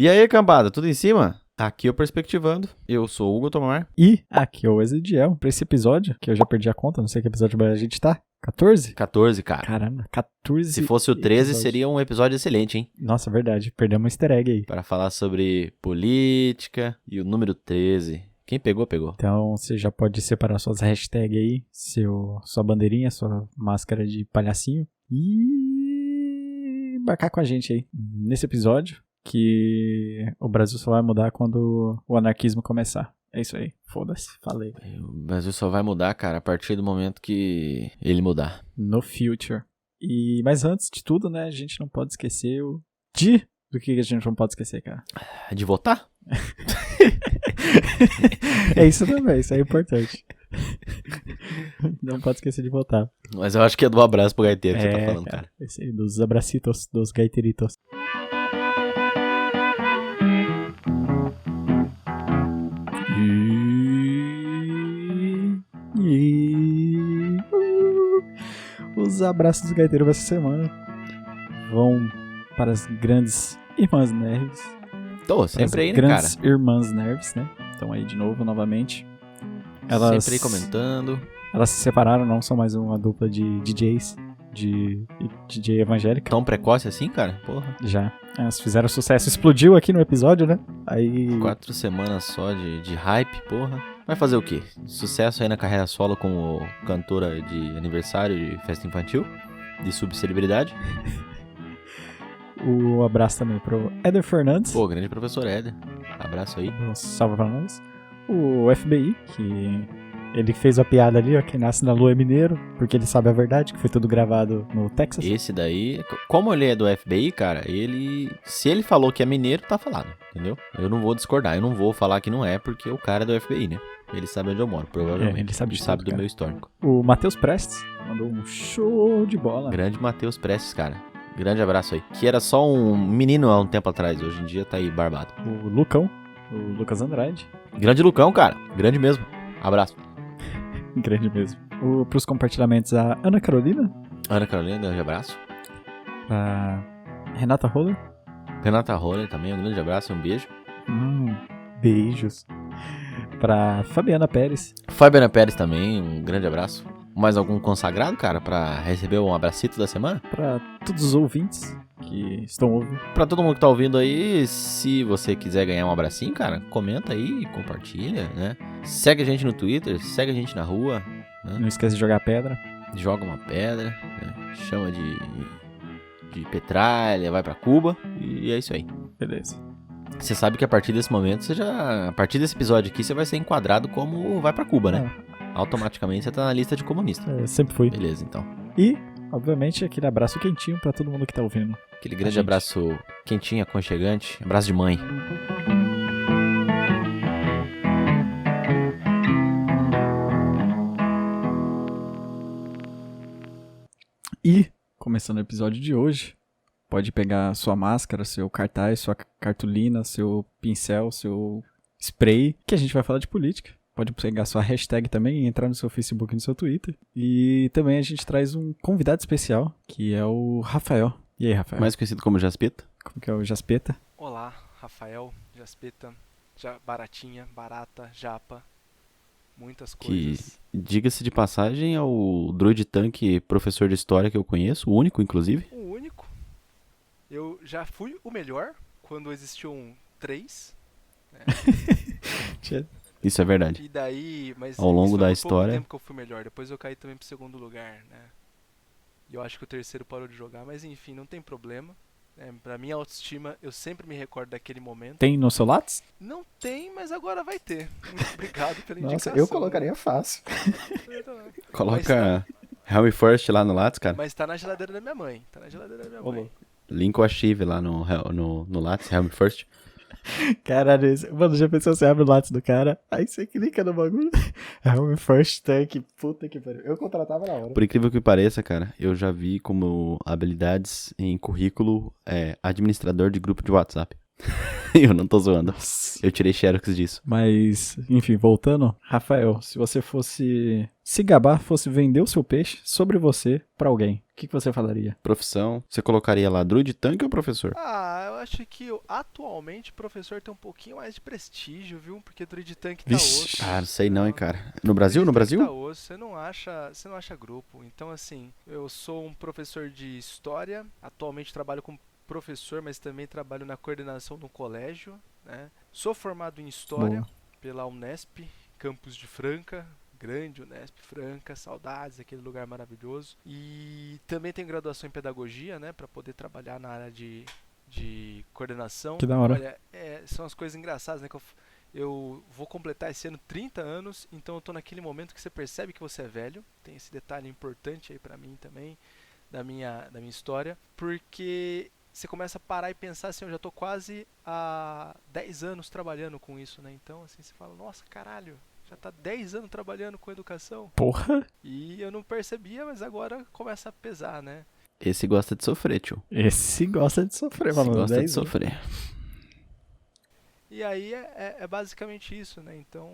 E aí, cambada, tudo em cima? Aqui é o Perspectivando. Eu sou o Hugo Tomar. E aqui é o Ezequiel. Pra esse episódio, que eu já perdi a conta, não sei que episódio a gente tá. 14? 14, cara. Caramba, 14. Se fosse o 13, episódio. seria um episódio excelente, hein? Nossa, verdade. Perdemos um easter egg aí. Para falar sobre política e o número 13. Quem pegou, pegou. Então você já pode separar suas hashtags aí, sua bandeirinha, sua máscara de palhacinho e embarcar com a gente aí nesse episódio, que o Brasil só vai mudar quando o anarquismo começar. É isso aí. Foda-se. Falei. O Brasil só vai mudar, cara, a partir do momento que ele mudar. No future. Mas antes de tudo, né, a gente não pode esquecer do que a gente não pode esquecer, cara? De votar? É isso também, isso é importante. Não pode esquecer de votar. Mas eu acho que é do abraço pro gaiteiro que você tá falando, cara. Esse aí, dos abracitos, dos gaiteritos. Os abraços dos gaiteiros dessa semana vão para as grandes irmãs nerds. Tô sempre aí, né, grandes cara? irmãs nerds, né? Estão aí de novo, novamente. Sempre aí comentando. Elas se separaram, não são mais uma dupla de DJs, de DJ evangélica. Tão precoce assim, cara? Porra. Já. Elas fizeram sucesso. Explodiu aqui no episódio, né? Aí... 4 semanas só de hype, porra. Vai fazer o quê? Sucesso aí na carreira solo como cantora de aniversário de festa infantil, de subcelebridade. O abraço também pro Éder Fernandes. Pô, grande professor Éder. Abraço aí. Salve pra nós. O FBI, que ele fez a piada ali, ó, quem nasce na lua é mineiro, porque ele sabe a verdade, que foi tudo gravado no Texas. Esse daí, como ele é do FBI, cara, se ele falou que é mineiro, tá falado, entendeu? Eu não vou discordar, eu não vou falar que não é, porque o cara é do FBI, né? Ele sabe onde eu moro, provavelmente. Ele sabe, do meu histórico. O Matheus Prestes mandou um show de bola. Grande Matheus Prestes, cara. Grande abraço aí. Que era só um menino há um tempo atrás, hoje em dia tá aí barbado. O Lucão, o Lucas Andrade. Grande Lucão, cara. Grande mesmo. Abraço. Grande mesmo. Pros compartilhamentos, a Ana Carolina. Ana Carolina, grande abraço. A Renata Roller. Renata Roller também, um grande abraço e um beijo. Beijos. Pra Fabiana Pérez. Fabiana Pérez também, um grande abraço. Mais algum consagrado, cara, pra receber um abracito da semana? Pra todos os ouvintes que estão ouvindo. Pra todo mundo que tá ouvindo aí, se você quiser ganhar um abracinho, cara, comenta aí, compartilha, né? Segue a gente no Twitter, segue a gente na rua, né? Não esquece de jogar pedra. Joga uma pedra, né? Chama de petralha, vai pra Cuba e é isso aí. Beleza. Você sabe que a partir desse momento, a partir desse episódio aqui, você vai ser enquadrado como vai pra Cuba, né? Automaticamente você tá na lista de comunista. Sempre fui. Beleza, então. E, obviamente, aquele abraço quentinho pra todo mundo que tá ouvindo. Aquele grande abraço quentinho, aconchegante. Abraço de mãe. E, começando o episódio de hoje, pode pegar sua máscara, seu cartaz, sua cartolina, seu pincel, seu spray, que a gente vai falar de política. Pode pegar sua hashtag também e entrar no seu Facebook e no seu Twitter. E também a gente traz um convidado especial, que é o Rafael. E aí, Rafael? Mais conhecido como Jaspeta. Como que é o Jaspeta? Olá, Rafael, Jaspeta, baratinha, barata, japa, muitas coisas. Que, diga-se de passagem, é o droid tanque professor de história que eu conheço, o único, inclusive. O único. Eu já fui o melhor quando existiam 3. Né? Isso é verdade. E daí, mas ao longo da pouco história. tempo que eu fui melhor. Depois eu caí também pro segundo lugar, né? E eu acho que o terceiro parou de jogar, mas enfim, não tem problema. Pra minha autoestima, eu sempre me recordo daquele momento. Tem no seu Lattes? Não tem, mas agora vai ter. Muito obrigado pela indicação. Nossa, eu colocaria fácil. Coloca Helm First lá no Lattes, cara. Mas tá na geladeira da minha mãe. Link o archive lá no Lattes, Helm First. Caralho, mano, já pensou, você abre o Lattes do cara, aí você clica no bagulho, é o first tank, puta que pariu. Eu contratava na hora. Por incrível que pareça, cara, eu já vi como habilidades em currículo administrador de grupo de WhatsApp. Eu não tô zoando. Eu tirei xerox disso. Mas, enfim, voltando, Rafael, se você fosse se gabar, fosse vender o seu peixe sobre você pra alguém, o que você falaria? Profissão, você colocaria lá druid tanque ou professor? Eu acho que atualmente o professor tem um pouquinho mais de prestígio, viu? Porque Druid Tank tá Vixe. osso. Ah, não sei não, hein, cara. No Brasil? No Druid Tank Brasil? tá osso, você não acha grupo. Então, assim, eu sou um professor de história, atualmente trabalho como professor, mas também trabalho na coordenação de um colégio, né? Sou formado em história Boa. pela Unesp, campus de Franca, grande Unesp Franca, saudades, aquele lugar maravilhoso. E também tenho graduação em pedagogia, né, para poder trabalhar na área de coordenação. Que da hora. Olha, são as coisas engraçadas, né, que eu vou completar esse ano 30 anos, então eu tô naquele momento que você percebe que você é velho. Tem esse detalhe importante aí pra mim também, da minha história, porque você começa a parar e pensar assim, eu já tô quase há 10 anos trabalhando com isso, né? Então, assim, você fala, nossa, caralho, já tá 10 anos trabalhando com educação. Porra. E eu não percebia, mas agora começa a pesar, né? Esse gosta de sofrer, tio. Esse gosta de sofrer, Esse mano. gosta de 10 anos. sofrer. E aí é basicamente isso, né? Então,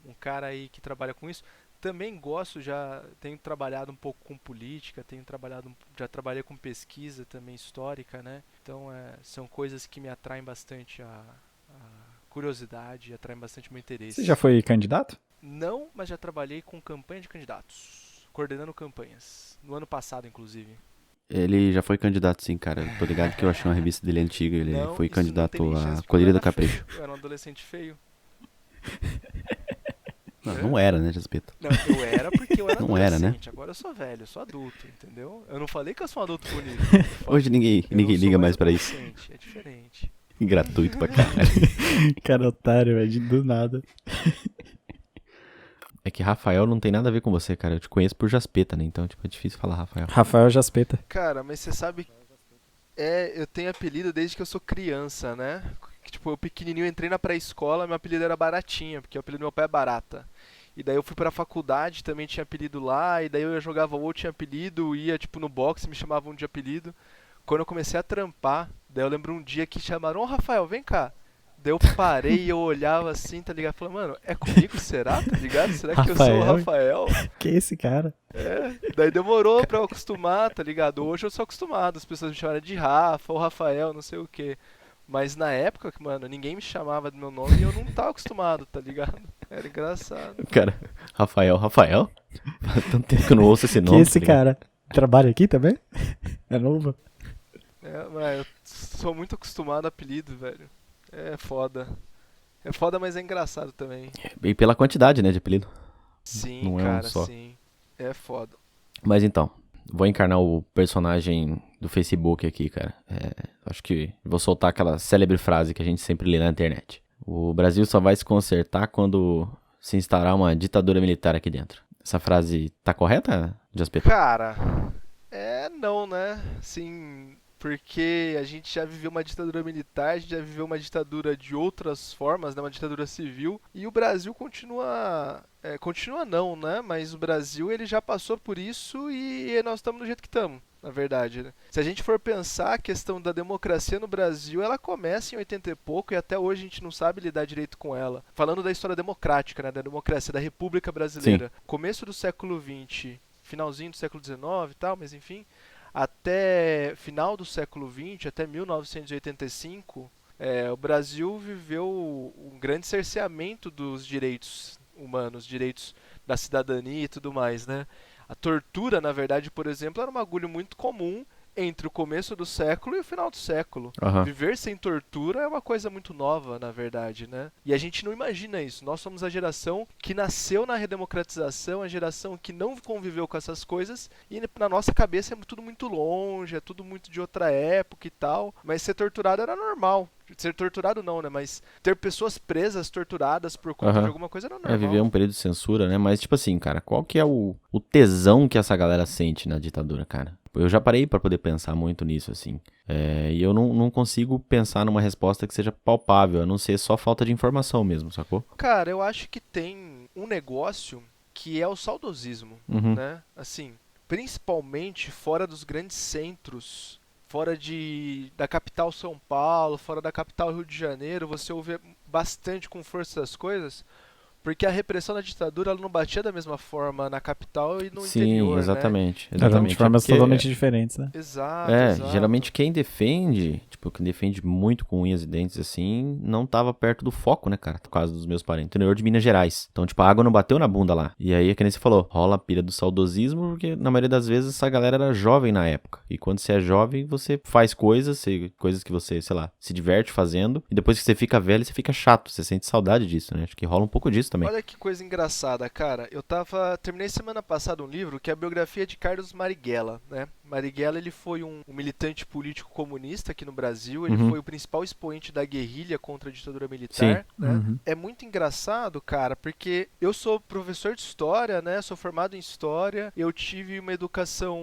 um cara aí que trabalha com isso. Também gosto, já tenho trabalhado um pouco com política, já trabalhei com pesquisa também histórica, né? Então, são coisas que me atraem bastante a curiosidade, atraem bastante meu interesse. Você já foi candidato? Não, mas já trabalhei com campanha de candidatos, coordenando campanhas, no ano passado, inclusive. Ele já foi candidato, sim, cara. Eu tô ligado que eu achei uma revista dele antiga. Ele Não, foi isso não tem candidato nem a chance, porque Colheita eu do era Capricho. feio, eu era um adolescente feio. Não, não era, né, Jaspeta? Não, eu era porque eu era Não era, né? adolescente. Agora eu sou velho, eu sou adulto, entendeu? Eu não falei que eu sou um adulto bonito. Hoje ninguém Eu não sou liga mais pra isso. adolescente, é diferente. Gratuito pra caralho. Cara, otário, velho, do nada. É que Rafael não tem nada a ver com você, cara. Eu te conheço por Jaspeta, né? Então, tipo, é difícil falar Rafael. Rafael Jaspeta. Cara, mas você sabe, eu tenho apelido desde que eu sou criança, né? Que, tipo, eu pequenininho entrei na pré-escola, meu apelido era Baratinha, porque o apelido do meu pai é Barata. E daí eu fui pra faculdade, também tinha apelido lá, e daí eu jogava WoW, tinha apelido, ia tipo no boxe, me chamavam de apelido. Quando eu comecei a trampar, daí eu lembro um dia que chamaram, ô Rafael, vem cá. Daí eu parei e eu olhava assim, tá ligado? Falei, mano, é comigo, será, tá ligado? Será que eu sou o Rafael? Que esse cara? Daí demorou pra eu acostumar, tá ligado? Hoje eu sou acostumado, as pessoas me chamaram de Rafa ou Rafael, não sei o que. Mas na época, mano, ninguém me chamava do meu nome e eu não tava acostumado, tá ligado? Era engraçado. Cara, Rafael? Faz tanto tempo que eu não ouço esse Que nome. esse tá ligado? cara trabalha aqui também? É novo? Mas eu sou muito acostumado a apelido, velho. É foda. É foda, mas é engraçado também. E pela quantidade, né, de apelido. Sim, Não é um cara, só. sim. É foda. Mas então, vou encarnar o personagem do Facebook aqui, cara. Acho que vou soltar aquela célebre frase que a gente sempre lê na internet. O Brasil só vai se consertar quando se instaurar uma ditadura militar aqui dentro. Essa frase tá correta, Jaspeta? Cara, não, né? Sim, porque a gente já viveu uma ditadura militar, a gente já viveu uma ditadura de outras formas, né? Uma ditadura civil, e o Brasil continua, continua não, né? Mas o Brasil ele já passou por isso e nós estamos do jeito que estamos, na verdade, né? Se a gente for pensar a questão da democracia no Brasil, ela começa em 80 e pouco e até hoje a gente não sabe lidar direito com ela. Falando da história democrática, né? Da democracia, da República Brasileira. Sim. Começo do século XX, finalzinho do século XIX e tal, mas enfim, até final do século XX, até 1985, o Brasil viveu um grande cerceamento dos direitos humanos, direitos da cidadania e tudo mais, né? A tortura, na verdade, por exemplo, era um bagulho muito comum entre o começo do século e o final do século. Aham. Viver sem tortura é uma coisa muito nova, na verdade, né? E a gente não imagina isso. Nós somos a geração que nasceu na redemocratização, a geração que não conviveu com essas coisas, e na nossa cabeça é tudo muito longe, é tudo muito de outra época e tal. Mas ser torturado era normal. Ser torturado não, né? Mas ter pessoas presas, torturadas por conta de alguma coisa era normal. Viver um período de censura, né? Mas, tipo assim, cara, qual que é o tesão que essa galera sente na ditadura, cara? Eu já parei pra poder pensar muito nisso, assim. E eu não consigo pensar numa resposta que seja palpável, a não ser só falta de informação mesmo, sacou? Cara, eu acho que tem um negócio que é o saudosismo, Uhum. né? Assim, principalmente fora dos grandes centros, fora da capital São Paulo, fora da capital Rio de Janeiro, você ouve bastante com força das coisas, Porque a repressão da ditadura ela não batia da mesma forma na capital e no Sim, interior, exatamente. né? Eram de formas porque- totalmente diferentes, né? Exato, É, exato. geralmente quem defende, tipo, quem defende muito com unhas e dentes, assim, não tava perto do foco, né, cara? Por causa dos meus parentes. Interior de Minas Gerais. Então, tipo, a água não bateu na bunda lá. E aí, é que nem você falou, rola a pilha do saudosismo, porque na maioria das vezes essa galera era jovem na época. E quando você é jovem, você faz coisas que você, sei lá, se diverte fazendo. E depois que você fica velho, você fica chato. Você sente saudade disso, né? Acho que rola um pouco disso também. Olha que coisa engraçada, cara. Terminei semana passada um livro que é a biografia de Carlos Marighella, né? Marighella, ele foi um militante político comunista aqui no Brasil, ele foi o principal expoente da guerrilha contra a ditadura militar, né? Uhum. É muito engraçado, cara, porque eu sou professor de história, né? Sou formado em história, eu tive uma educação,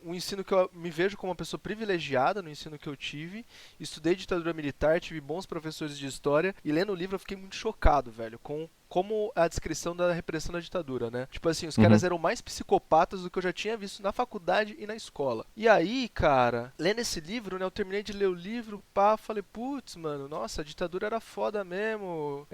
um ensino que eu me vejo como uma pessoa privilegiada no ensino que eu tive. Estudei ditadura militar, tive bons professores de história e lendo o livro eu fiquei muito chocado, velho, com como a descrição da repressão da ditadura, né? Tipo assim, os caras eram mais psicopatas do que eu já tinha visto na faculdade e na escola. E aí, cara, lendo esse livro, né? Eu terminei de ler o livro, pá, falei, putz, mano, nossa, a ditadura era foda mesmo.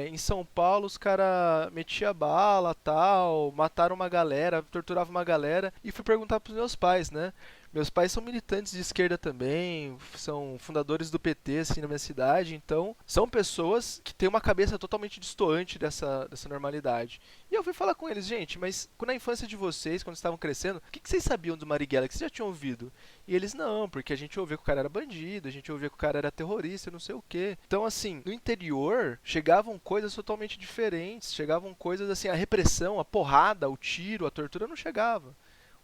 Em São Paulo os caras metiam bala, tal, mataram uma galera, torturavam uma galera. E fui perguntar pros meus pais, né? Meus pais são militantes de esquerda também, são fundadores do PT, assim, na minha cidade, então são pessoas que têm uma cabeça totalmente distoante dessa normalidade. E eu fui falar com eles, gente, mas na infância de vocês, quando estavam crescendo, o que vocês sabiam do Marighella, que vocês já tinham ouvido? E eles, não, porque a gente ouvia que o cara era bandido, a gente ouvia que o cara era terrorista, não sei o quê. Então, assim, no interior, chegavam coisas totalmente diferentes, chegavam coisas assim, a repressão, a porrada, o tiro, a tortura não chegava.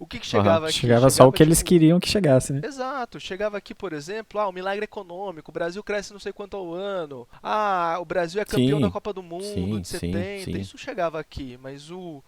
O que chegava aqui? Chegava só o que eles queriam que chegasse, né? Exato. Chegava aqui, por exemplo, o milagre econômico, o Brasil cresce não sei quanto ao ano, o Brasil é campeão da Copa do Mundo de 70, isso chegava aqui, mas o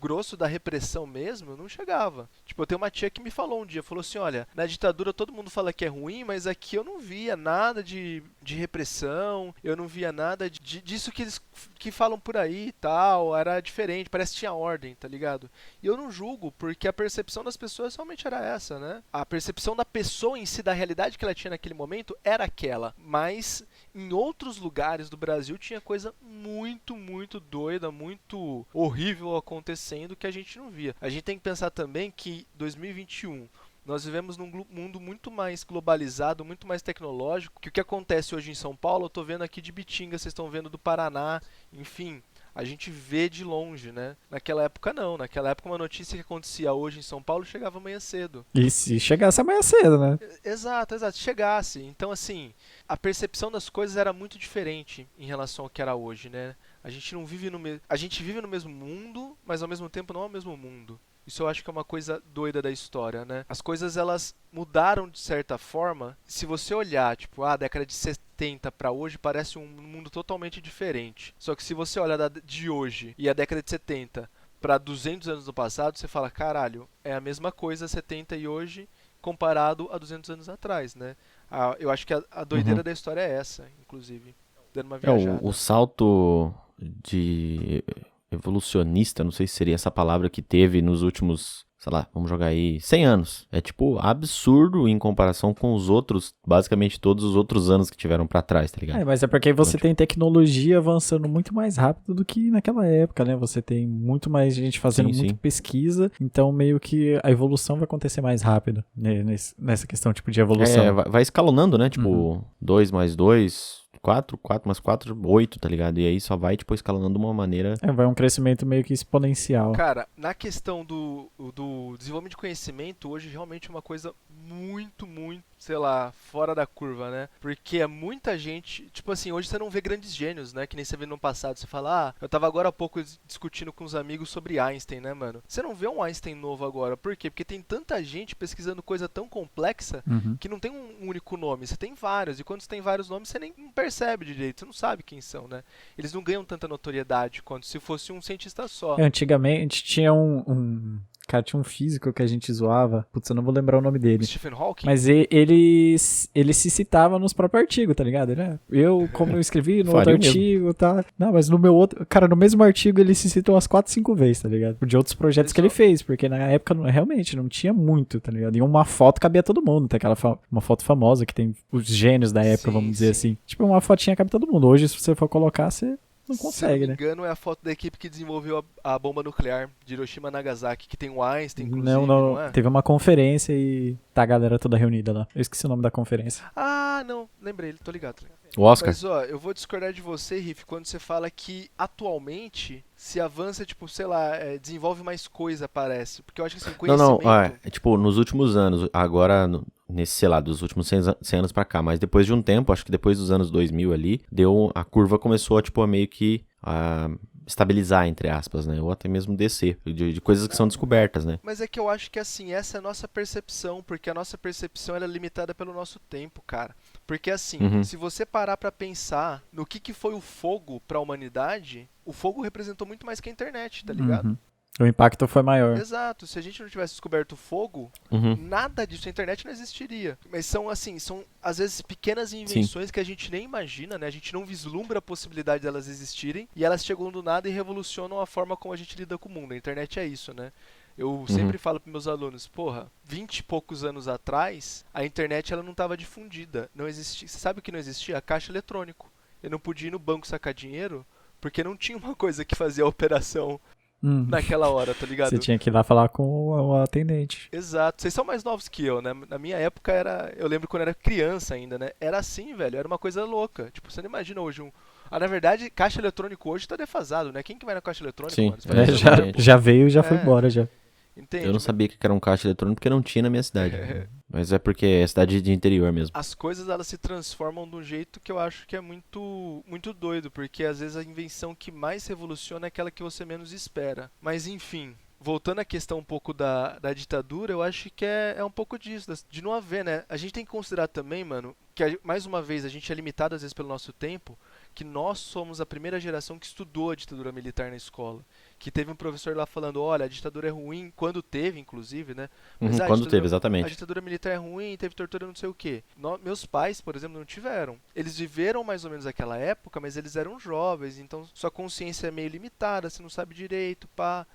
grosso da repressão mesmo não chegava. Tipo, eu tenho uma tia que me falou um dia, falou assim, olha, na ditadura todo mundo fala que é ruim, mas aqui eu não via nada de repressão, eu não via nada disso que eles que falam por aí e tal, era diferente, parece que tinha ordem, tá ligado? E eu não julgo, porque a percepção das pessoas realmente era essa, né? A percepção da pessoa em si, da realidade que ela tinha naquele momento, era aquela, mas em outros lugares do Brasil tinha coisa muito, muito doida, muito horrível acontecendo que a gente não via. A gente tem que pensar também que 2021 nós vivemos num mundo muito mais globalizado, muito mais tecnológico, que o que acontece hoje em São Paulo, eu tô vendo aqui de Bitinga, vocês estão vendo do Paraná, enfim, a gente vê de longe, né? Naquela época não, naquela época uma notícia que acontecia hoje em São Paulo chegava amanhã cedo. E se chegasse amanhã cedo, né? Exato, chegasse. Então, assim, a percepção das coisas era muito diferente em relação ao que era hoje, né? A gente não vive a gente vive no mesmo mundo, mas ao mesmo tempo não é o mesmo mundo. Isso eu acho que é uma coisa doida da história, né? As coisas, elas mudaram de certa forma. Se você olhar, tipo, a década de 70 para hoje parece um mundo totalmente diferente. Só que se você olhar de hoje e a década de 70 para 200 anos do passado, você fala, caralho, é a mesma coisa 70 e hoje comparado a 200 anos atrás, né? Eu acho que a doideira da história é essa, inclusive. Dando uma viajada. O salto de evolucionista, não sei se seria essa palavra que teve nos últimos, sei lá, vamos jogar aí, 100 anos. É tipo absurdo em comparação com os outros, basicamente todos os outros anos que tiveram pra trás, tá ligado? Mas é porque você tem tecnologia avançando muito mais rápido do que naquela época, né? Você tem muito mais gente fazendo muita pesquisa, então meio que a evolução vai acontecer mais rápido, né? Nessa questão tipo de evolução. Vai escalonando, né? Tipo, 2 mais 2... 4 mais 4, 8, tá ligado? E aí só vai, tipo, escalonando de uma maneira... Vai um crescimento meio que exponencial. Cara, na questão do desenvolvimento de conhecimento, hoje realmente é uma coisa muito, muito, sei lá, fora da curva, né? Porque é muita gente... Tipo assim, hoje você não vê grandes gênios, né? Que nem você vê no passado. Você fala, eu tava agora há pouco discutindo com uns amigos sobre Einstein, né, mano? Você não vê um Einstein novo agora. Por quê? Porque tem tanta gente pesquisando coisa tão complexa que não tem um único nome. Você tem vários. E quando você tem vários nomes, você nem percebe direito. Você não sabe quem são, né? Eles não ganham tanta notoriedade quanto se fosse um cientista só. Antigamente tinha Cara, tinha um físico que a gente zoava. Putz, eu não vou lembrar o nome dele. Stephen Hawking? Mas ele se citava nos próprios artigos, tá ligado? Como eu escrevi no outro artigo, tá? Não, mas no meu outro... Cara, no mesmo artigo ele se cita umas 4, 5 vezes, tá ligado? De outros projetos que ele fez, porque na época realmente não tinha muito, tá ligado? E uma foto cabia todo mundo. Tem uma foto famosa que tem os gênios da época, vamos dizer assim. Tipo, uma fotinha cabe todo mundo. Hoje, se você for colocar, você não Se eu consegue, não me né? engano, é a foto da equipe que desenvolveu a bomba nuclear de Hiroshima e Nagasaki, que tem o Einstein, inclusive, não é? Teve uma conferência e tá a galera toda reunida lá. Eu esqueci o nome da conferência. Ah, não, lembrei, tô ligado. O Oscar? Mas ó, eu vou discordar de você, Riff, quando você fala que atualmente se avança, tipo, sei lá, desenvolve mais coisa, parece. Porque eu acho que assim, Não, conhecimento. é tipo, nos últimos anos, agora, nesse, sei lá, dos últimos 100 anos pra cá, mas depois de um tempo, acho que depois dos anos 2000 ali, a curva começou, tipo, a meio que a estabilizar, entre aspas, né? Ou até mesmo descer, de coisas que são descobertas, né? Mas é que eu acho que assim, essa é a nossa percepção, porque a nossa percepção ela é limitada pelo nosso tempo, cara. Porque assim, Uhum. se você parar pra pensar no que foi o fogo pra humanidade, o fogo representou muito mais que a internet, tá ligado? Uhum. O impacto foi maior. Exato, se a gente não tivesse descoberto o fogo, Uhum. nada disso, a internet não existiria. Mas são assim, são às vezes pequenas invenções que a gente nem imagina, né? A gente não vislumbra a possibilidade delas existirem e elas chegam do nada e revolucionam a forma como a gente lida com o mundo. A internet é isso, né? Eu sempre falo para meus alunos, porra, 20 e poucos anos atrás, a internet ela não estava difundida, não existia. Você sabe o que não existia? Caixa eletrônico. Eu não podia ir no banco sacar dinheiro porque não tinha uma coisa que fazia a operação naquela hora, tá ligado? Você tinha que ir lá falar com o atendente. Exato. Vocês são mais novos que eu, né? Na minha época era. Eu lembro quando eu era criança ainda, né? Era assim, velho. Era uma coisa louca. Tipo, você não imagina hoje um. Ah, na verdade, caixa eletrônico hoje tá defasado, né? Quem que vai na caixa eletrônica, Sim, mano? Você é, faz isso há muito tempo. Já veio e já foi É. embora já. Entende? Eu não sabia que era um caixa eletrônico porque não tinha na minha cidade. Mas é porque é cidade de interior mesmo. As coisas elas se transformam de um jeito que eu acho que é muito doido, porque às vezes a invenção que mais revoluciona é aquela que você menos espera. Mas enfim, voltando à questão um pouco da ditadura, eu acho que é um pouco disso, de não haver, né? A gente tem que considerar também, mano, que mais uma vez a gente é limitado às vezes pelo nosso tempo, que nós somos a primeira geração que estudou a ditadura militar na escola. Que teve um professor lá falando, olha, a ditadura é ruim, quando teve, inclusive, né? Mas Quando teve, a exatamente. ditadura militar é ruim, teve tortura, não sei o quê. Meus pais, por exemplo, não tiveram. Eles viveram mais ou menos aquela época, mas eles eram jovens, então sua consciência é meio limitada, você não sabe direito, pá.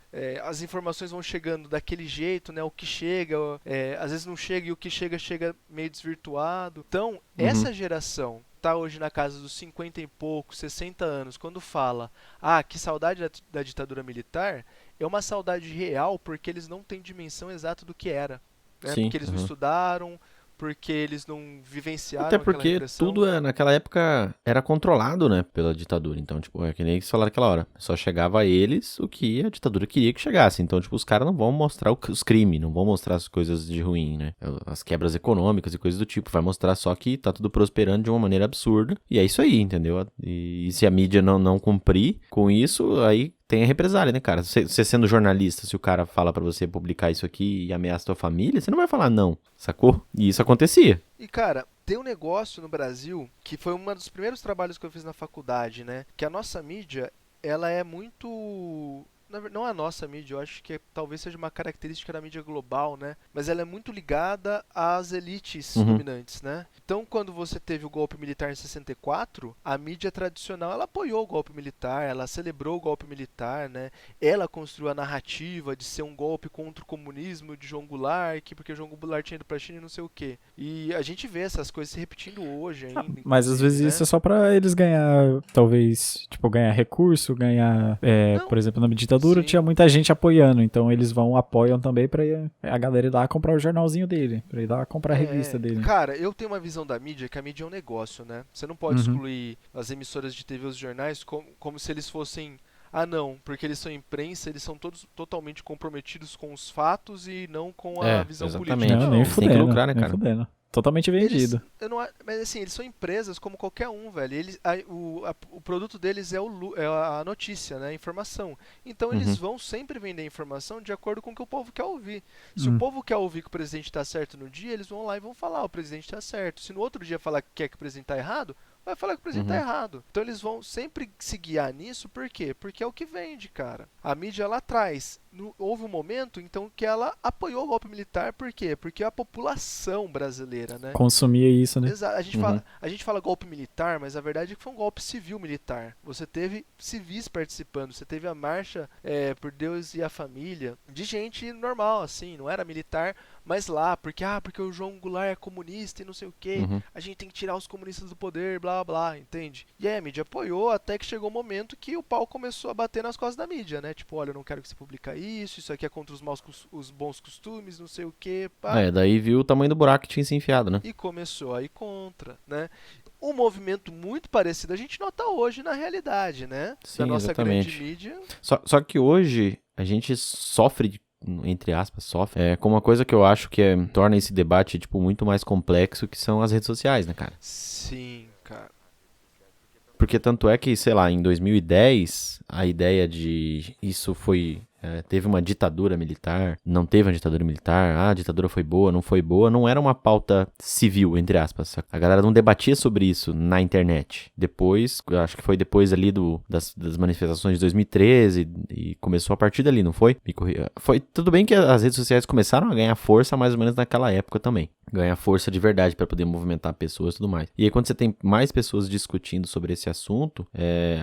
As informações vão chegando daquele jeito, né? O que chega, às vezes não chega e o que chega meio desvirtuado. Então, essa geração tá hoje na casa dos 50 e poucos, 60 anos, quando fala, que saudade da ditadura militar, é uma saudade real porque eles não têm dimensão exata do que era. Né? Sim, Porque eles não estudaram, porque eles não vivenciaram até aquela porque repressão. tudo naquela época era controlado, né, pela ditadura. Então, tipo, é que nem eles falaram aquela hora. Só chegava a eles o que a ditadura queria que chegasse. Então, tipo, os caras não vão mostrar os crimes, não vão mostrar as coisas de ruim, né? As quebras econômicas e coisas do tipo. Vai mostrar só que tá tudo prosperando de uma maneira absurda. E é isso aí, entendeu? E se a mídia não cumprir com isso, aí tem a represália, né, cara? Você sendo jornalista, se o cara fala pra você publicar isso aqui e ameaça tua família, você não vai falar não, sacou? E isso acontecia. E cara, tem um negócio no Brasil que foi um dos primeiros trabalhos que eu fiz na faculdade, né? Que a nossa mídia, ela é muito. Não a nossa mídia, eu acho que talvez seja uma característica da mídia global, né? Mas ela é muito ligada às elites dominantes, né? Então, quando você teve o golpe militar em 64, a mídia tradicional ela apoiou o golpe militar, ela celebrou o golpe militar, né? Ela construiu a narrativa de ser um golpe contra o comunismo de João Goulart, porque João Goulart tinha ido pra China e não sei o quê. E a gente vê essas coisas se repetindo hoje ainda. Mas às vezes né? isso é só pra eles ganhar, talvez, tipo, ganhar recurso, ganhar, por exemplo, na ditadura Sim. tinha muita gente apoiando, então eles apoiam também pra a galera ir lá comprar o jornalzinho dele, pra ir lá comprar a revista dele. Cara, eu tenho uma visão da mídia que a mídia é um negócio, né? Você não pode excluir as emissoras de TV e os jornais como se eles fossem... não, porque eles são imprensa, eles são todos totalmente comprometidos com os fatos e não com a visão exatamente. política. Não, nem Eles têm que fudendo, lucrar, né, nem cara? fudendo. Totalmente vendido. Mas assim, eles são empresas como qualquer um, velho. O produto deles é a notícia, né? A informação. Então eles vão sempre vender informação de acordo com o que o povo quer ouvir. Se o povo quer ouvir que o presidente está certo no dia, eles vão lá e vão falar, o presidente está certo. Se no outro dia falar que quer que o presidente está errado, vai falar que o presidente está errado. Então eles vão sempre se guiar nisso, por quê? Porque é o que vende, cara. A mídia, ela traz houve um momento, então, que ela apoiou o golpe militar, por quê? Porque a população brasileira, né? Consumia isso, né? Exato. A gente fala golpe militar, mas a verdade é que foi um golpe civil-militar. Você teve civis participando, você teve a marcha por Deus e a família, de gente normal, assim, não era militar, mas lá, porque o João Goulart é comunista e não sei o quê, a gente tem que tirar os comunistas do poder, blá blá, entende? E aí a mídia apoiou até que chegou o momento que o pau começou a bater nas costas da mídia, né? Tipo, olha, eu não quero que você publique isso aqui é contra os bons costumes, não sei o quê, pá. Daí viu o tamanho do buraco que tinha se enfiado, né? E começou a ir contra, né? Um movimento muito parecido a gente nota hoje na realidade, né? Sim, da nossa exatamente. grande mídia. Só que hoje a gente sofre, entre aspas, com uma coisa que eu acho que torna esse debate, tipo, muito mais complexo, que são as redes sociais, né, cara? Sim, cara. Porque tanto é que, sei lá, em 2010, a ideia de isso teve uma ditadura militar, não teve uma ditadura militar, a ditadura foi boa, não foi boa, não era uma pauta civil, entre aspas. A galera não debatia sobre isso na internet. Depois, acho que foi depois ali das manifestações de 2013 e começou a partir dali, não foi? Foi tudo bem que as redes sociais começaram a ganhar força mais ou menos naquela época também. Ganhar força de verdade para poder movimentar pessoas e tudo mais. E aí quando você tem mais pessoas discutindo sobre esse assunto,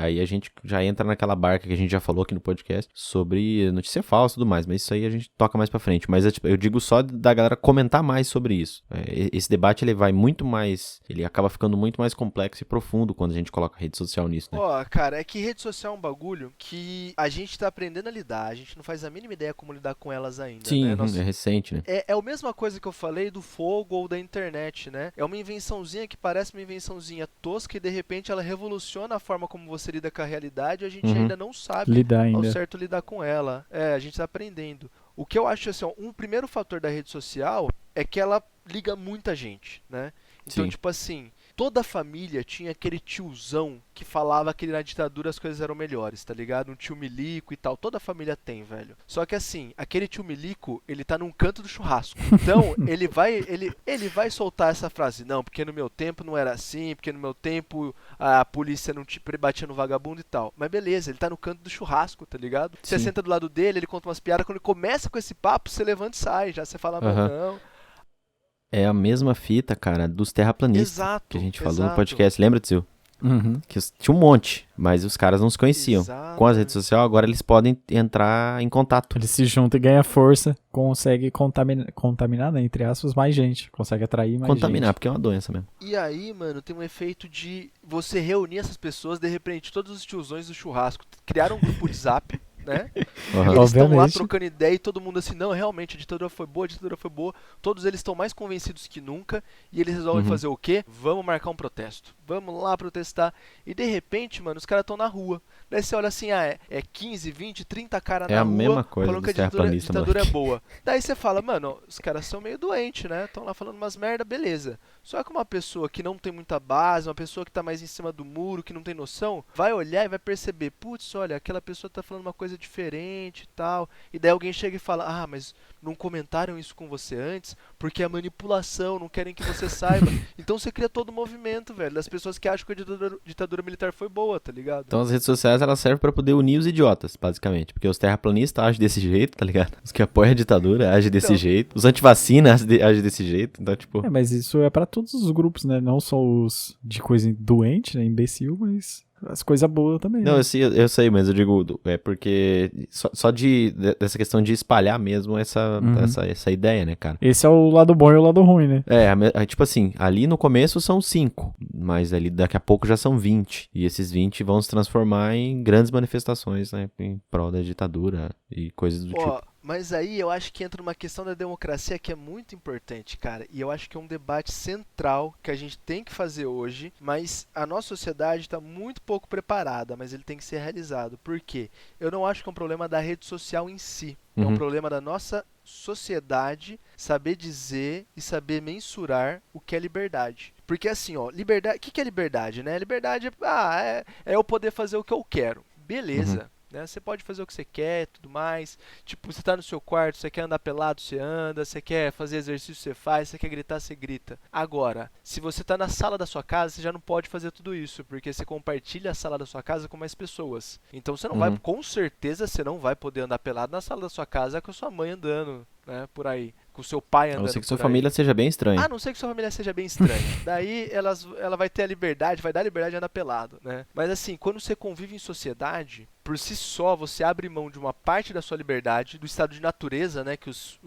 aí a gente já entra naquela barca que a gente já falou aqui no podcast sobre notícia falsa e tudo mais, mas isso aí a gente toca mais pra frente. Mas eu digo só da galera comentar mais sobre isso. Esse debate ele vai muito mais, ele acaba ficando muito mais complexo e profundo quando a gente coloca rede social nisso, né? Cara, é que rede social é um bagulho que a gente tá aprendendo a lidar, a gente não faz a mínima ideia como lidar com elas ainda, Sim, né? é recente, né? É a mesma coisa que eu falei do fogo ou da internet, né? É uma invençãozinha que parece uma invençãozinha tosca e de repente ela revoluciona a forma como você lida com a realidade e a gente ainda não sabe Lidar ao ainda. certo lidar com ela. A gente tá aprendendo. O que eu acho assim, um primeiro fator da rede social é que ela liga muita gente, né? Então, Sim. tipo assim, toda família tinha aquele tiozão que falava que na ditadura as coisas eram melhores, tá ligado? Um tio milico e tal. Toda família tem, velho. Só que assim, aquele tio milico, ele tá num canto do churrasco. Então, ele vai soltar essa frase. Não, porque no meu tempo não era assim, porque no meu tempo a polícia não batia no vagabundo e tal. Mas beleza, ele tá no canto do churrasco, tá ligado? Você Sim. senta do lado dele, ele conta umas piadas. Quando ele começa com esse papo, você levanta e sai. Já você fala, mano, não. É a mesma fita, cara, dos terraplanistas. Exato, que a gente falou no exato. podcast. Lembra, Tio? Que tinha um monte, mas os caras não se conheciam. Exato. Com as redes sociais, agora eles podem entrar em contato. Ele se junta e ganha força, consegue contaminar, né, entre aspas, mais gente. Consegue atrair mais Contaminar, gente. porque é uma doença mesmo. E aí, mano, tem um efeito de você reunir essas pessoas, de repente, todos os tiozões do churrasco criaram um grupo de zap, né? Uhum. E eles estão lá Obviamente. trocando ideia e todo mundo assim, não, realmente, a ditadura foi boa, a ditadura foi boa. Todos eles estão mais convencidos que nunca e eles resolvem fazer o quê? Vamos marcar um protesto. Vamos lá protestar. E de repente, mano, os caras estão na rua. Daí você olha assim, é 15, 20, 30 caras na É a rua mesma coisa falando que dos a terraplanistas, ditadura é moleque. boa. Daí você fala, mano, os caras são meio doentes, né? Estão lá falando umas merda, beleza. Só que uma pessoa que não tem muita base, uma pessoa que tá mais em cima do muro, que não tem noção, vai olhar e vai perceber, putz, olha, aquela pessoa tá falando uma coisa diferente e tal. E daí alguém chega e fala, mas não comentaram isso com você antes, porque é manipulação, não querem que você saiba. Então você cria todo o movimento, velho, das pessoas que acham que a ditadura militar foi boa, tá ligado? Então as redes sociais, elas servem pra poder unir os idiotas, basicamente. Porque os terraplanistas agem desse jeito, tá ligado? Os que apoiam a ditadura agem desse jeito. Os antivacina agem desse jeito. Então, tipo... Mas isso é pra todos os grupos, né? Não só os de coisa doente, né? Imbecil, mas as coisas boas também. Não, né? eu sei, mas eu digo, é porque só dessa questão de espalhar mesmo essa ideia, né, cara? Esse é o lado bom e o lado ruim, né? Tipo assim, ali no começo são 5, mas ali daqui a pouco já são 20. E esses 20 vão se transformar em grandes manifestações, né, em prol da ditadura e coisas do tipo. Mas aí eu acho que entra uma questão da democracia que é muito importante, cara. E eu acho que é um debate central que a gente tem que fazer hoje, mas a nossa sociedade está muito pouco preparada, mas ele tem que ser realizado. Por quê? Eu não acho que é um problema da rede social em si. É um problema da nossa sociedade saber dizer e saber mensurar o que é liberdade. Porque assim, liberdade, o que é liberdade, né? Liberdade é eu poder fazer o que eu quero. Beleza. né? Você pode fazer o que você quer, tudo mais. Tipo, você tá no seu quarto, você quer andar pelado, você anda, você quer fazer exercício, você faz, você quer gritar, você grita. Agora, se você tá na sala da sua casa, você já não pode fazer tudo isso, porque você compartilha a sala da sua casa com mais pessoas. Então você não vai, com certeza, você não vai poder andar pelado na sala da sua casa com a sua mãe andando, né, por aí, com o seu pai A andando não ser que sua por aí. família seja bem estranha. A não ser que sua família seja bem estranha. Daí ela vai ter a liberdade, vai dar a liberdade de andar pelado, né? Mas assim, quando você convive em sociedade, por si só, você abre mão de uma parte da sua liberdade, do estado de natureza, né? Que os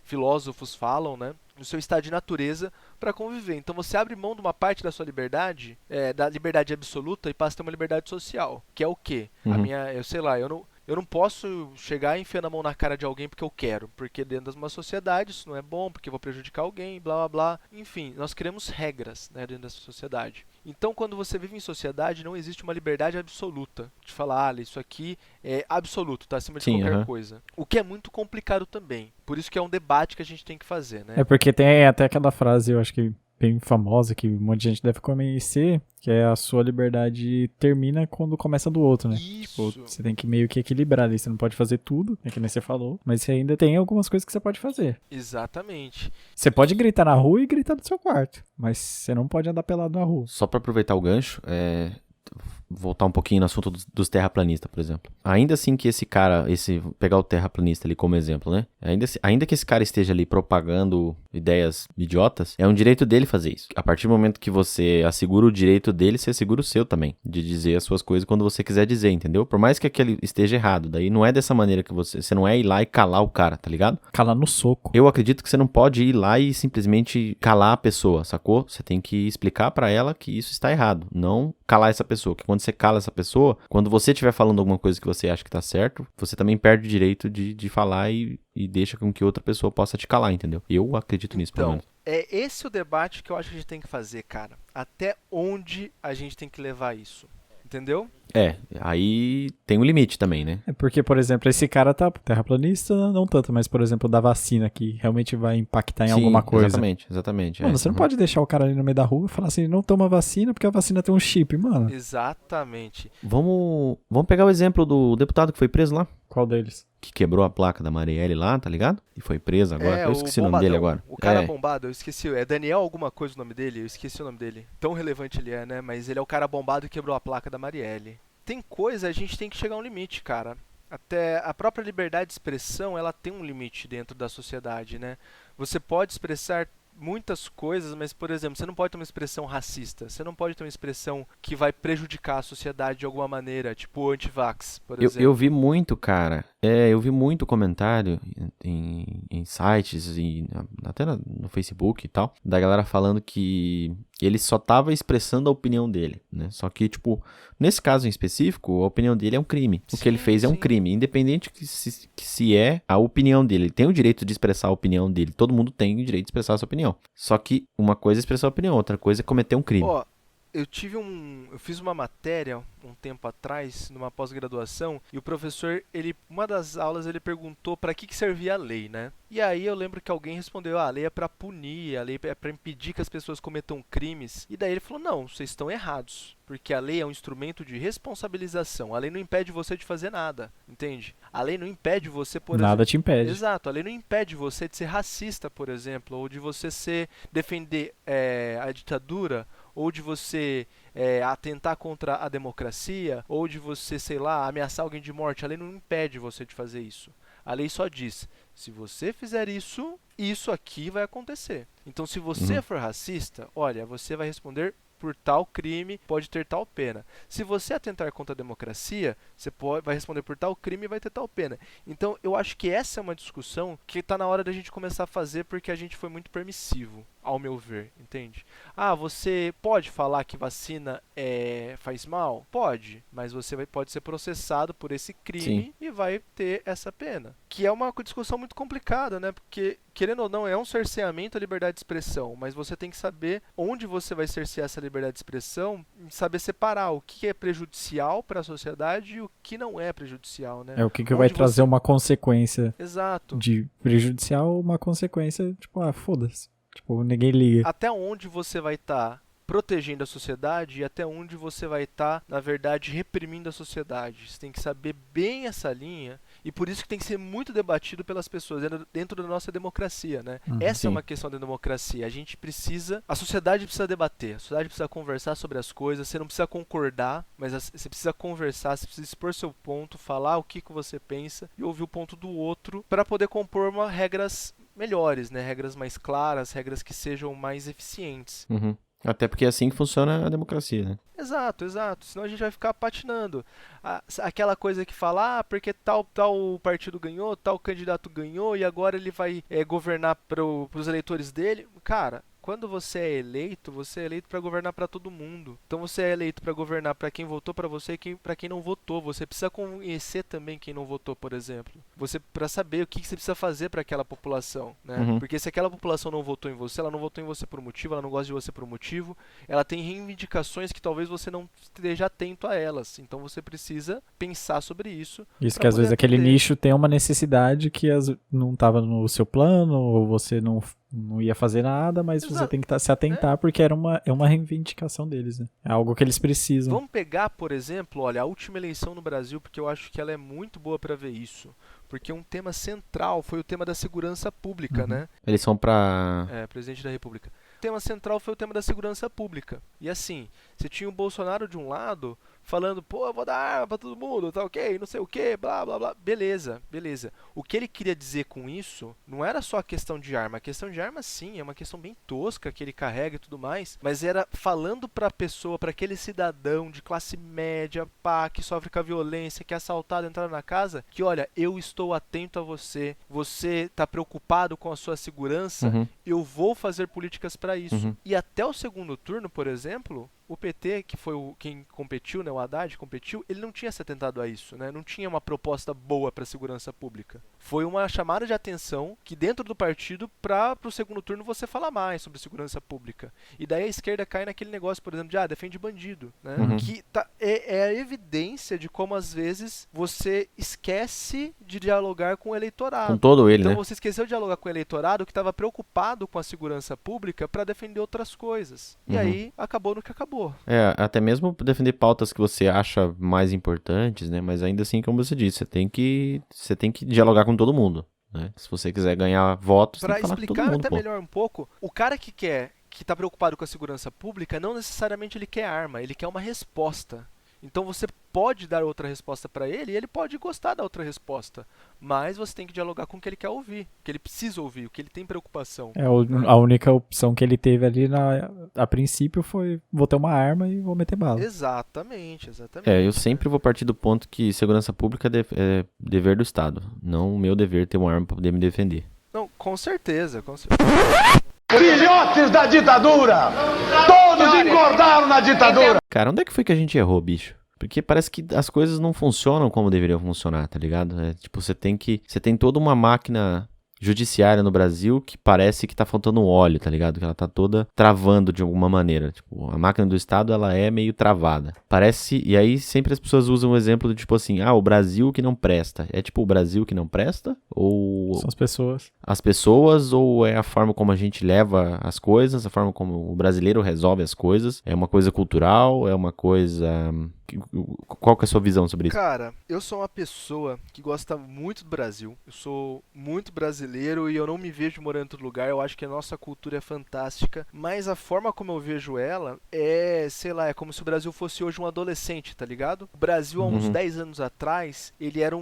filósofos falam, né? No seu estado de natureza para conviver. Então você abre mão de uma parte da sua liberdade, da liberdade absoluta, e passa a ter uma liberdade social. Que é o quê? Eu sei lá, eu não posso chegar e enfiando a mão na cara de alguém porque eu quero. Porque dentro de uma sociedade isso não é bom, porque eu vou prejudicar alguém, blá blá blá. Enfim, nós criamos regras, né, dentro dessa sociedade. Então, quando você vive em sociedade, não existe uma liberdade absoluta de falar, isso aqui é absoluto, tá acima de qualquer coisa. O que é muito complicado também. Por isso que é um debate que a gente tem que fazer, né? É porque tem até aquela frase, eu acho que bem famosa, que um monte de gente deve conhecer, que é a sua liberdade termina quando começa do outro, né? Isso. Tipo, você tem que meio que equilibrar ali, você não pode fazer tudo, é que nem você falou, mas você ainda tem algumas coisas que você pode fazer. Exatamente. Você pode gritar na rua e gritar no seu quarto, mas você não pode andar pelado na rua. Só pra aproveitar o gancho, voltar um pouquinho no assunto dos terraplanistas, por exemplo. Ainda assim que esse cara, pegar o terraplanista ali como exemplo, né? Ainda que esse cara esteja ali propagando ideias idiotas, é um direito dele fazer isso. A partir do momento que você assegura o direito dele, você assegura o seu também, de dizer as suas coisas quando você quiser dizer, entendeu? Por mais que aquele esteja errado, daí não é dessa maneira que você não é ir lá e calar o cara, tá ligado? Calar no soco. Eu acredito que você não pode ir lá e simplesmente calar a pessoa, sacou? Você tem que explicar pra ela que isso está errado, não calar essa pessoa, que quando você cala essa pessoa, quando você estiver falando alguma coisa que você acha que tá certo, você também perde o direito de falar e deixa com que outra pessoa possa te calar, entendeu? Eu acredito nisso, pelo menos. É esse o debate que eu acho que a gente tem que fazer, cara. Até onde a gente tem que levar isso? Entendeu? Aí tem um limite também, né? É porque, por exemplo, esse cara tá terraplanista, não tanto, mas, por exemplo, da vacina, que realmente vai impactar em alguma coisa. Exatamente. Mano, você não pode deixar o cara ali no meio da rua e falar assim, não toma vacina porque a vacina tem um chip, mano. Exatamente. Vamos pegar o exemplo do deputado que foi preso lá. Qual deles? Que quebrou a placa da Marielle lá, tá ligado? E foi preso agora. Eu esqueci o nome bombadão, dele agora. O cara bombado, eu esqueci. É Daniel alguma coisa o nome dele? Eu esqueci o nome dele. Tão relevante ele é, né? Mas ele é o cara bombado que quebrou a placa da Marielle. Tem coisa, a gente tem que chegar a um limite, cara. Até a própria liberdade de expressão, ela tem um limite dentro da sociedade, né? Você pode expressar muitas coisas, mas, por exemplo, você não pode ter uma expressão racista. Você não pode ter uma expressão que vai prejudicar a sociedade de alguma maneira, tipo anti-vax, por exemplo. Eu vi muito, cara. Eu vi muito comentário em sites e até no Facebook e tal, da galera falando que ele só tava expressando a opinião dele, né? Só que, tipo, nesse caso em específico, a opinião dele é um crime. O que ele fez é um crime, independente que se é a opinião dele. Ele tem o direito de expressar a opinião dele. Todo mundo tem o direito de expressar a sua opinião. Só que uma coisa é expressar a opinião, outra coisa é cometer um crime. Eu fiz uma matéria um tempo atrás, numa pós-graduação, e o professor, uma das aulas, ele perguntou para que servia a lei, né? E aí eu lembro que alguém respondeu, a lei é para punir, a lei é para impedir que as pessoas cometam crimes. E daí ele falou, não, vocês estão errados, porque a lei é um instrumento de responsabilização. A lei não impede você de fazer nada, entende? A lei não impede você, por exemplo... Nada te impede. Exato, a lei não impede você de ser racista, por exemplo, ou de você defender a ditadura, ou de você atentar contra a democracia, ou de você, sei lá, ameaçar alguém de morte. A lei não impede você de fazer isso. A lei só diz, se você fizer isso, isso aqui vai acontecer. Então, se você for racista, olha, você vai responder por tal crime, pode ter tal pena. Se você atentar contra a democracia, você vai responder por tal crime e vai ter tal pena. Então, eu acho que essa é uma discussão que está na hora da gente começar a fazer, porque a gente foi muito permissivo, ao meu ver, entende? Você pode falar que vacina faz mal? Pode, mas você pode ser processado por esse crime e vai ter essa pena. Que é uma discussão muito complicada, né? Porque, querendo ou não, é um cerceamento à liberdade de expressão, mas você tem que saber onde você vai cercear essa liberdade de expressão e saber separar o que é prejudicial para a sociedade e o que não é prejudicial, né? O que vai trazer uma consequência. Exato. De prejudicial, uma consequência, tipo, foda-se. Tipo, ninguém liga. Até onde você vai estar protegendo a sociedade e até onde você vai estar, na verdade, reprimindo a sociedade. Você tem que saber bem essa linha e por isso que tem que ser muito debatido pelas pessoas dentro da nossa democracia, né? Essa é sim. uma questão da democracia. A sociedade precisa debater, a sociedade precisa conversar sobre as coisas, você não precisa concordar, mas você precisa conversar, você precisa expor seu ponto, falar o que você pensa e ouvir o ponto do outro para poder compor regras melhores, né? Regras mais claras, regras que sejam mais eficientes. Uhum. Até porque é assim que funciona a democracia, né? Exato, exato. Senão a gente vai ficar patinando. Aquela coisa que fala, porque tal partido ganhou, tal candidato ganhou e agora ele vai governar para os eleitores dele. Cara, quando você é eleito para governar para todo mundo. Então você é eleito para governar para quem votou para você e para quem não votou. Você precisa conhecer também quem não votou, por exemplo. Você para saber o que você precisa fazer para aquela população, né? Uhum. Porque se aquela população não votou em você, ela não votou em você por um motivo, ela não gosta de você por um motivo, ela tem reivindicações que talvez você não esteja atento a elas. Então você precisa pensar sobre isso. Isso pra que às poder vezes aquele atender. nicho tem uma necessidade que não estava no seu plano, ou você não ia fazer nada, mas você Exato. tem que se atentar porque é uma reivindicação deles, né? É algo que eles precisam. Vamos pegar, por exemplo, olha, a última eleição no Brasil, porque eu acho que ela é muito boa para ver isso. Porque um tema central foi o tema da segurança pública, né? Eles são pra... Presidente da República. O tema central foi o tema da segurança pública. E assim, você tinha o Bolsonaro de um lado falando, pô, eu vou dar arma pra todo mundo, tá ok, não sei o que, blá blá blá. Beleza, beleza. O que ele queria dizer com isso não era só a questão de arma. A questão de arma, sim, é uma questão bem tosca que ele carrega e tudo mais. Mas era falando pra pessoa, pra aquele cidadão de classe média, pá, que sofre com a violência, que é assaltado, entrar na casa, que olha, eu estou atento a você tá preocupado com a sua segurança, Uhum. eu vou fazer políticas para isso. Uhum. E até o segundo turno, por exemplo, o PT, que foi quem competiu, né, o Haddad competiu, ele não tinha se atentado a isso, né? Não tinha uma proposta boa para a segurança pública. Foi uma chamada de atenção que dentro do partido para o segundo turno você falar mais sobre segurança pública. E daí a esquerda cai naquele negócio, por exemplo, de defende bandido, né? Uhum. Que é a evidência de como às vezes você esquece de dialogar com o eleitorado. Com todo ele, Então né? você esqueceu de dialogar com o eleitorado que estava preocupado com a segurança pública para defender outras coisas. E Uhum. aí acabou no que acabou. Até mesmo defender pautas que você acha mais importantes, né? Mas ainda assim, como você disse, você tem que dialogar com todo mundo, né? Se você quiser ganhar votos, tem Para que falar com todo explicar mundo, até pô. melhor um pouco, o cara que tá preocupado com a segurança pública, não necessariamente ele quer arma, ele quer uma resposta. Então você pode dar outra resposta para ele e ele pode gostar da outra resposta. Mas você tem que dialogar com o que ele quer ouvir, o que ele precisa ouvir, o que ele tem preocupação. A única opção que ele teve ali a princípio foi vou ter uma arma e vou meter bala. Exatamente. Eu sempre vou partir do ponto que segurança pública é dever do Estado, não o meu dever ter uma arma pra poder me defender. Não, com certeza. Filhotes da ditadura! Todos engordaram na ditadura! Cara, onde é que foi que a gente errou, bicho? Porque parece que as coisas não funcionam como deveriam funcionar, tá ligado? Tipo, você tem toda uma máquina judiciária no Brasil que parece que tá faltando óleo, tá ligado? Que ela tá toda travando de alguma maneira. Tipo, a máquina do Estado, ela é meio travada. Parece... E aí sempre as pessoas usam o exemplo do tipo assim, o Brasil que não presta. É tipo o Brasil que não presta? Ou São as pessoas. as pessoas? Ou é a forma como a gente leva as coisas? A forma como o brasileiro resolve as coisas? É uma coisa cultural? É uma coisa... Qual que é a sua visão sobre isso? Cara, eu sou uma pessoa que gosta muito do Brasil. Eu sou muito brasileiro e eu não me vejo morando em outro lugar. Eu acho que a nossa cultura é fantástica. Mas a forma como eu vejo ela é, sei lá, é como se o Brasil fosse hoje um adolescente, tá ligado? O Brasil, há uns 10 anos atrás, ele era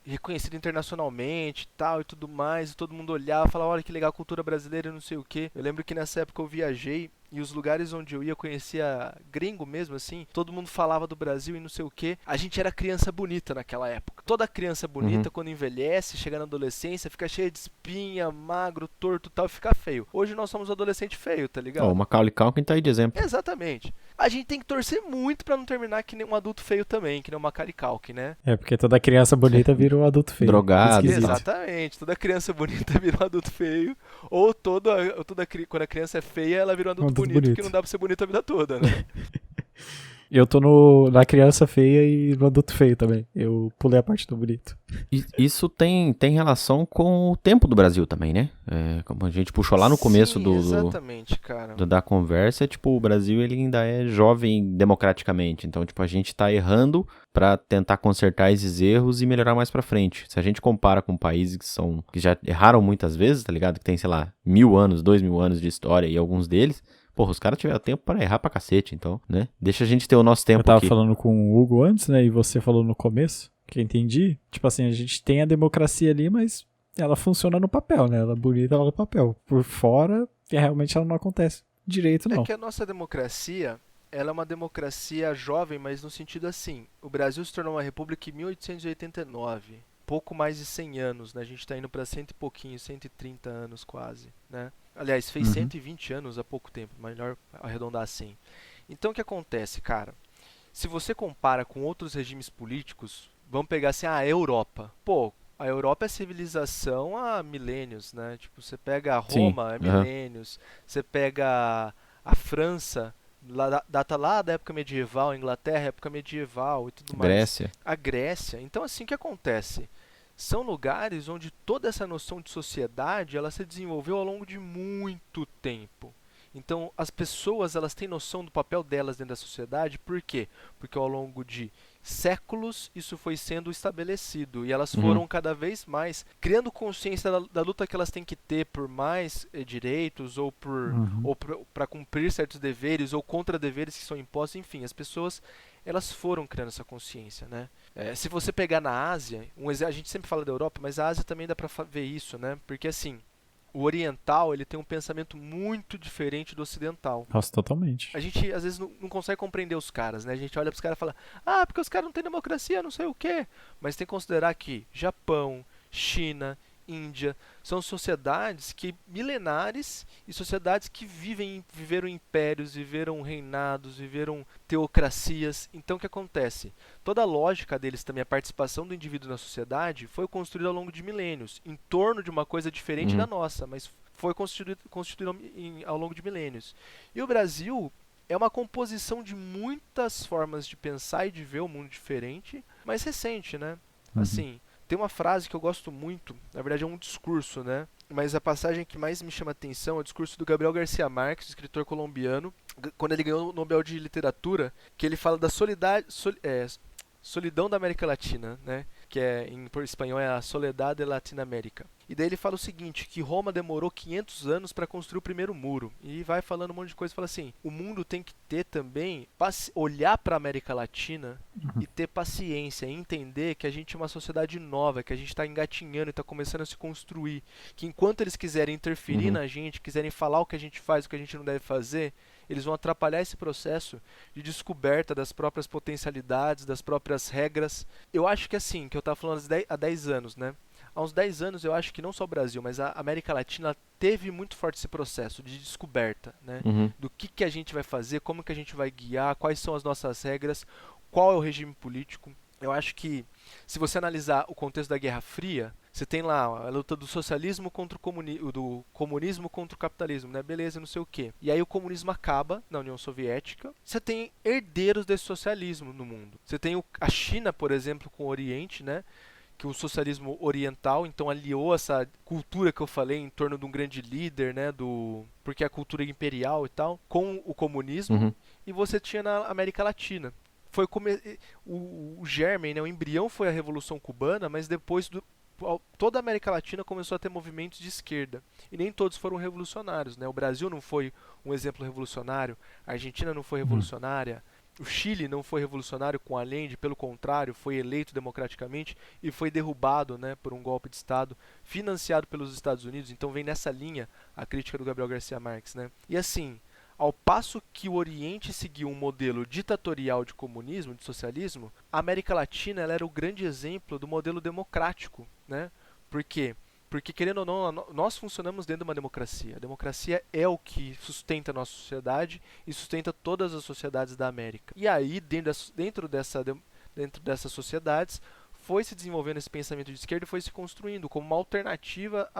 reconhecido internacionalmente tal e tudo mais. E todo mundo olhava e falava, olha que legal a cultura brasileira e não sei o quê. Eu lembro que nessa época eu viajei. E os lugares onde eu ia, conhecia gringo mesmo, assim. Todo mundo falava do Brasil e não sei o quê. A gente era criança bonita naquela época. Toda criança bonita, quando envelhece, chega na adolescência, fica cheia de espinha, magro, torto e tal, e fica feio. Hoje nós somos adolescente feio, tá ligado? O Macaulay Culkin tá aí de exemplo. Exatamente. A gente tem que torcer muito pra não terminar que nem um adulto feio também, que nem o Macaulay Culkin, né? Porque toda criança bonita vira um adulto feio. Drogado. Esquisito. Exatamente. Toda criança bonita vira um adulto feio. Ou quando a criança é feia, ela vira um adulto bonito, que não dá pra ser bonito a vida toda, né? Eu tô na criança feia e no adulto feio também. Eu pulei a parte do bonito. Isso tem relação com o tempo do Brasil também, né? Como a gente puxou lá no começo Sim, exatamente, cara. da conversa, tipo, o Brasil ele ainda é jovem democraticamente. Então, tipo, a gente tá errando pra tentar consertar esses erros e melhorar mais pra frente. Se a gente compara com países que já erraram muitas vezes, tá ligado? Que tem, sei lá, 1000 anos, 2000 anos de história e alguns deles... Porra, os caras tiveram tempo para errar pra cacete, então, né? Deixa a gente ter o nosso tempo aqui. Eu tava falando com o Hugo antes, né? E você falou no começo, que eu entendi. Tipo assim, a gente tem a democracia ali, mas ela funciona no papel, né? Ela é bonita, ela no papel. Por fora, realmente ela não acontece direito, não. É que a nossa democracia, ela é uma democracia jovem, mas no sentido assim, o Brasil se tornou uma república em 1889. Pouco mais de 100 anos, né? A gente tá indo pra cento e pouquinho, 130 anos quase, né? Aliás, fez 120 anos há pouco tempo, melhor arredondar assim. Então o que acontece, cara? Se você compara com outros regimes políticos, vamos pegar assim, a Europa. Pô, a Europa é civilização há milênios, né? Tipo, você pega a Roma, é milênios. Você pega a França, data lá da época medieval, a Inglaterra, época medieval e tudo mais. Grécia. A Grécia. Então, assim, o que acontece? São lugares onde toda essa noção de sociedade ela se desenvolveu ao longo de muito tempo. Então, as pessoas elas têm noção do papel delas dentro da sociedade. Por quê? Porque ao longo de séculos isso foi sendo estabelecido e elas foram cada vez mais criando consciência da luta que elas têm que ter por mais direitos ou para cumprir certos deveres ou contra deveres que são impostos. Enfim, as pessoas elas foram criando essa consciência, né? Se você pegar na Ásia, a gente sempre fala da Europa, mas a Ásia também dá para ver isso, né? Porque assim, o oriental ele tem um pensamento muito diferente do ocidental. Nossa, totalmente. A gente às vezes não consegue compreender os caras, né? A gente olha para os caras e fala, porque os caras não têm democracia, não sei o quê. Mas tem que considerar que Japão, China, Índia são sociedades que milenares e sociedades que viveram impérios, viveram reinados, viveram teocracias. Então o que acontece? Toda a lógica deles também, a participação do indivíduo na sociedade, foi construída ao longo de milênios, em torno de uma coisa diferente da nossa, mas foi constituída ao longo de milênios. E o Brasil é uma composição de muitas formas de pensar e de ver o mundo diferente, mas recente, né? Assim, tem uma frase que eu gosto muito, na verdade é um discurso, né? Mas a passagem que mais me chama a atenção é o discurso do Gabriel Garcia Marques, escritor colombiano, quando ele ganhou o Nobel de Literatura, que ele fala da solidão da América Latina, né? Que em espanhol é a Soledad de Latinoamérica. E daí ele fala o seguinte, que Roma demorou 500 anos para construir o primeiro muro. E vai falando um monte de coisa, fala assim, o mundo tem que ter também, olhar para a América Latina e ter paciência, e entender que a gente é uma sociedade nova, que a gente está engatinhando e está começando a se construir. Que enquanto eles quiserem interferir na gente, quiserem falar o que a gente faz, o que a gente não deve fazer, eles vão atrapalhar esse processo de descoberta das próprias potencialidades, das próprias regras. Eu acho que assim, que eu estava falando há 10 anos, né? Há uns 10 anos eu acho que não só o Brasil, mas a América Latina teve muito forte esse processo de descoberta, né? Do que a gente vai fazer, como que a gente vai guiar, quais são as nossas regras, qual é o regime político. Eu acho que, se você analisar o contexto da Guerra Fria, você tem lá a luta do socialismo contra do comunismo contra o capitalismo, né? Beleza, não sei o quê. E aí o comunismo acaba na União Soviética. Você tem herdeiros desse socialismo no mundo. Você tem a China, por exemplo, com o Oriente, né? Que o socialismo oriental, então aliou essa cultura que eu falei em torno de um grande líder, né, porque a cultura imperial e tal, com o comunismo, e você tinha na América Latina. Foi o germen, né, o embrião foi a Revolução Cubana, mas depois toda a América Latina começou a ter movimentos de esquerda. E nem todos foram revolucionários, né? O Brasil não foi um exemplo revolucionário, a Argentina não foi revolucionária, o Chile não foi revolucionário com Allende, pelo contrário, foi eleito democraticamente e foi derrubado, né, por um golpe de Estado financiado pelos Estados Unidos. Então vem nessa linha a crítica do Gabriel Garcia Marques, né? E assim, ao passo que o Oriente seguiu um modelo ditatorial de comunismo, de socialismo, a América Latina ela era o grande exemplo do modelo democrático, né? Por quê? Porque, querendo ou não, nós funcionamos dentro de uma democracia. A democracia é o que sustenta a nossa sociedade e sustenta todas as sociedades da América. E aí, dentro dessas sociedades, foi se desenvolvendo esse pensamento de esquerda e foi se construindo como uma alternativa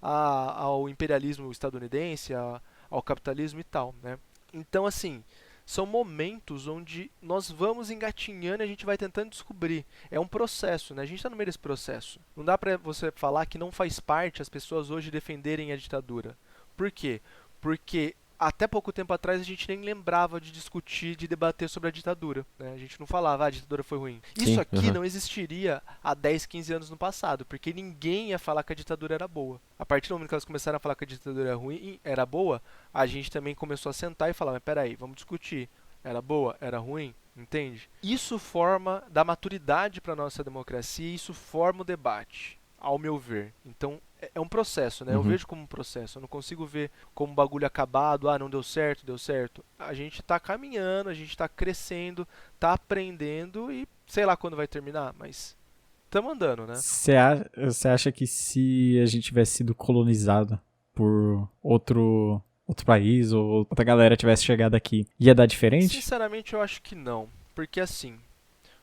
ao imperialismo estadunidense, ao capitalismo e tal, né? Então, assim, são momentos onde nós vamos engatinhando e a gente vai tentando descobrir. É um processo, né? A gente está no meio desse processo. Não dá para você falar que não faz parte as pessoas hoje defenderem a ditadura. Por quê? Porque até pouco tempo atrás a gente nem lembrava de discutir, de debater sobre a ditadura, né? A gente não falava, a ditadura foi ruim. Isso aqui não existiria há 10, 15 anos no passado, porque ninguém ia falar que a ditadura era boa. A partir do momento que elas começaram a falar que a ditadura era ruim, era boa, a gente também começou a sentar e falar, mas peraí, vamos discutir. Era boa? Era ruim? Entende? Isso forma, dá maturidade para a nossa democracia e isso forma o debate, ao meu ver. Então, é um processo, né? Eu vejo como um processo. Eu não consigo ver como um bagulho acabado. Ah, não deu certo, deu certo. A gente tá caminhando, a gente tá crescendo, tá aprendendo e sei lá quando vai terminar, mas estamos andando, né? Você acha que se a gente tivesse sido colonizado por outro país ou outra galera tivesse chegado aqui, ia dar diferente? Sinceramente, eu acho que não. Porque assim,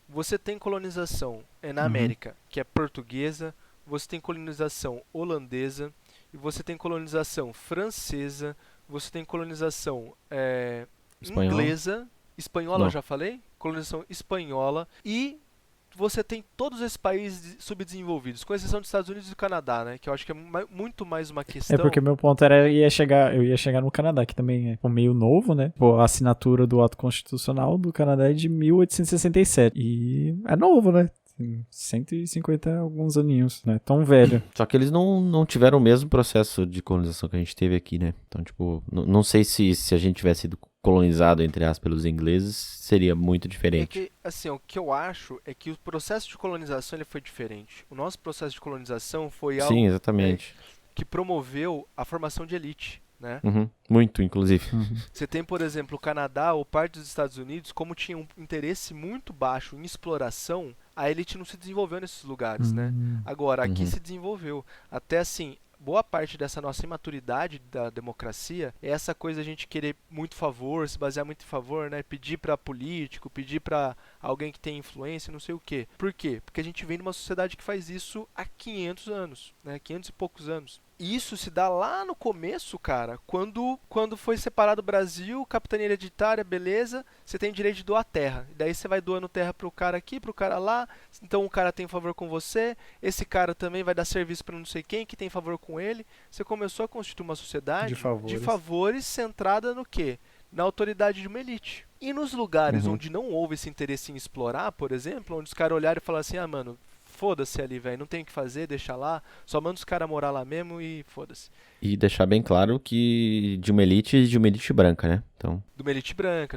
você tem colonização na América, que é portuguesa, você tem colonização holandesa, e você tem colonização francesa, você tem colonização inglesa, espanhola eu já falei, colonização espanhola, e você tem todos esses países subdesenvolvidos, com exceção dos Estados Unidos e do Canadá, né? Que eu acho que é muito mais uma questão... É porque meu ponto era, eu ia chegar no Canadá, que também é meio novo, né? Pô, a assinatura do ato constitucional do Canadá é de 1867, e é novo, né? 150 alguns aninhos, né? Tão velho. Só que eles não tiveram o mesmo processo de colonização que a gente teve aqui, né? Então, tipo, não sei se a gente tivesse sido colonizado, entre aspas, pelos ingleses, seria muito diferente. É que, assim, o que eu acho é que o processo de colonização ele foi diferente. O nosso processo de colonização foi algo Sim, exatamente. Que promoveu a formação de elite, né? Muito, inclusive. Você tem, por exemplo, o Canadá ou parte dos Estados Unidos, como tinha um interesse muito baixo em exploração, a elite não se desenvolveu nesses lugares, né? Agora, aqui se desenvolveu. Até assim, boa parte dessa nossa imaturidade da democracia é essa coisa de a gente querer muito favor, se basear muito em favor, né? Pedir para político, pedir para alguém que tem influência, não sei o quê. Por quê? Porque a gente vem de uma sociedade que faz isso há 500 anos, né? 500 e poucos anos. E isso se dá lá no começo, cara, quando foi separado o Brasil, capitania hereditária, beleza, você tem direito de doar terra. E daí você vai doando terra pro cara aqui, pro cara lá, então o cara tem favor com você, esse cara também vai dar serviço para não sei quem, que tem favor com ele. Você começou a constituir uma sociedade de favores centrada no quê? Na autoridade de uma elite. E nos lugares onde não houve esse interesse em explorar, por exemplo, onde os caras olharam e falaram assim, ah, mano, foda-se ali, velho, não tem o que fazer, deixa lá, só manda os caras morar lá mesmo e foda-se. E deixar bem claro que de uma elite branca, né? Então... de uma elite branca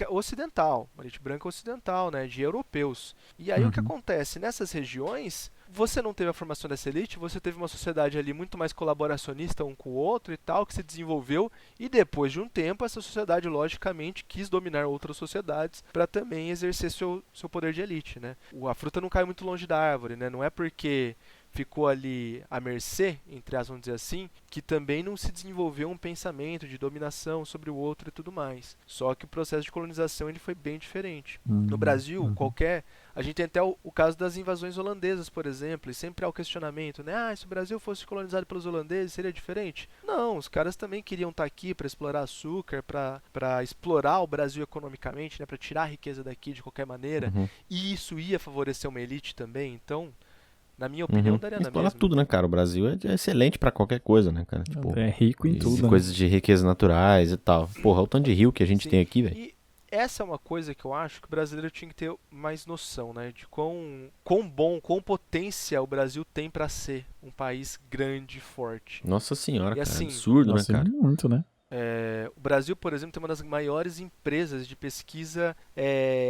ocidental, uma elite branca ocidental, né, de europeus. E aí o que acontece? Nessas regiões, você não teve a formação dessa elite, você teve uma sociedade ali muito mais colaboracionista um com o outro e tal, que se desenvolveu, e depois de um tempo, essa sociedade, logicamente, quis dominar outras sociedades para também exercer seu poder de elite, né? A fruta não cai muito longe da árvore, né? Não é porque ficou ali à mercê, entre aspas, vamos dizer assim, que também não se desenvolveu um pensamento de dominação sobre o outro e tudo mais. Só que o processo de colonização ele foi bem diferente. No Brasil, a gente tem até o caso das invasões holandesas, por exemplo, e sempre há o questionamento, né? Ah, se o Brasil fosse colonizado pelos holandeses, seria diferente? Não, os caras também queriam estar aqui para explorar açúcar, para explorar o Brasil economicamente, né? Para tirar a riqueza daqui de qualquer maneira, e isso ia favorecer uma elite também, então... Na minha opinião, daria na mesma. Tudo, né, cara? O Brasil é excelente pra qualquer coisa, né, cara? Tipo, é rico em tudo. Coisas de riquezas naturais e tal. Porra, o tanto de rio que a gente tem aqui, velho. E essa é uma coisa que eu acho que o brasileiro tinha que ter mais noção, né? De quão potência o Brasil tem pra ser um país grande e forte. Nossa senhora, e, cara. assim, Absurdo, né, cara? Muito, né? O Brasil, por exemplo, tem uma das maiores empresas de pesquisa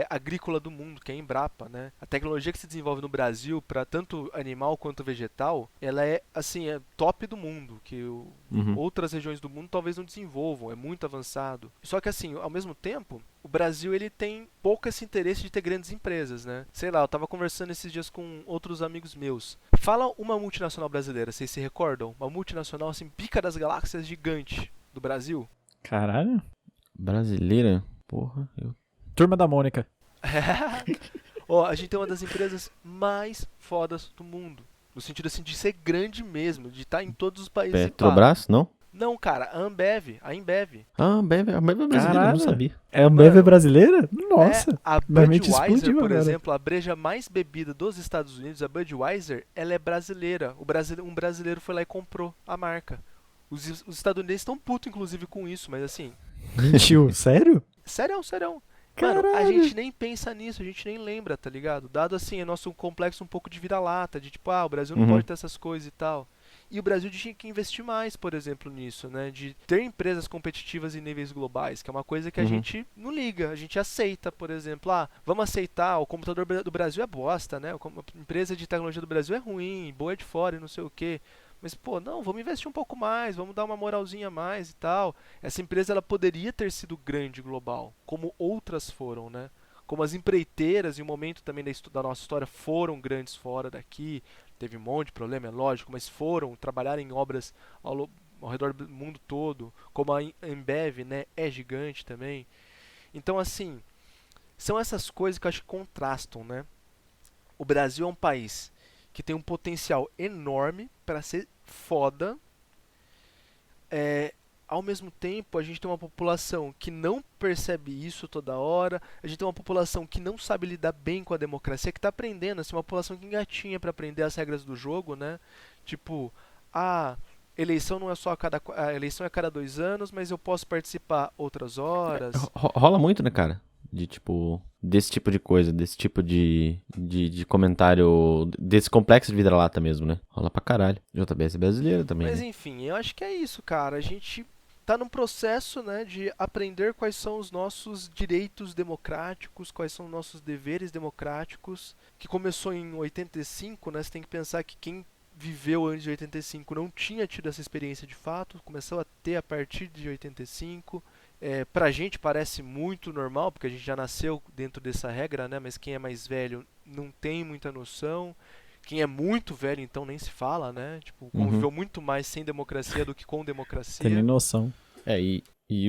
agrícola do mundo, que é a Embrapa, né? A tecnologia que se desenvolve no Brasil para tanto animal quanto vegetal, ela é assim, é top do mundo, que outras regiões do mundo talvez não desenvolvam, é muito avançado. Só que assim, ao mesmo tempo, o Brasil ele tem pouco esse interesse de ter grandes empresas, né? Sei lá, eu tava conversando esses dias com outros amigos meus. Fala uma multinacional brasileira, vocês se recordam? Uma multinacional assim, pica das galáxias gigante do Brasil? Caralho. Brasileira? Porra, Turma da Mônica. A gente tem uma das empresas mais fodas do mundo. No sentido assim de ser grande mesmo, de estar em todos os países. Petrobras, não? Não, cara, a Ambev. Ah, a Ambev é brasileira, eu Caralho. não sabia. É a Ambev Mano, brasileira? Nossa. A minha mente Budweiser, explodiu por agora. exemplo, a breja mais bebida dos Estados Unidos, a Budweiser, ela é brasileira. Um brasileiro foi lá e comprou a marca. Os estadunidenses estão putos, inclusive, com isso, mas assim, Mentiu, sério? sério. Mano, a Caralho. gente nem pensa nisso, a gente nem lembra, tá ligado? Dado assim, é nosso complexo um pouco de vira-lata, de tipo, o Brasil não Uhum. pode ter essas coisas e tal. E o Brasil tinha que investir mais, por exemplo, nisso, né? De ter empresas competitivas em níveis globais, que é uma coisa que a Uhum. gente não liga, a gente aceita, por exemplo, vamos aceitar, o computador do Brasil é bosta, né? A empresa de tecnologia do Brasil é ruim, boa é de fora e não sei o quê. Mas, pô, não, vamos investir um pouco mais, vamos dar uma moralzinha a mais e tal. Essa empresa, ela poderia ter sido grande global, como outras foram, né? Como as empreiteiras, em um momento também da nossa história, foram grandes fora daqui. Teve um monte de problema, é lógico, mas foram trabalhar em obras ao redor do mundo todo. Como a Ambev, né? É gigante também. Então, assim, são essas coisas que eu acho que contrastam, né? O Brasil é um país que tem um potencial enorme para ser foda. Ao mesmo tempo, a gente tem uma população que não percebe isso toda hora. A gente tem uma população que não sabe lidar bem com a democracia, que está aprendendo, assim, uma população que engatinha para aprender as regras do jogo, né? Tipo, eleição não é só a eleição é a cada 2 anos, mas eu posso participar outras horas. Rola muito, né, cara? Desse tipo de coisa, desse tipo de comentário, desse complexo de vira-lata mesmo, né? Rola pra caralho. JBS é brasileiro também, Mas né? enfim, eu acho que é isso, cara. A gente tá num processo, né, de aprender quais são os nossos direitos democráticos, quais são os nossos deveres democráticos, que começou em 85, né? Você tem que pensar que quem viveu antes de 85 não tinha tido essa experiência de fato, começou a ter a partir de 85. Pra gente parece muito normal, porque a gente já nasceu dentro dessa regra, né? Mas quem é mais velho não tem muita noção. Quem é muito velho, então, nem se fala, né? Tipo, conviveu muito mais sem democracia do que com Tem nem democracia. noção.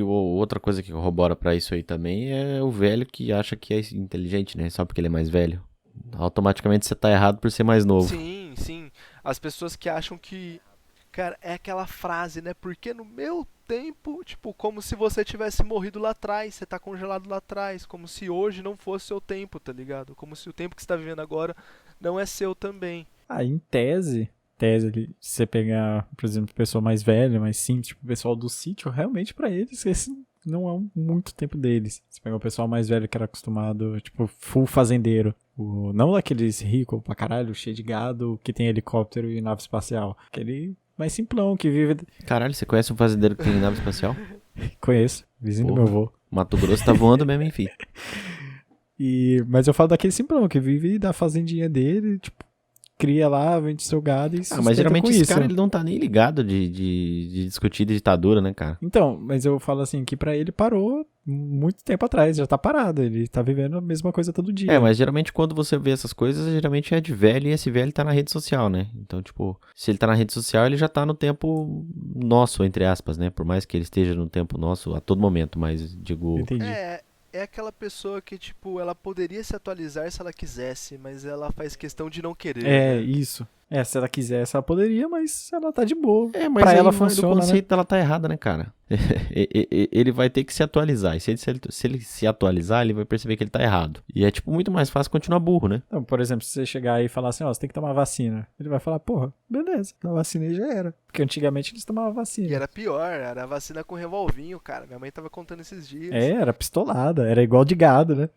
Outra coisa que corrobora pra isso aí também é o velho que acha que é inteligente, né? Só porque ele é mais velho. Automaticamente você tá errado por ser mais novo. Sim, sim. As pessoas que acham que... Cara, é aquela frase, né? Porque no meu tempo, tipo, como se você tivesse morrido lá atrás, você tá congelado lá atrás, como se hoje não fosse seu tempo, tá ligado? Como se o tempo que você tá vivendo agora não é seu também. Em tese, se você pegar, por exemplo, pessoa mais velha, mais simples, tipo o pessoal do sítio, realmente pra eles esse não é muito tempo deles. Você pega o pessoal mais velho que era acostumado, tipo, full fazendeiro. Não daqueles ricos pra caralho, cheio de gado, que tem helicóptero e nave espacial. Aquele mais simplão, que vive... Caralho, você conhece um fazendeiro que tem nave espacial? Conheço, vizinho do Porra. meu avô. Mato Grosso tá voando mesmo, enfim. Mas eu falo daquele simplão, que vive da fazendinha dele, tipo, cria lá, vende seu gado e sustenta Mas geralmente com esse isso. cara ele não tá nem ligado de discutir ditadura, né, cara? Então, mas eu falo assim, que pra ele parou muito tempo atrás, já tá parado, ele tá vivendo a mesma coisa todo dia. Mas geralmente quando você vê essas coisas, geralmente é de velho e esse velho tá na rede social, né? Então, tipo, se ele tá na rede social, ele já tá no tempo nosso, entre aspas, né? Por mais que ele esteja no tempo nosso a todo momento, mas digo... Entendi. É aquela pessoa que, tipo, ela poderia se atualizar se ela quisesse, mas ela faz questão de não querer. né? Isso. Se ela quisesse, ela poderia, mas ela tá de boa. Mas Pra aí ela o funciona, conceito dela tá errado, né, cara? Ele vai ter que se atualizar. E se ele se atualizar, ele vai perceber que ele tá errado. E é, tipo, muito mais fácil continuar burro, né? Então, por exemplo, se você chegar aí e falar assim, você tem que tomar vacina. Ele vai falar, porra, beleza, a vacina aí já era. Porque antigamente eles tomavam vacina. E era pior, era a vacina com revolvinho, cara. Minha mãe tava contando esses dias. Era pistolada, era igual de gado, né?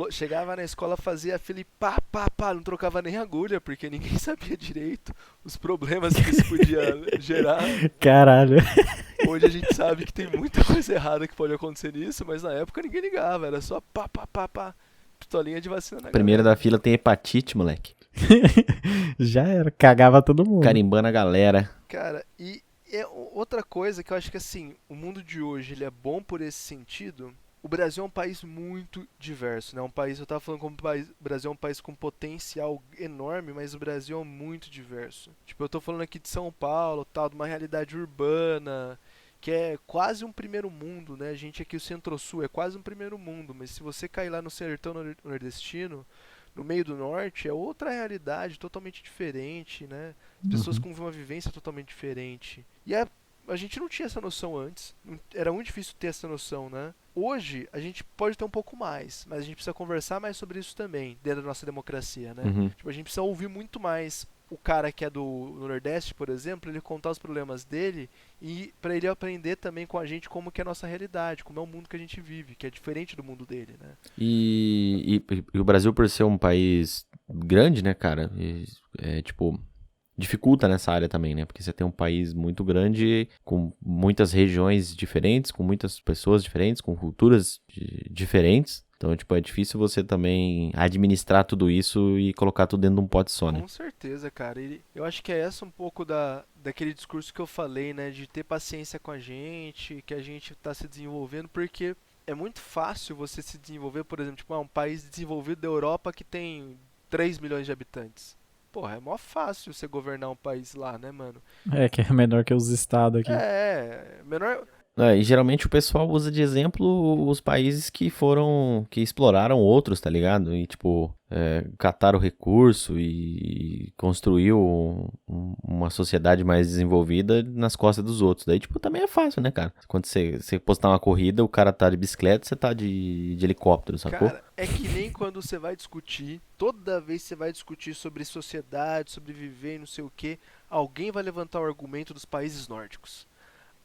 Chegava na escola, fazia fila e pá, não trocava nem agulha, porque ninguém sabia direito os problemas que isso podia gerar. Caralho. Hoje a gente sabe que tem muita coisa errada que pode acontecer nisso, mas na época ninguém ligava, era só pá, pistolinha de vacina na Primeira galera. da fila tem hepatite, moleque. Já era, cagava todo mundo. Carimbando a galera. Cara, e outra coisa que eu acho que assim, o mundo de hoje ele é bom por esse sentido. O Brasil é um país muito diverso, né? Eu tava falando como o Brasil é um país com potencial enorme, mas o Brasil é muito diverso. Tipo, eu tô falando aqui de São Paulo, tal, de uma realidade urbana, que é quase um primeiro mundo, né? A gente aqui, o Centro-Sul, é quase um primeiro mundo, mas se você cair lá no sertão nordestino, no meio do norte, é outra realidade totalmente diferente, né? As pessoas com uma vivência totalmente diferente. E a gente não tinha essa noção antes. Era muito difícil ter essa noção, né? Hoje, a gente pode ter um pouco mais, mas a gente precisa conversar mais sobre isso também, dentro da nossa democracia, né? Uhum. Tipo, a gente precisa ouvir muito mais o cara que é do Nordeste, por exemplo, ele contar os problemas dele e para ele aprender também com a gente como que é a nossa realidade, como é o mundo que a gente vive, que é diferente do mundo dele, né? E o Brasil, por ser um país grande, né, cara, tipo, dificulta nessa área também, né? Porque você tem um país muito grande, com muitas regiões diferentes, com muitas pessoas diferentes, com culturas diferentes. Então, tipo, é difícil você também administrar tudo isso e colocar tudo dentro de um pote só, né? Com certeza, cara. E eu acho que é essa um pouco daquele discurso que eu falei, né? De ter paciência com a gente, que a gente tá se desenvolvendo, porque é muito fácil você se desenvolver, por exemplo, tipo, um país desenvolvido da Europa que tem 3 milhões de habitantes. Porra, é mó fácil você governar um país lá, né, mano? Que é menor que os estados aqui. Menor. E geralmente o pessoal usa de exemplo os países que exploraram outros, tá ligado? E, tipo, cataram o recurso e construiu uma sociedade mais desenvolvida nas costas dos outros. Daí, tipo, também é fácil, né, cara? Quando você postar uma corrida, o cara tá de bicicleta, você tá de helicóptero, sacou? Cara, é que nem quando você vai discutir, toda vez que você vai discutir sobre sociedade, sobre viver e não sei o que, alguém vai levantar o argumento dos países nórdicos.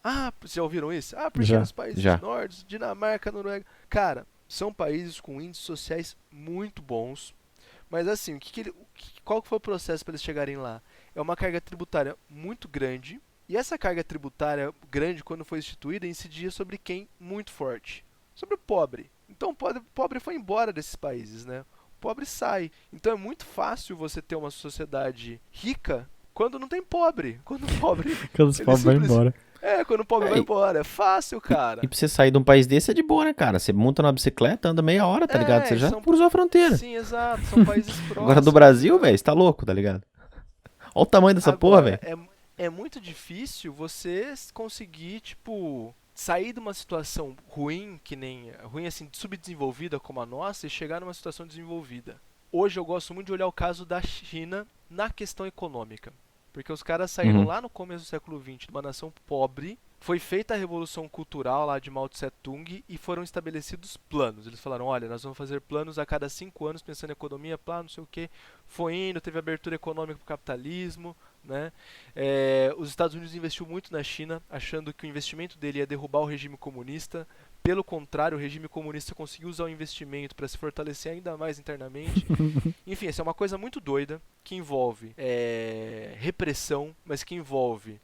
Ah, vocês já ouviram isso? Ah, porque nos países nórdicos, Dinamarca, Noruega. Cara, são países com índices sociais muito bons. Mas assim, qual que foi o processo para eles chegarem lá? É uma carga tributária muito grande. E essa carga tributária grande, quando foi instituída, incidia sobre quem? Muito forte. Sobre o pobre. Então o pobre foi embora desses países, né? O pobre sai. Então é muito fácil você ter uma sociedade rica quando não tem pobre. Quando o pobre... Quando os pobres vão embora. Quando o pobre vai embora. É fácil, cara. E pra você sair de um país desse é de boa, né, cara? Você monta numa bicicleta, anda meia hora, tá ligado? Você já cruzou a fronteira. Sim, exato. São países próximos. Agora do Brasil, velho, você tá louco, tá ligado? Olha o tamanho dessa porra, velho. É muito difícil você conseguir, tipo, sair de uma situação ruim, ruim assim, subdesenvolvida como a nossa, e chegar numa situação desenvolvida. Hoje eu gosto muito de olhar o caso da China na questão econômica. Porque os caras saíram lá no começo do século XX de uma nação pobre, foi feita a revolução cultural lá de Mao Tse Tung e foram estabelecidos planos. Eles falaram, olha, nós vamos fazer planos a cada 5 anos pensando em economia, plano, não sei o que. Foi indo, teve abertura econômica para o capitalismo, né? Os Estados Unidos investiu muito na China, achando que o investimento dele ia derrubar o regime comunista. Pelo contrário, o regime comunista conseguiu usar o investimento para se fortalecer ainda mais internamente. Enfim, essa é uma coisa muito doida, que envolve repressão, mas que envolve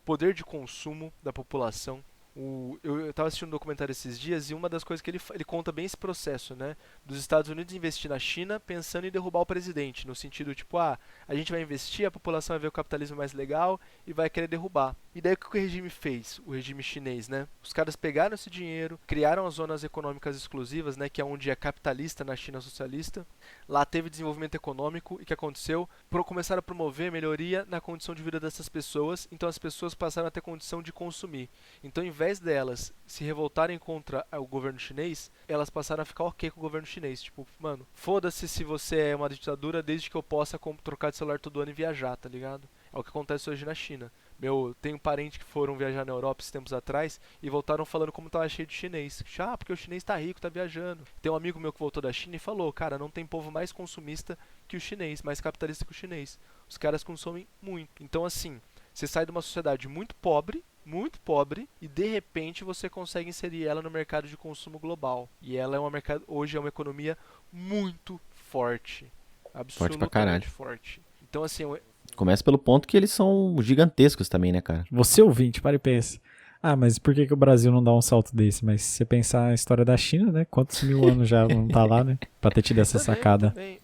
poder de consumo da população. Eu estava assistindo um documentário esses dias e uma das coisas que ele conta bem esse processo, né? Dos Estados Unidos investir na China pensando em derrubar o presidente, no sentido tipo, a gente vai investir, a população vai ver o capitalismo mais legal e vai querer derrubar. E daí o que o regime fez? O regime chinês, né? Os caras pegaram esse dinheiro, criaram as zonas econômicas exclusivas, né? Que é onde é capitalista na China socialista. Lá teve desenvolvimento econômico e o que aconteceu? Começaram a promover melhoria na condição de vida dessas pessoas, então as pessoas passaram a ter condição de consumir. Então, em vez delas se revoltarem contra o governo chinês, elas passaram a ficar ok com o governo chinês. Tipo, mano, foda-se se você é uma ditadura desde que eu possa trocar de celular todo ano e viajar, tá ligado? É o que acontece hoje na China. Tenho parentes que foram viajar na Europa esses tempos atrás e voltaram falando como tava cheio de chinês. Porque o chinês tá rico, tá viajando. Tem um amigo meu que voltou da China e falou, cara, não tem povo mais consumista que o chinês, mais capitalista que o chinês. Os caras consomem muito. Então, assim, você sai de uma sociedade muito pobre, e de repente você consegue inserir ela no mercado de consumo global. E ela hoje é uma economia muito forte. Absolutamente forte. Então, assim, começa pelo ponto que eles são gigantescos também, né, cara? Você ouvinte, para e pensa. Mas por que o Brasil não dá um salto desse? Mas se você pensar a história da China, né? Quantos mil anos já não tá lá, né? Pra ter tido essa sacada. Também.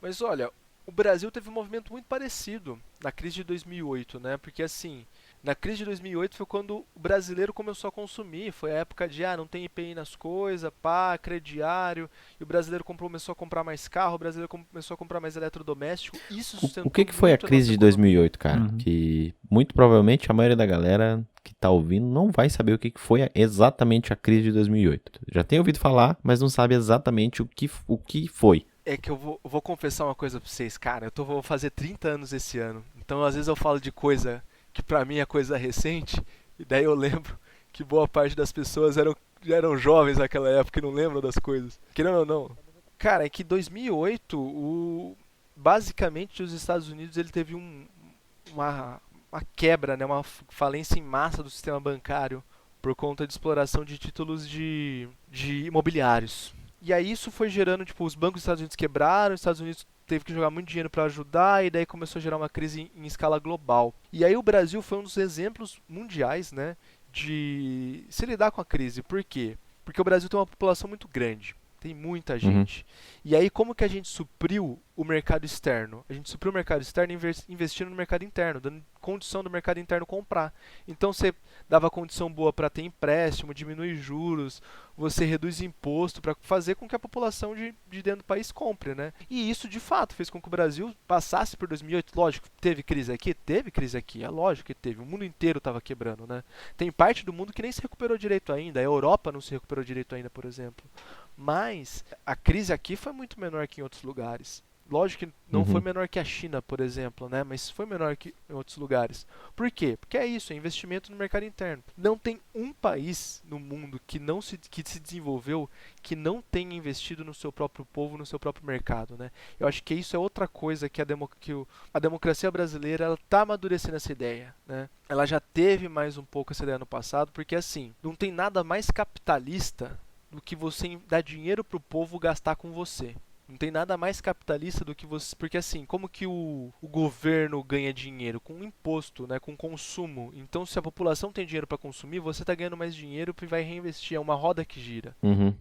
Mas olha, o Brasil teve um movimento muito parecido na crise de 2008, né? Porque assim, na crise de 2008 foi quando o brasileiro começou a consumir. Foi a época de, não tem IPI nas coisas, crediário. E o brasileiro começou a comprar mais carro, o brasileiro começou a comprar mais eletrodoméstico. Isso sustentou o que foi a crise de 2008, cara? Que muito provavelmente a maioria da galera que tá ouvindo não vai saber o que foi exatamente a crise de 2008. Já tem ouvido falar, mas não sabe exatamente o que foi. É que eu vou confessar uma coisa pra vocês, cara. Vou fazer 30 anos esse ano. Então, às vezes eu falo de coisa que pra mim é coisa recente, e daí eu lembro que boa parte das pessoas já eram jovens naquela época e não lembram das coisas. Querendo ou não. Cara, é que em 2008, basicamente os Estados Unidos ele teve uma quebra, né, uma falência em massa do sistema bancário por conta de exploração de títulos de imobiliários. E aí isso foi gerando, tipo, os bancos dos Estados Unidos quebraram, os Estados Unidos teve que jogar muito dinheiro para ajudar, e daí começou a gerar uma crise em escala global. E aí o Brasil foi um dos exemplos mundiais, né, de se lidar com a crise. Por quê? Porque o Brasil tem uma população muito grande. Tem muita gente. E aí, como que a gente supriu o mercado externo? A gente supriu o mercado externo investindo no mercado interno, dando condição do mercado interno comprar. Então, você dava condição boa para ter empréstimo, diminuir juros, você reduz imposto para fazer com que a população de dentro do país compre, né? E isso, de fato, fez com que o Brasil passasse por 2008. Lógico, teve crise aqui? Teve crise aqui. É lógico que teve. O mundo inteiro estava quebrando, né? Tem parte do mundo que nem se recuperou direito ainda. A Europa não se recuperou direito ainda, por exemplo. Mas a crise aqui foi muito menor que em outros lugares. Lógico que não foi menor que a China, por exemplo, né? Mas foi menor que em outros lugares. Por quê? Porque é isso, é investimento no mercado interno. Não tem um país no mundo que se desenvolveu que não tenha investido no seu próprio povo, no seu próprio mercado, né? Eu acho que isso é outra coisa que a democracia brasileira está amadurecendo essa ideia, né? Ela já teve mais um pouco essa ideia no passado, porque assim, não tem nada mais capitalista do que você dar dinheiro pro povo gastar com você. Não tem nada mais capitalista do que você... Porque assim, como que o governo ganha dinheiro? Com imposto, né? Com consumo. Então, se a população tem dinheiro para consumir, você tá ganhando mais dinheiro e vai reinvestir. É uma roda que gira.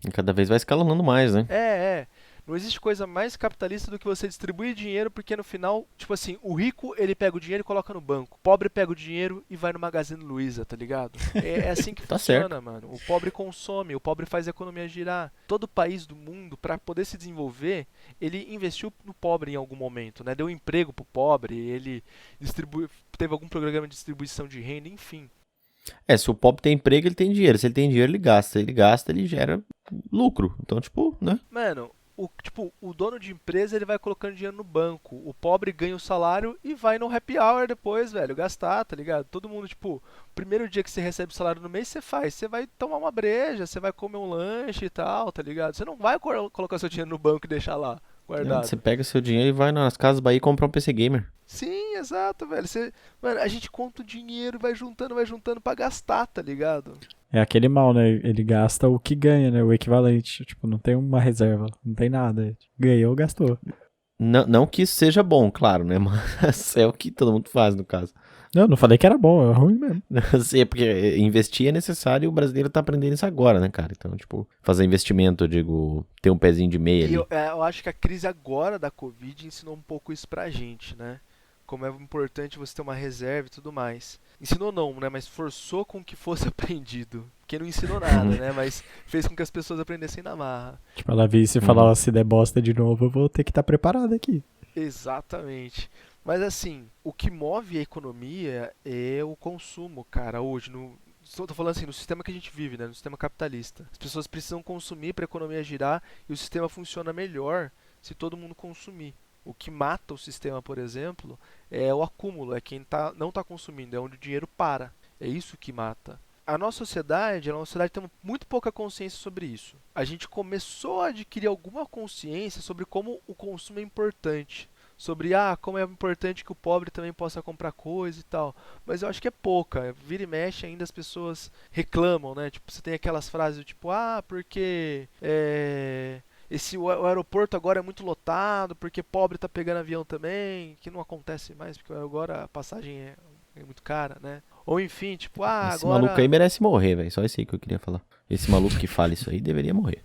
E cada vez vai escalonando mais, né? Não existe coisa mais capitalista do que você distribuir dinheiro, porque no final, tipo assim, o rico, ele pega o dinheiro e coloca no banco. O pobre pega o dinheiro e vai no Magazine Luiza, tá ligado? É assim que Tá funciona, certo. mano. O pobre consome, o pobre faz a economia girar. Todo país do mundo, pra poder se desenvolver, ele investiu no pobre em algum momento, né? Deu emprego pro pobre, ele teve algum programa de distribuição de renda, enfim. Se o pobre tem emprego, ele tem dinheiro. Se ele tem dinheiro, ele gasta. Ele gasta, ele gera lucro. Então, tipo, né? Mano, o dono de empresa, ele vai colocando dinheiro no banco. O pobre ganha o salário e vai no happy hour depois, velho, gastar, tá ligado? Todo mundo, tipo, primeiro dia que você recebe o salário no mês, você vai tomar uma breja, você vai comer um lanche e tal, tá ligado? Você não vai colocar seu dinheiro no banco e deixar lá, guardado. Você pega seu dinheiro e vai nas Casas Bahia e compra um PC Gamer. Sim, exato, velho. Mano, a gente conta o dinheiro, vai juntando pra gastar, tá ligado? É aquele mal, né? Ele gasta o que ganha, né? O equivalente. Tipo, não tem uma reserva, não tem nada. Ganhou, gastou. Não que isso seja bom, claro, né? Mas é o que todo mundo faz, no caso. Não falei que era bom, é ruim mesmo. Sim, porque investir é necessário e o brasileiro tá aprendendo isso agora, né, cara? Então, tipo, fazer investimento, eu digo, ter um pezinho de meia ali. Eu acho que a crise agora da Covid ensinou um pouco isso pra gente, né? Como é importante você ter uma reserva e tudo mais. Ensinou não, né? Mas forçou com que fosse aprendido. Porque não ensinou nada, né? Mas fez com que as pessoas aprendessem na marra. Tipo, ela vi se falar, ó, se der bosta de novo, eu vou ter que estar preparado aqui. Exatamente. Mas assim, o que move a economia é o consumo, cara, hoje. Tô falando assim, no sistema que a gente vive, né? No sistema capitalista. As pessoas precisam consumir para a economia girar e o sistema funciona melhor se todo mundo consumir. O que mata o sistema, por exemplo, é o acúmulo, é quem não está consumindo, é onde o dinheiro para. É isso que mata. A nossa sociedade é uma sociedade que tem muito pouca consciência sobre isso. A gente começou a adquirir alguma consciência sobre como o consumo é importante. Sobre, como é importante que o pobre também possa comprar coisa e tal. Mas eu acho que é pouca. Vira e mexe ainda as pessoas reclamam, né? Tipo, você tem aquelas frases do tipo, porque... o aeroporto agora é muito lotado, porque pobre tá pegando avião também, que não acontece mais, porque agora a passagem é muito cara, né? Ou enfim, tipo, Esse maluco aí merece morrer, velho. Só isso aí que eu queria falar. Esse maluco que fala isso aí deveria morrer.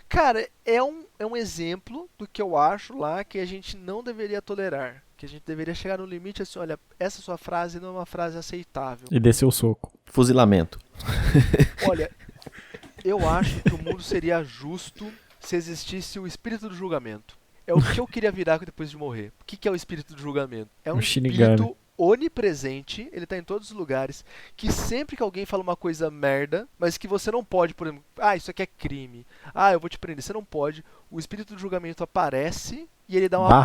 Cara, é um exemplo do que eu acho lá que a gente não deveria tolerar. Que a gente deveria chegar no limite assim, olha, essa sua frase não é uma frase aceitável. E descer o soco. Fuzilamento. Olha, eu acho que o mundo seria justo se existisse o espírito do julgamento. É o que eu queria virar depois de morrer. O que é o espírito do julgamento? É um espírito onipresente, ele tá em todos os lugares, que sempre que alguém fala uma coisa merda, mas que você não pode, por exemplo, isso aqui é crime, eu vou te prender, você não pode, o espírito do julgamento aparece e ele dá uma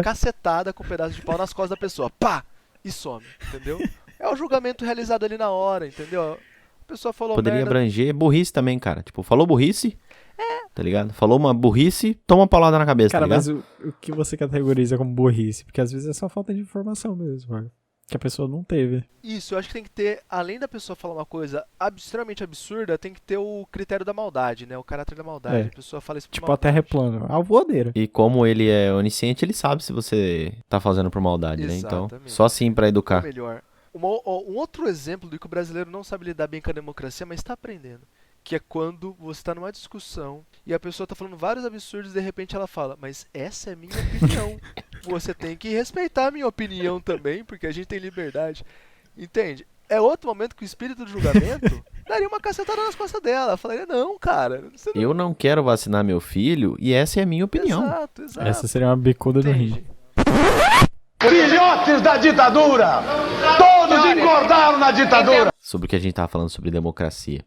cacetada com um pedaço de pau nas costas da pessoa, pá, e some, entendeu? É o julgamento realizado ali na hora, entendeu? A pessoa falou Poderia merda. abranger burrice também, cara. Tipo, falou burrice, tá ligado? Falou uma burrice, toma uma paulada na cabeça, Cara, tá ligado? mas o que você categoriza como burrice? Porque às vezes é só falta de informação mesmo, cara. Que a pessoa não teve. Isso, eu acho que tem que ter, além da pessoa falar uma coisa extremamente absurda, tem que ter o critério da maldade, né? O caráter da maldade. É. A pessoa fala isso por Tipo, a maldade. terra é plana. A voadeira. E como ele é onisciente, ele sabe se você tá fazendo por maldade, né? Então, Exatamente. só assim pra Ou educar. melhor, um outro exemplo do que o brasileiro não sabe lidar bem com a democracia, mas está aprendendo. Que é quando você está numa discussão e a pessoa está falando vários absurdos e de repente ela fala, mas essa é minha opinião. Você tem que respeitar a minha opinião também, porque a gente tem liberdade. Entende? É outro momento que o espírito do julgamento daria uma cacetada nas costas dela. Ela falaria, não, cara. Você não... Eu não quero vacinar meu filho e essa é a minha opinião. Exato, exato. Essa seria uma bicuda do rim. Entende? Filhotes da ditadura! Todos engordaram na ditadura! Sobre o que a gente tava falando sobre democracia.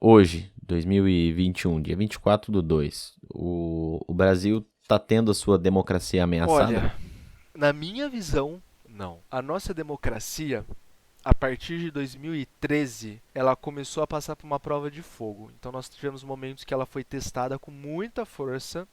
Hoje, 2021, dia 24/2, o Brasil tá tendo a sua democracia ameaçada? Olha, na minha visão, não. A nossa democracia, a partir de 2013, ela começou a passar por uma prova de fogo. Então nós tivemos momentos que ela foi testada com muita força.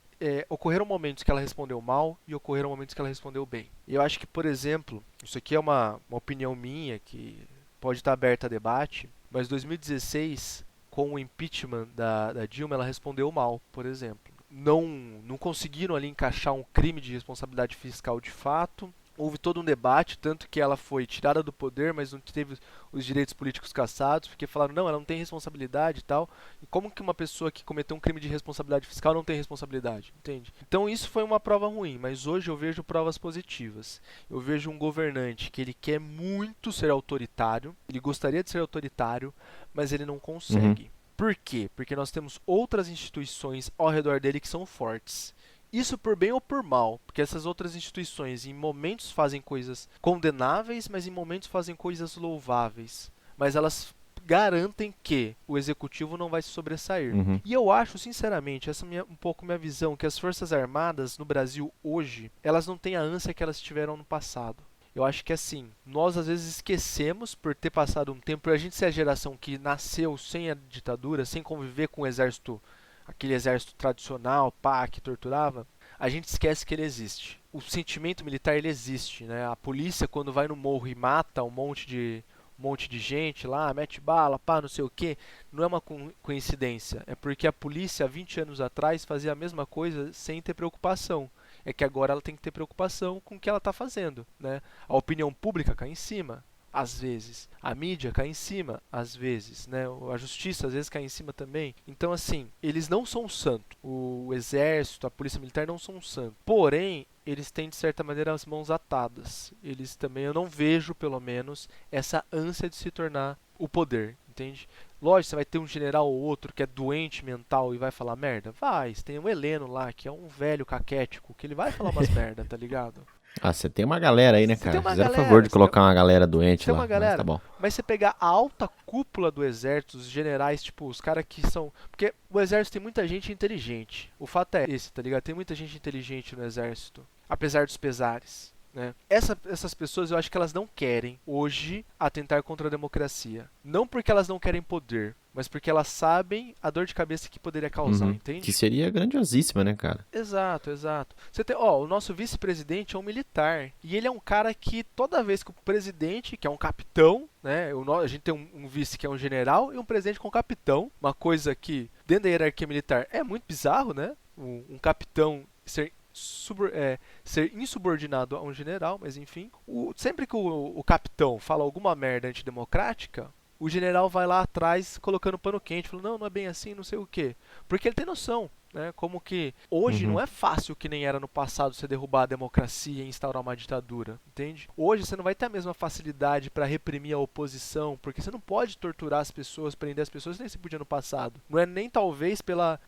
Ocorreram momentos que ela respondeu mal e ocorreram momentos que ela respondeu bem. E eu acho que, por exemplo, isso aqui é uma opinião minha que pode estar aberta a debate, mas 2016, com o impeachment da Dilma, ela respondeu mal, por exemplo. Não conseguiram ali encaixar um crime de responsabilidade fiscal de fato. Houve todo um debate, tanto que ela foi tirada do poder, mas não teve os direitos políticos cassados, porque falaram, não, ela não tem responsabilidade e tal. E como que uma pessoa que cometeu um crime de responsabilidade fiscal não tem responsabilidade, entende? Então isso foi uma prova ruim, mas hoje eu vejo provas positivas. Eu vejo um governante que ele quer muito ser autoritário, ele gostaria de ser autoritário, mas ele não consegue. Por quê? Porque nós temos outras instituições ao redor dele que são fortes. Isso por bem ou por mal, porque essas outras instituições em momentos fazem coisas condenáveis, mas em momentos fazem coisas louváveis. Mas elas garantem que o executivo não vai se sobressair. E eu acho, sinceramente, essa é um pouco minha visão, que as Forças Armadas no Brasil hoje, elas não têm a ânsia que elas tiveram no passado. Eu acho que assim, nós às vezes esquecemos por ter passado um tempo, por a gente ser a geração que nasceu sem a ditadura, sem conviver com o exército, aquele exército tradicional, que torturava, a gente esquece que ele existe. O sentimento militar, ele existe, né? A polícia, quando vai no morro e mata um monte de gente lá, mete bala, não sei o quê, não é uma coincidência. É porque a polícia, há 20 anos atrás, fazia a mesma coisa sem ter preocupação. É que agora ela tem que ter preocupação com o que ela está fazendo, né? A opinião pública cai em cima, às vezes. A mídia cai em cima, às vezes, né? A justiça, às vezes, cai em cima também. Então, assim, eles não são santos. O exército, a polícia militar não são santos. Porém, eles têm, de certa maneira, as mãos atadas. Eles também, eu não vejo, pelo menos, essa ânsia de se tornar o poder, entende? Lógico, você vai ter um general ou outro que é doente mental e vai falar merda? Vai, você tem o Heleno lá, que é um velho caquético, que ele vai falar umas merda, tá ligado? Ah, você tem uma galera aí, né, Você cara? tem uma Fizeram galera, favor de você colocar uma galera doente tem lá, uma galera. mas tá bom. Mas você pegar a alta cúpula do exército, os generais, tipo, os caras que são... Porque o exército tem muita gente inteligente. O fato é esse, tá ligado? Tem muita gente inteligente no exército, apesar dos pesares, né? Essas pessoas, eu acho que elas não querem, hoje, atentar contra a democracia. Não porque elas não querem poder, mas porque elas sabem a dor de cabeça que poderia causar, entende? Que seria grandiosíssima, né, cara? Exato, exato. Você tem, o nosso vice-presidente é um militar. E ele é um cara que toda vez que o presidente, que é um capitão, né? A gente tem um vice que é um general e um presidente com um capitão. Uma coisa que, dentro da hierarquia militar, é muito bizarro, né? Um capitão ser insubordinado a um general, mas enfim. Sempre que o capitão fala alguma merda antidemocrática, o general vai lá atrás colocando pano quente, falando, não é bem assim, não sei o quê. Porque ele tem noção, né? Como que hoje não é fácil que nem era no passado você derrubar a democracia e instaurar uma ditadura, entende? Hoje você não vai ter a mesma facilidade para reprimir a oposição, porque você não pode torturar as pessoas, prender as pessoas, nem se podia no passado. Não é nem talvez pela,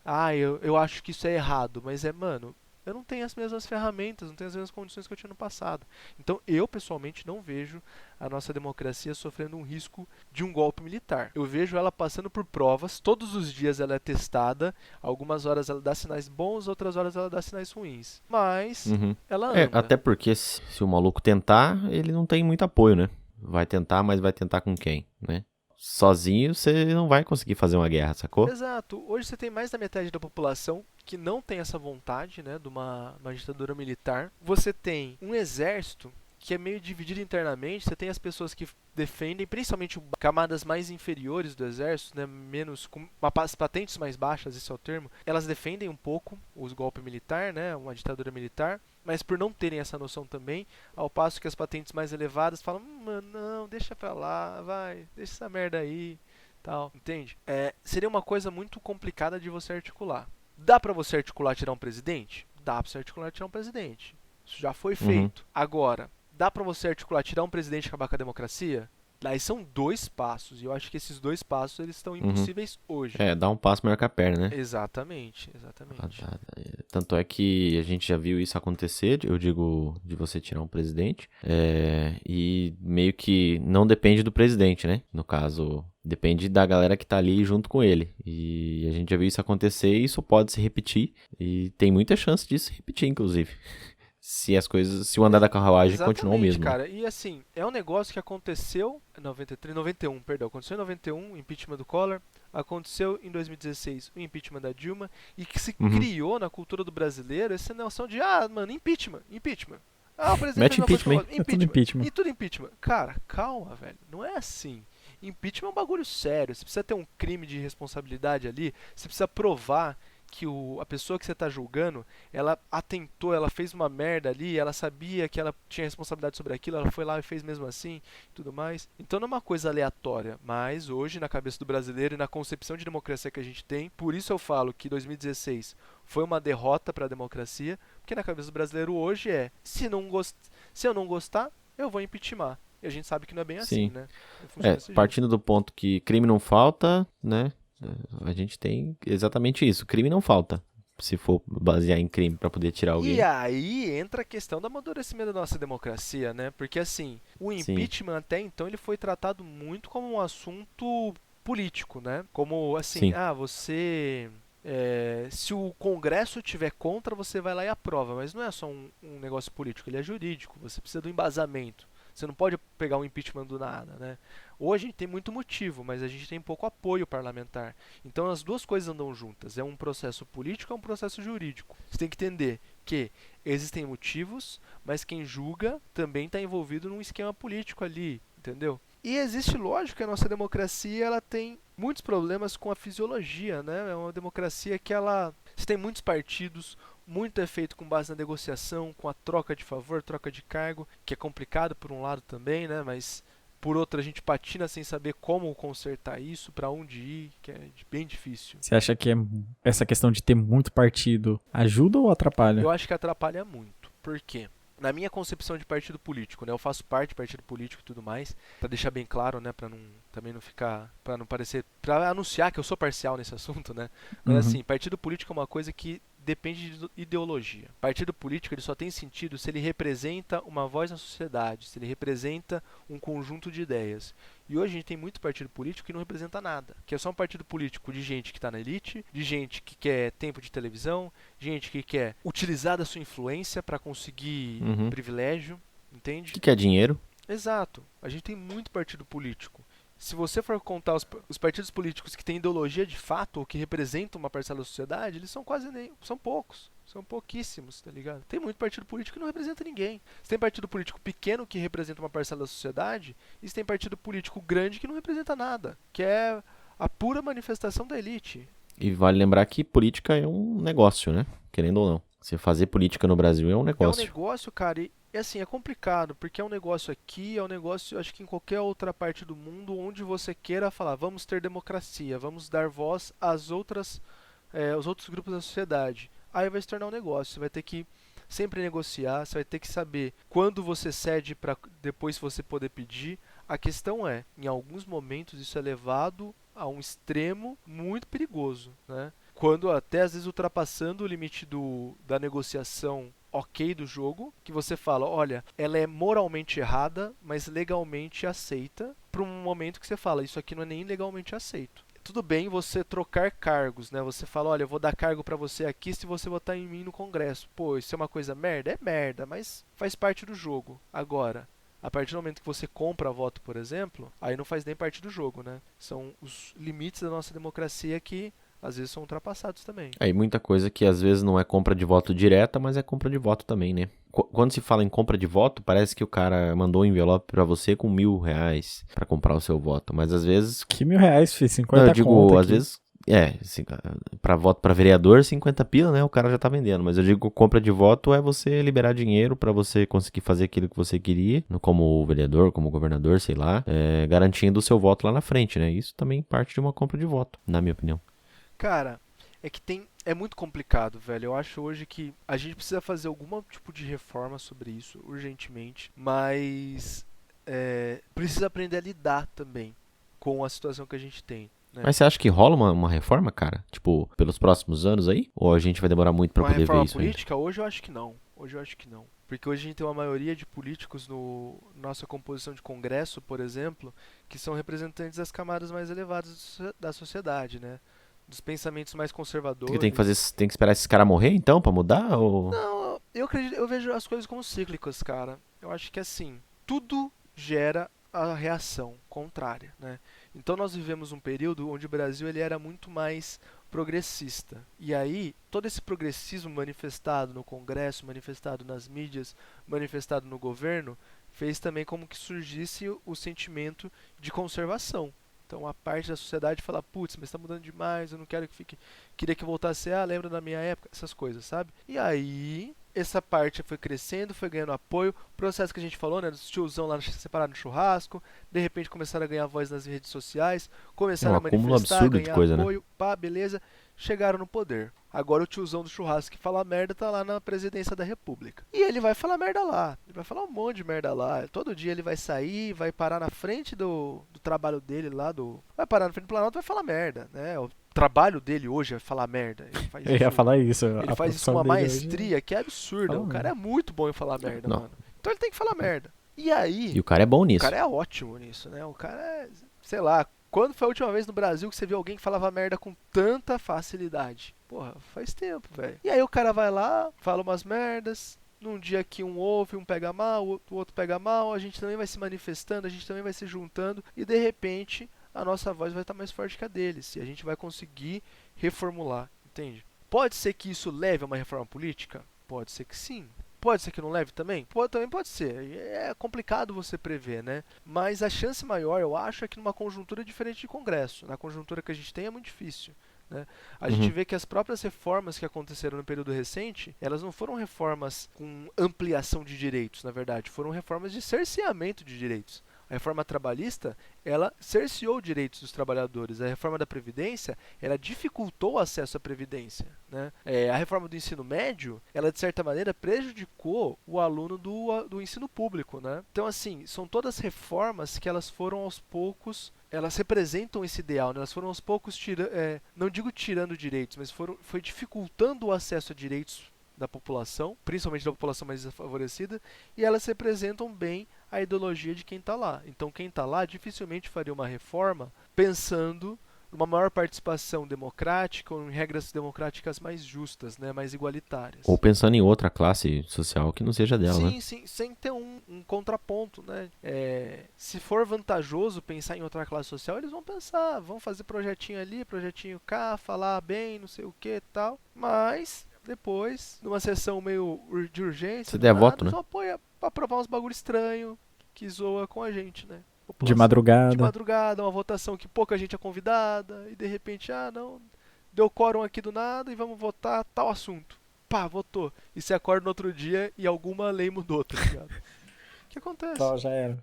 eu acho que isso é errado, mas mano, eu não tenho as mesmas ferramentas, não tenho as mesmas condições que eu tinha no passado. Então, eu, pessoalmente, não vejo a nossa democracia sofrendo um risco de um golpe militar. Eu vejo ela passando por provas, todos os dias ela é testada, algumas horas ela dá sinais bons, outras horas ela dá sinais ruins. Mas, ela anda. Até porque se o maluco tentar, ele não tem muito apoio, né? vai tentar, mas vai tentar com quem, né? Sozinho você não vai conseguir fazer uma guerra, sacou? Exato. Hoje você tem mais da metade da população que não tem essa vontade, né, de uma ditadura militar. Você tem um exército que é meio dividido internamente. Você tem as pessoas que defendem, principalmente camadas mais inferiores do exército, né, menos com patentes mais baixas, esse é o termo. Elas defendem um pouco os golpes militar, né, uma ditadura militar, mas por não terem essa noção também, ao passo que as patentes mais elevadas falam, mano, não, deixa pra lá, vai, deixa essa merda aí, tal, entende? Seria uma coisa muito complicada de você articular. Dá pra você articular tirar um presidente? Dá pra você articular tirar um presidente. Isso já foi feito. Agora, dá pra você articular tirar um presidente e acabar com a democracia? Daí são 2 passos, e eu acho que esses 2 passos eles estão impossíveis hoje. Dá um passo maior que a perna, né? Exatamente. Tanto é que a gente já viu isso acontecer, eu digo, de você tirar um presidente, e meio que não depende do presidente, né? No caso, depende da galera que tá ali junto com ele. E a gente já viu isso acontecer e isso pode se repetir, e tem muita chance disso se repetir, inclusive. Se o andar da carruagem continuar o mesmo. Cara, e assim, é um negócio que aconteceu em 91, aconteceu em 91, o impeachment do Collor, aconteceu em 2016, o impeachment da Dilma, e que se criou na cultura do brasileiro essa noção de, mano, impeachment. O presidente Mete impeachment. E tudo impeachment. Cara, calma, velho, não é assim. Impeachment é um bagulho sério, você precisa ter um crime de responsabilidade ali, você precisa provar que a pessoa que você está julgando, ela atentou, ela fez uma merda ali, ela sabia que ela tinha responsabilidade sobre aquilo, ela foi lá e fez mesmo assim, e tudo mais. Então não é uma coisa aleatória, mas hoje na cabeça do brasileiro e na concepção de democracia que a gente tem, por isso eu falo que 2016 foi uma derrota para a democracia, porque na cabeça do brasileiro hoje se eu não gostar, eu vou impeachment. E a gente sabe que não é bem assim, né? Partindo do ponto que crime não falta, né? A gente tem exatamente isso. Crime não falta. Se for basear em crime pra poder tirar alguém. E aí entra a questão do amadurecimento da nossa democracia, né? Porque assim, o impeachment até então ele foi tratado muito como um assunto político, né? Como assim, se o Congresso tiver contra, você vai lá e aprova. Mas não é só um negócio político, ele é jurídico. Você precisa do embasamento. Você não pode pegar um impeachment do nada, né? Hoje a gente tem muito motivo, mas a gente tem pouco apoio parlamentar. Então as duas coisas andam juntas. É um processo político, é um processo jurídico. Você tem que entender que existem motivos, mas quem julga também está envolvido num esquema político ali, entendeu? E existe, lógico, que a nossa democracia ela tem muitos problemas com a fisiologia, né? É uma democracia que você tem muitos partidos, muito é feito com base na negociação, com a troca de favor, troca de cargo, que é complicado por um lado também, né? Mas por outro a gente patina sem saber como consertar isso, para onde ir, que é bem difícil. Você acha que essa questão de ter muito partido ajuda ou atrapalha? Eu acho que atrapalha muito. Por quê? Na minha concepção de partido político, né? Eu faço parte de partido político e tudo mais, para deixar bem claro, né? Para também não ficar, para não parecer, para anunciar que eu sou parcial nesse assunto, né? Mas assim, partido político é uma coisa que depende de ideologia. Partido político ele só tem sentido se ele representa uma voz na sociedade, se ele representa um conjunto de ideias. E hoje a gente tem muito partido político que não representa nada, que é só um partido político de gente que está na elite, de gente que quer tempo de televisão, gente que quer utilizar da sua influência para conseguir privilégio, entende? Que é dinheiro. Exato. A gente tem muito partido político. Se você for contar os partidos políticos que têm ideologia de fato, ou que representam uma parcela da sociedade, eles são são poucos. São pouquíssimos, tá ligado? Tem muito partido político que não representa ninguém. Você tem partido político pequeno que representa uma parcela da sociedade, e você tem partido político grande que não representa nada, que é a pura manifestação da elite. E vale lembrar que política é um negócio, né? Querendo ou não. Você fazer política no Brasil é um negócio. É um negócio, cara, e assim, é complicado, porque é um negócio aqui, é um negócio, acho que em qualquer outra parte do mundo, onde você queira falar, vamos ter democracia, vamos dar voz aos outros grupos da sociedade. Aí vai se tornar um negócio, você vai ter que sempre negociar, você vai ter que saber quando você cede para depois você poder pedir. A questão é, em alguns momentos isso é levado a um extremo muito perigoso, né? Quando até às vezes ultrapassando o limite da negociação ok do jogo, que você fala, olha, ela é moralmente errada, mas legalmente aceita, para um momento que você fala, isso aqui não é nem legalmente aceito. Tudo bem você trocar cargos, né? Você fala, olha, eu vou dar cargo pra você aqui se você votar em mim no Congresso. Pô, isso é uma coisa merda? É merda, mas faz parte do jogo. Agora, A partir do momento que você compra voto, por exemplo, aí não faz nem parte do jogo, né? São os limites da nossa democracia que às vezes são ultrapassados também. Aí muita coisa que às vezes não é compra de voto direta, mas é compra de voto também, né? Quando se fala em compra de voto, parece que o cara mandou um envelope pra você com R$ 1.000 pra comprar o seu voto. Mas às vezes... Que R$1.000, filho? 50 Não, eu digo, conto às aqui. vezes... Assim, pra voto pra vereador, 50 pila, né? O cara já tá vendendo. Mas eu digo, compra de voto é você liberar dinheiro pra você conseguir fazer aquilo que você queria, como vereador, como governador, sei lá, garantindo o seu voto lá na frente, né? Isso também parte de uma compra de voto, na minha opinião. Cara, é muito complicado, velho. Eu acho hoje que a gente precisa fazer algum tipo de reforma sobre isso, urgentemente, mas precisa aprender a lidar também com a situação que a gente tem, né? Mas você acha que rola uma reforma, cara? Tipo, pelos próximos anos aí? Ou a gente vai demorar muito pra Uma poder ver reforma isso ainda? política, hoje eu acho que não. Hoje eu acho que não. Porque hoje a gente tem uma maioria de políticos no nossa composição de Congresso, por exemplo, que são representantes das camadas mais elevadas da sociedade, né? Dos pensamentos mais conservadores. Tem que esperar esses caras morrer então pra mudar? Ou... Não, eu vejo as coisas como cíclicas, cara. Eu acho que assim, tudo gera a reação contrária, né? Então nós vivemos um período onde o Brasil ele era muito mais progressista. E aí, todo esse progressismo manifestado no Congresso, manifestado nas mídias, manifestado no governo, fez também como que surgisse o sentimento de conservação. Então a parte da sociedade fala, putz, mas está mudando demais, eu não quero que fique. Queria que voltasse a, lembra da minha época, essas coisas, sabe? E aí, essa parte foi crescendo, foi ganhando apoio. Processo que a gente falou, né? Dos tiozão lá separado no churrasco, de repente começaram a ganhar voz nas redes sociais, começaram um a acúmulo manifestar, absurdo de ganhar coisa, né? apoio, pá, beleza. Chegaram no poder. Agora o tiozão do churrasco que fala merda tá lá na presidência da república. E ele vai falar merda lá. Ele vai falar um monte de merda lá. Todo dia ele vai sair, vai parar na frente do trabalho dele lá, vai parar na frente do Planalto e vai falar merda, né? O trabalho dele hoje é falar merda. Ele faz Eu ia falar isso. ele a faz isso com profissão uma dele hoje maestria que é absurda. Fala O cara é muito bom em falar merda, Não. mano. Então ele tem que falar merda. E aí, E o cara é bom o nisso. cara é ótimo nisso, né? O cara é, sei lá, quando foi a última vez no Brasil que você viu alguém que falava merda com tanta facilidade? Porra, faz tempo, velho. E aí o cara vai lá, fala umas merdas. Num dia que um ouve, um pega mal, o outro pega mal, a gente também vai se manifestando, a gente também vai se juntando e de repente a nossa voz vai estar mais forte que a deles e a gente vai conseguir reformular, entende? Pode ser que isso leve a uma reforma política? Pode ser que sim. Pode ser que não leve também? Também pode ser. É complicado você prever, né? Mas a chance maior, eu acho, é que numa conjuntura diferente de Congresso. Na conjuntura que a gente tem é muito difícil. Né? A gente vê que as próprias reformas que aconteceram no período recente, elas não foram reformas com ampliação de direitos, na verdade. Foram reformas de cerceamento de direitos. A reforma trabalhista, ela cerceou direitos dos trabalhadores. A reforma da Previdência, ela dificultou o acesso à Previdência. Né? A reforma do ensino médio, ela de certa maneira prejudicou o aluno do ensino público. Né? Então, assim, são todas reformas que elas foram aos poucos, elas representam esse ideal. Né? Elas foram aos poucos, não digo tirando direitos, mas foi dificultando o acesso a direitos da população, principalmente da população mais desfavorecida, e elas representam bem a ideologia de quem está lá. Então quem está lá dificilmente faria uma reforma pensando numa maior participação democrática ou em regras democráticas mais justas, né, mais igualitárias. Ou pensando em outra classe social que não seja dela, sim, né? Sim, sem ter um contraponto, né? Se for vantajoso pensar em outra classe social, eles vão pensar, vão fazer projetinho ali, projetinho cá, falar bem, não sei o que e tal, mas depois, numa sessão meio de urgência, Se der voto, né? só apoia pra aprovar uns bagulho estranho que zoa com a gente, né? De madrugada. De madrugada, uma votação que pouca gente é convidada, e de repente, não, deu quórum aqui do nada e vamos votar tal assunto. Pá, votou. E você acorda no outro dia e alguma lei mudou, tá ligado? O que acontece? Então, já era.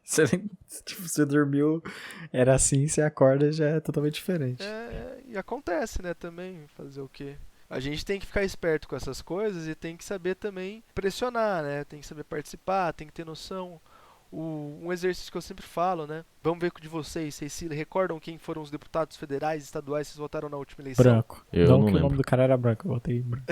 Você dormiu, era assim, você acorda já é totalmente diferente. E acontece, né, também, fazer o quê? A gente tem que ficar esperto com essas coisas e tem que saber também pressionar, né? Tem que saber participar, tem que ter noção. Um exercício que eu sempre falo, né? Vamos ver de vocês se recordam quem foram os deputados federais e estaduais que vocês votaram na última eleição? Branco. Eu não não que lembro. o nome do cara era branco, eu votei branco.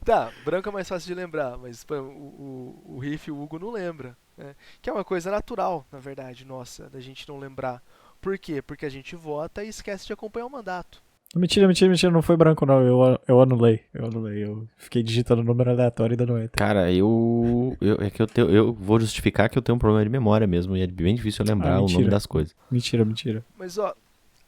Tá, branco é mais fácil de lembrar, mas o Riff e o Hugo não lembra. Né? Que é uma coisa natural, na verdade, nossa, da gente não lembrar. Por quê? Porque a gente vota e esquece de acompanhar o mandato. Mentira, não foi branco não, eu anulei. Eu fiquei digitando número aleatório e dando enter. Cara, eu vou justificar que eu tenho um problema de memória mesmo, e é bem difícil eu lembrar o nome mentira. das coisas. Mentira. Mas, ó,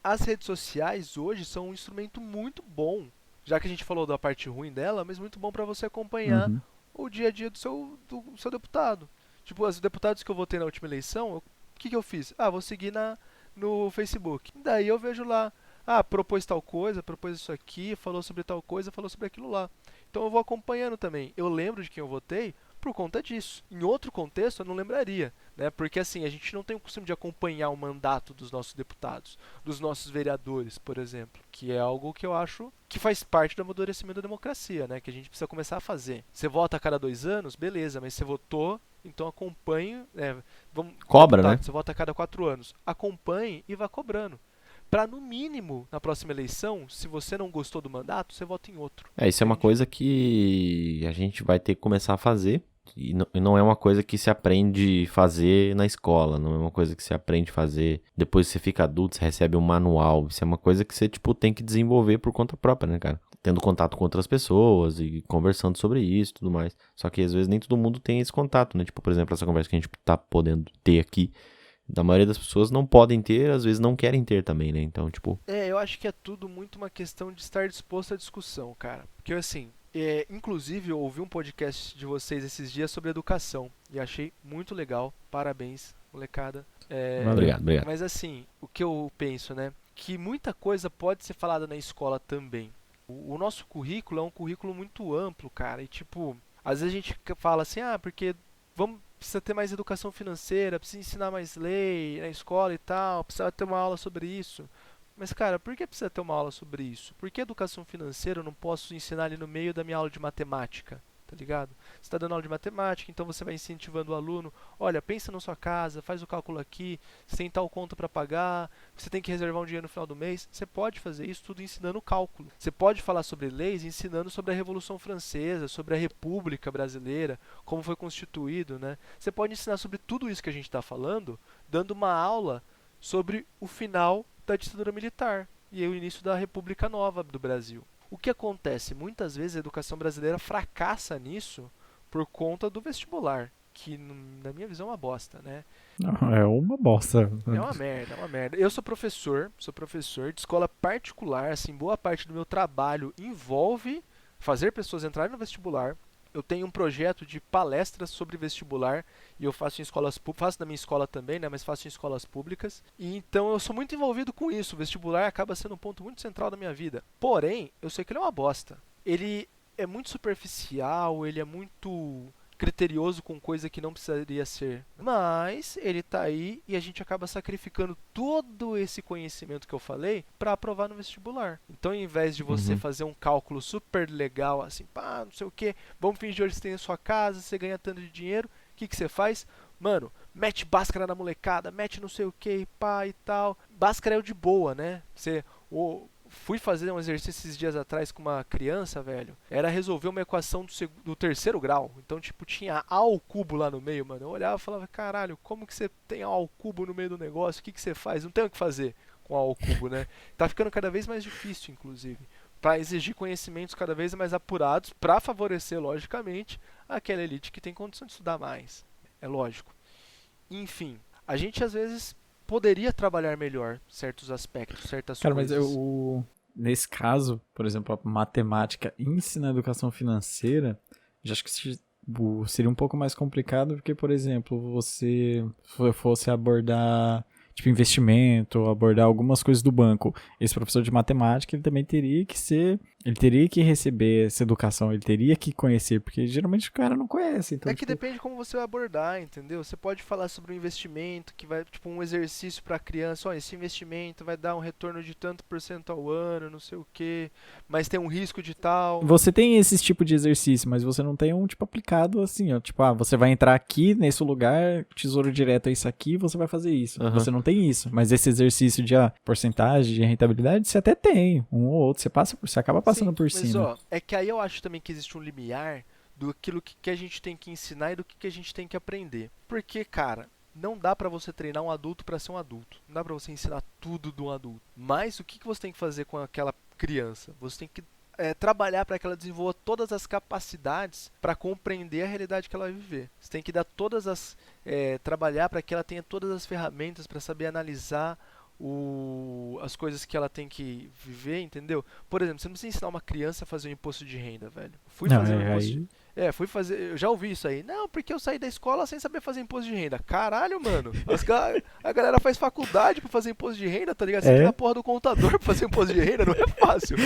as redes sociais hoje são um instrumento muito bom, já que a gente falou da parte ruim dela, mas muito bom pra você acompanhar Uhum. o dia a dia do seu deputado. Tipo, os deputados que eu votei na última eleição, o que eu fiz? Ah, vou seguir no Facebook. Daí eu vejo lá, propôs tal coisa, propôs isso aqui, falou sobre tal coisa, falou sobre aquilo lá. Então eu vou acompanhando também. Eu lembro de quem eu votei por conta disso. Em outro contexto eu não lembraria, né? Porque assim, a gente não tem o costume de acompanhar o mandato dos nossos deputados, dos nossos vereadores, por exemplo, que é algo que eu acho que faz parte do amadurecimento da democracia, né? Que a gente precisa começar a fazer. Você vota a cada 2 anos, beleza, mas você votou, então acompanhe. Cobra, deputado, né? Você vota a cada 4 anos. Acompanhe e vá cobrando. Para, no mínimo, na próxima eleição, se você não gostou do mandato, você vota em outro. Isso é uma coisa que a gente vai ter que começar a fazer. E não é uma coisa que se aprende a fazer na escola, não é uma coisa que se aprende a fazer depois que você fica adulto, você recebe um manual. Isso é uma coisa que você, tipo, tem que desenvolver por conta própria, né, cara? Tendo contato com outras pessoas e conversando sobre isso e tudo mais. Só que às vezes nem todo mundo tem esse contato, né? Tipo, por exemplo, essa conversa que a gente tá podendo ter aqui. Da maioria das pessoas não podem ter, às vezes não querem ter também, né? Então, tipo... Eu acho que é tudo muito uma questão de estar disposto à discussão, cara. Porque, assim, inclusive eu ouvi um podcast de vocês esses dias sobre educação e achei muito legal. Parabéns, molecada. Obrigado. Mas, assim, o que eu penso, né? Que muita coisa pode ser falada na escola também. O nosso currículo é um currículo muito amplo, cara. E, tipo, às vezes a gente fala assim, porque precisa ter mais educação financeira, precisa ensinar mais lei na escola e tal, precisa ter uma aula sobre isso. Mas, cara, por que precisa ter uma aula sobre isso? Por que educação financeira eu não posso ensinar ali no meio da minha aula de matemática? Tá ligado? Você está dando aula de matemática, então você vai incentivando o aluno. Olha, pensa na sua casa, faz o cálculo aqui, você tem tal conta para pagar, você tem que reservar um dinheiro no final do mês. Você pode fazer isso tudo ensinando cálculo. Você pode falar sobre leis ensinando sobre a Revolução Francesa, sobre a República Brasileira, como foi constituído, né? Você pode ensinar sobre tudo isso que a gente está falando, dando uma aula sobre o final da ditadura militar e o início da República Nova do Brasil. O que acontece? Muitas vezes a educação brasileira fracassa nisso por conta do vestibular, que na minha visão é uma bosta, né? Não, é uma bosta. É uma merda. Eu sou professor de escola particular, assim, boa parte do meu trabalho envolve fazer pessoas entrarem no vestibular. Eu tenho um projeto de palestras sobre vestibular e eu faço em escolas públicas, faço na minha escola também, né, mas faço em escolas públicas. E então eu sou muito envolvido com isso. O vestibular acaba sendo um ponto muito central da minha vida. Porém, eu sei que ele é uma bosta. Ele é muito superficial, ele é muito criterioso com coisa que não precisaria ser. Mas ele tá aí e a gente acaba sacrificando todo esse conhecimento que eu falei para aprovar no vestibular. Então, ao invés de você fazer um cálculo super legal, assim, não sei o que, vamos fingir que você tem a sua casa, você ganha tanto de dinheiro, o que você faz? Mano, mete Bhaskara na molecada, mete não sei o que, pá e tal. Bhaskara é o de boa, né? Fui fazer um exercício esses dias atrás com uma criança, velho. Era resolver uma equação do 3º grau. Então, tipo, tinha A ao cubo lá no meio, mano. Eu olhava e falava, caralho, como que você tem A ao cubo no meio do negócio? O que você faz? Não tem o que fazer com A ao cubo, né? Tá ficando cada vez mais difícil, inclusive. Pra exigir conhecimentos cada vez mais apurados, pra favorecer, logicamente, aquela elite que tem condição de estudar mais. É lógico. Enfim, a gente às vezes poderia trabalhar melhor certos aspectos, certas Cara, coisas. mas nesse caso, por exemplo, a matemática ensina a educação financeira, já acho que seria um pouco mais complicado, porque, por exemplo, você fosse abordar tipo investimento, abordar algumas coisas do banco. Esse professor de matemática, ele também teria que receber essa educação, ele teria que conhecer, porque geralmente o cara não conhece. Então, que depende como você vai abordar, entendeu? Você pode falar sobre um investimento que vai, tipo, um exercício para criança, ó, esse investimento vai dar um retorno de tanto % ao ano, não sei o quê, mas tem um risco de tal. Você tem esse tipo de exercício, mas você não tem um tipo aplicado assim, ó, tipo, você vai entrar aqui nesse lugar, tesouro direto é isso aqui, você vai fazer isso. Você não tem isso, mas esse exercício de porcentagem de rentabilidade, você até tem, um ou outro, você acaba passando por cima. Mas ó, é que aí eu acho também que existe um limiar do aquilo que a gente tem que ensinar e do que a gente tem que aprender. Porque, cara, não dá pra você treinar um adulto pra ser um adulto. Não dá pra você ensinar tudo de um adulto. Mas o que você tem que fazer com aquela criança. Você tem que trabalhar para que ela desenvolva todas as capacidades para compreender a realidade que ela vai viver. Você tem que dar trabalhar para que ela tenha todas as ferramentas para saber analisar as coisas que ela tem que viver, entendeu? Por exemplo, você não precisa ensinar uma criança a fazer um imposto de renda, velho. Fui fazer, eu já ouvi isso aí. Não, porque eu saí da escola sem saber fazer imposto de renda. Caralho, mano. A galera faz faculdade pra fazer imposto de renda, tá ligado? Você tem a porra do contador pra fazer imposto de renda, não é fácil.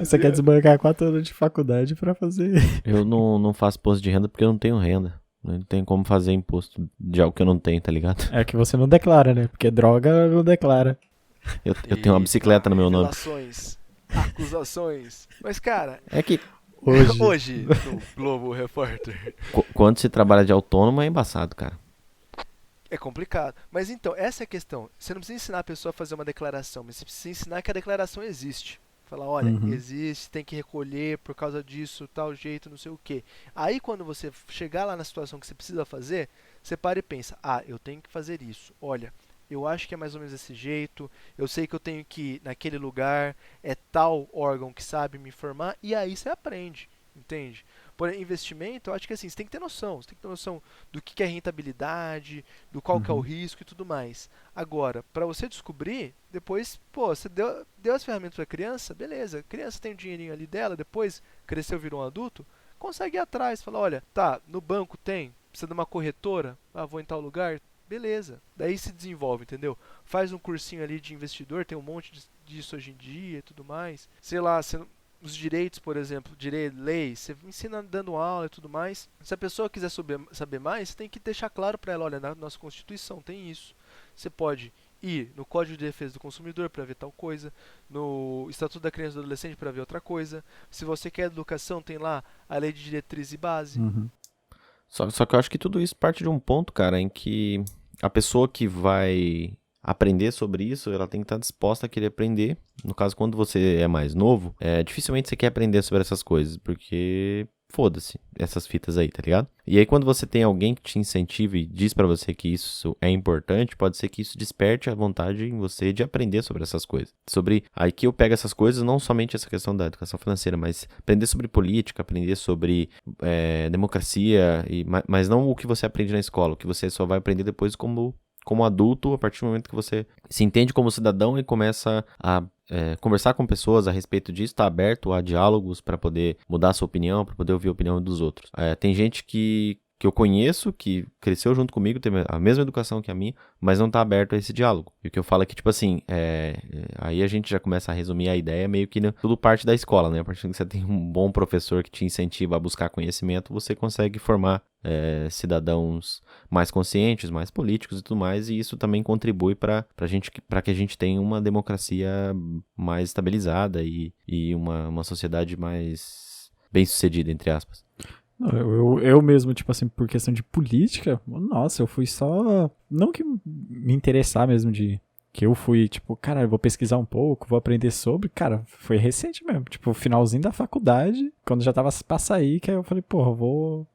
Você quer desbancar 4 anos de faculdade pra fazer. Eu não faço imposto de renda porque eu não tenho renda. Não tem como fazer imposto de algo que eu não tenho, tá ligado? É que você não declara, né? Porque droga não declara. Eu tenho uma bicicleta no meu nome. Acusações. Mas, cara... É que... Hoje no Globo Repórter. Quando se trabalha de autônomo é embaçado, cara. É complicado. Mas então, essa é a questão. Você não precisa ensinar a pessoa a fazer uma declaração, mas você precisa ensinar que a declaração existe. Falar, olha, existe, tem que recolher por causa disso, tal jeito, não sei o quê. Aí quando você chegar lá na situação que você precisa fazer, você para e pensa, eu tenho que fazer isso. Olha, eu acho que é mais ou menos desse jeito, eu sei que eu tenho que ir naquele lugar, é tal órgão que sabe me informar, e aí você aprende, entende? Porém, investimento, eu acho que assim, você tem que ter noção. Você tem que ter noção do que é rentabilidade, do qual que é o risco e tudo mais. Agora, para você descobrir, depois, você deu as ferramentas para a criança, beleza. A criança tem o dinheirinho ali dela, depois cresceu, virou um adulto, consegue ir atrás. Fala, olha, tá, no banco tem, precisa de uma corretora, vou em tal lugar, beleza. Daí se desenvolve, entendeu? Faz um cursinho ali de investidor, tem um monte disso hoje em dia e tudo mais. Sei lá, os direitos, por exemplo, lei, você ensina dando aula e tudo mais. Se a pessoa quiser saber mais, você tem que deixar claro para ela, olha, na nossa Constituição tem isso. Você pode ir no Código de Defesa do Consumidor para ver tal coisa, no Estatuto da Criança e do Adolescente para ver outra coisa. Se você quer educação, tem lá a Lei de Diretriz e Base. Só que eu acho que tudo isso parte de um ponto, cara, em que a pessoa que vai aprender sobre isso, ela tem que estar disposta a querer aprender. No caso, quando você é mais novo, dificilmente você quer aprender sobre essas coisas, porque foda-se essas fitas aí, tá ligado? E aí quando você tem alguém que te incentiva e diz pra você que isso é importante, pode ser que isso desperte a vontade em você de aprender sobre essas coisas. Aí que eu pego essas coisas, não somente essa questão da educação financeira, mas aprender sobre política, aprender sobre democracia, mas não o que você aprende na escola, o que você só vai aprender depois como adulto, a partir do momento que você se entende como cidadão e começa a conversar com pessoas a respeito disso, está aberto a diálogos para poder mudar a sua opinião, para poder ouvir a opinião dos outros. Tem gente que eu conheço, que cresceu junto comigo, tem a mesma educação que a minha, mas não está aberto a esse diálogo. E o que eu falo é que, tipo assim, aí a gente já começa a resumir a ideia meio que tudo parte da escola, né? A partir do que você tem um bom professor que te incentiva a buscar conhecimento, você consegue formar cidadãos mais conscientes, mais políticos e tudo mais, e isso também contribui para que a gente tenha uma democracia mais estabilizada e uma sociedade mais bem-sucedida, entre aspas. Eu mesmo, tipo assim, por questão de política, nossa, eu fui só... Não que me interessar mesmo que eu fui, tipo, cara, eu vou pesquisar um pouco, vou aprender sobre. Cara, foi recente mesmo. Tipo, finalzinho da faculdade, quando já tava pra sair, que aí eu falei, porra,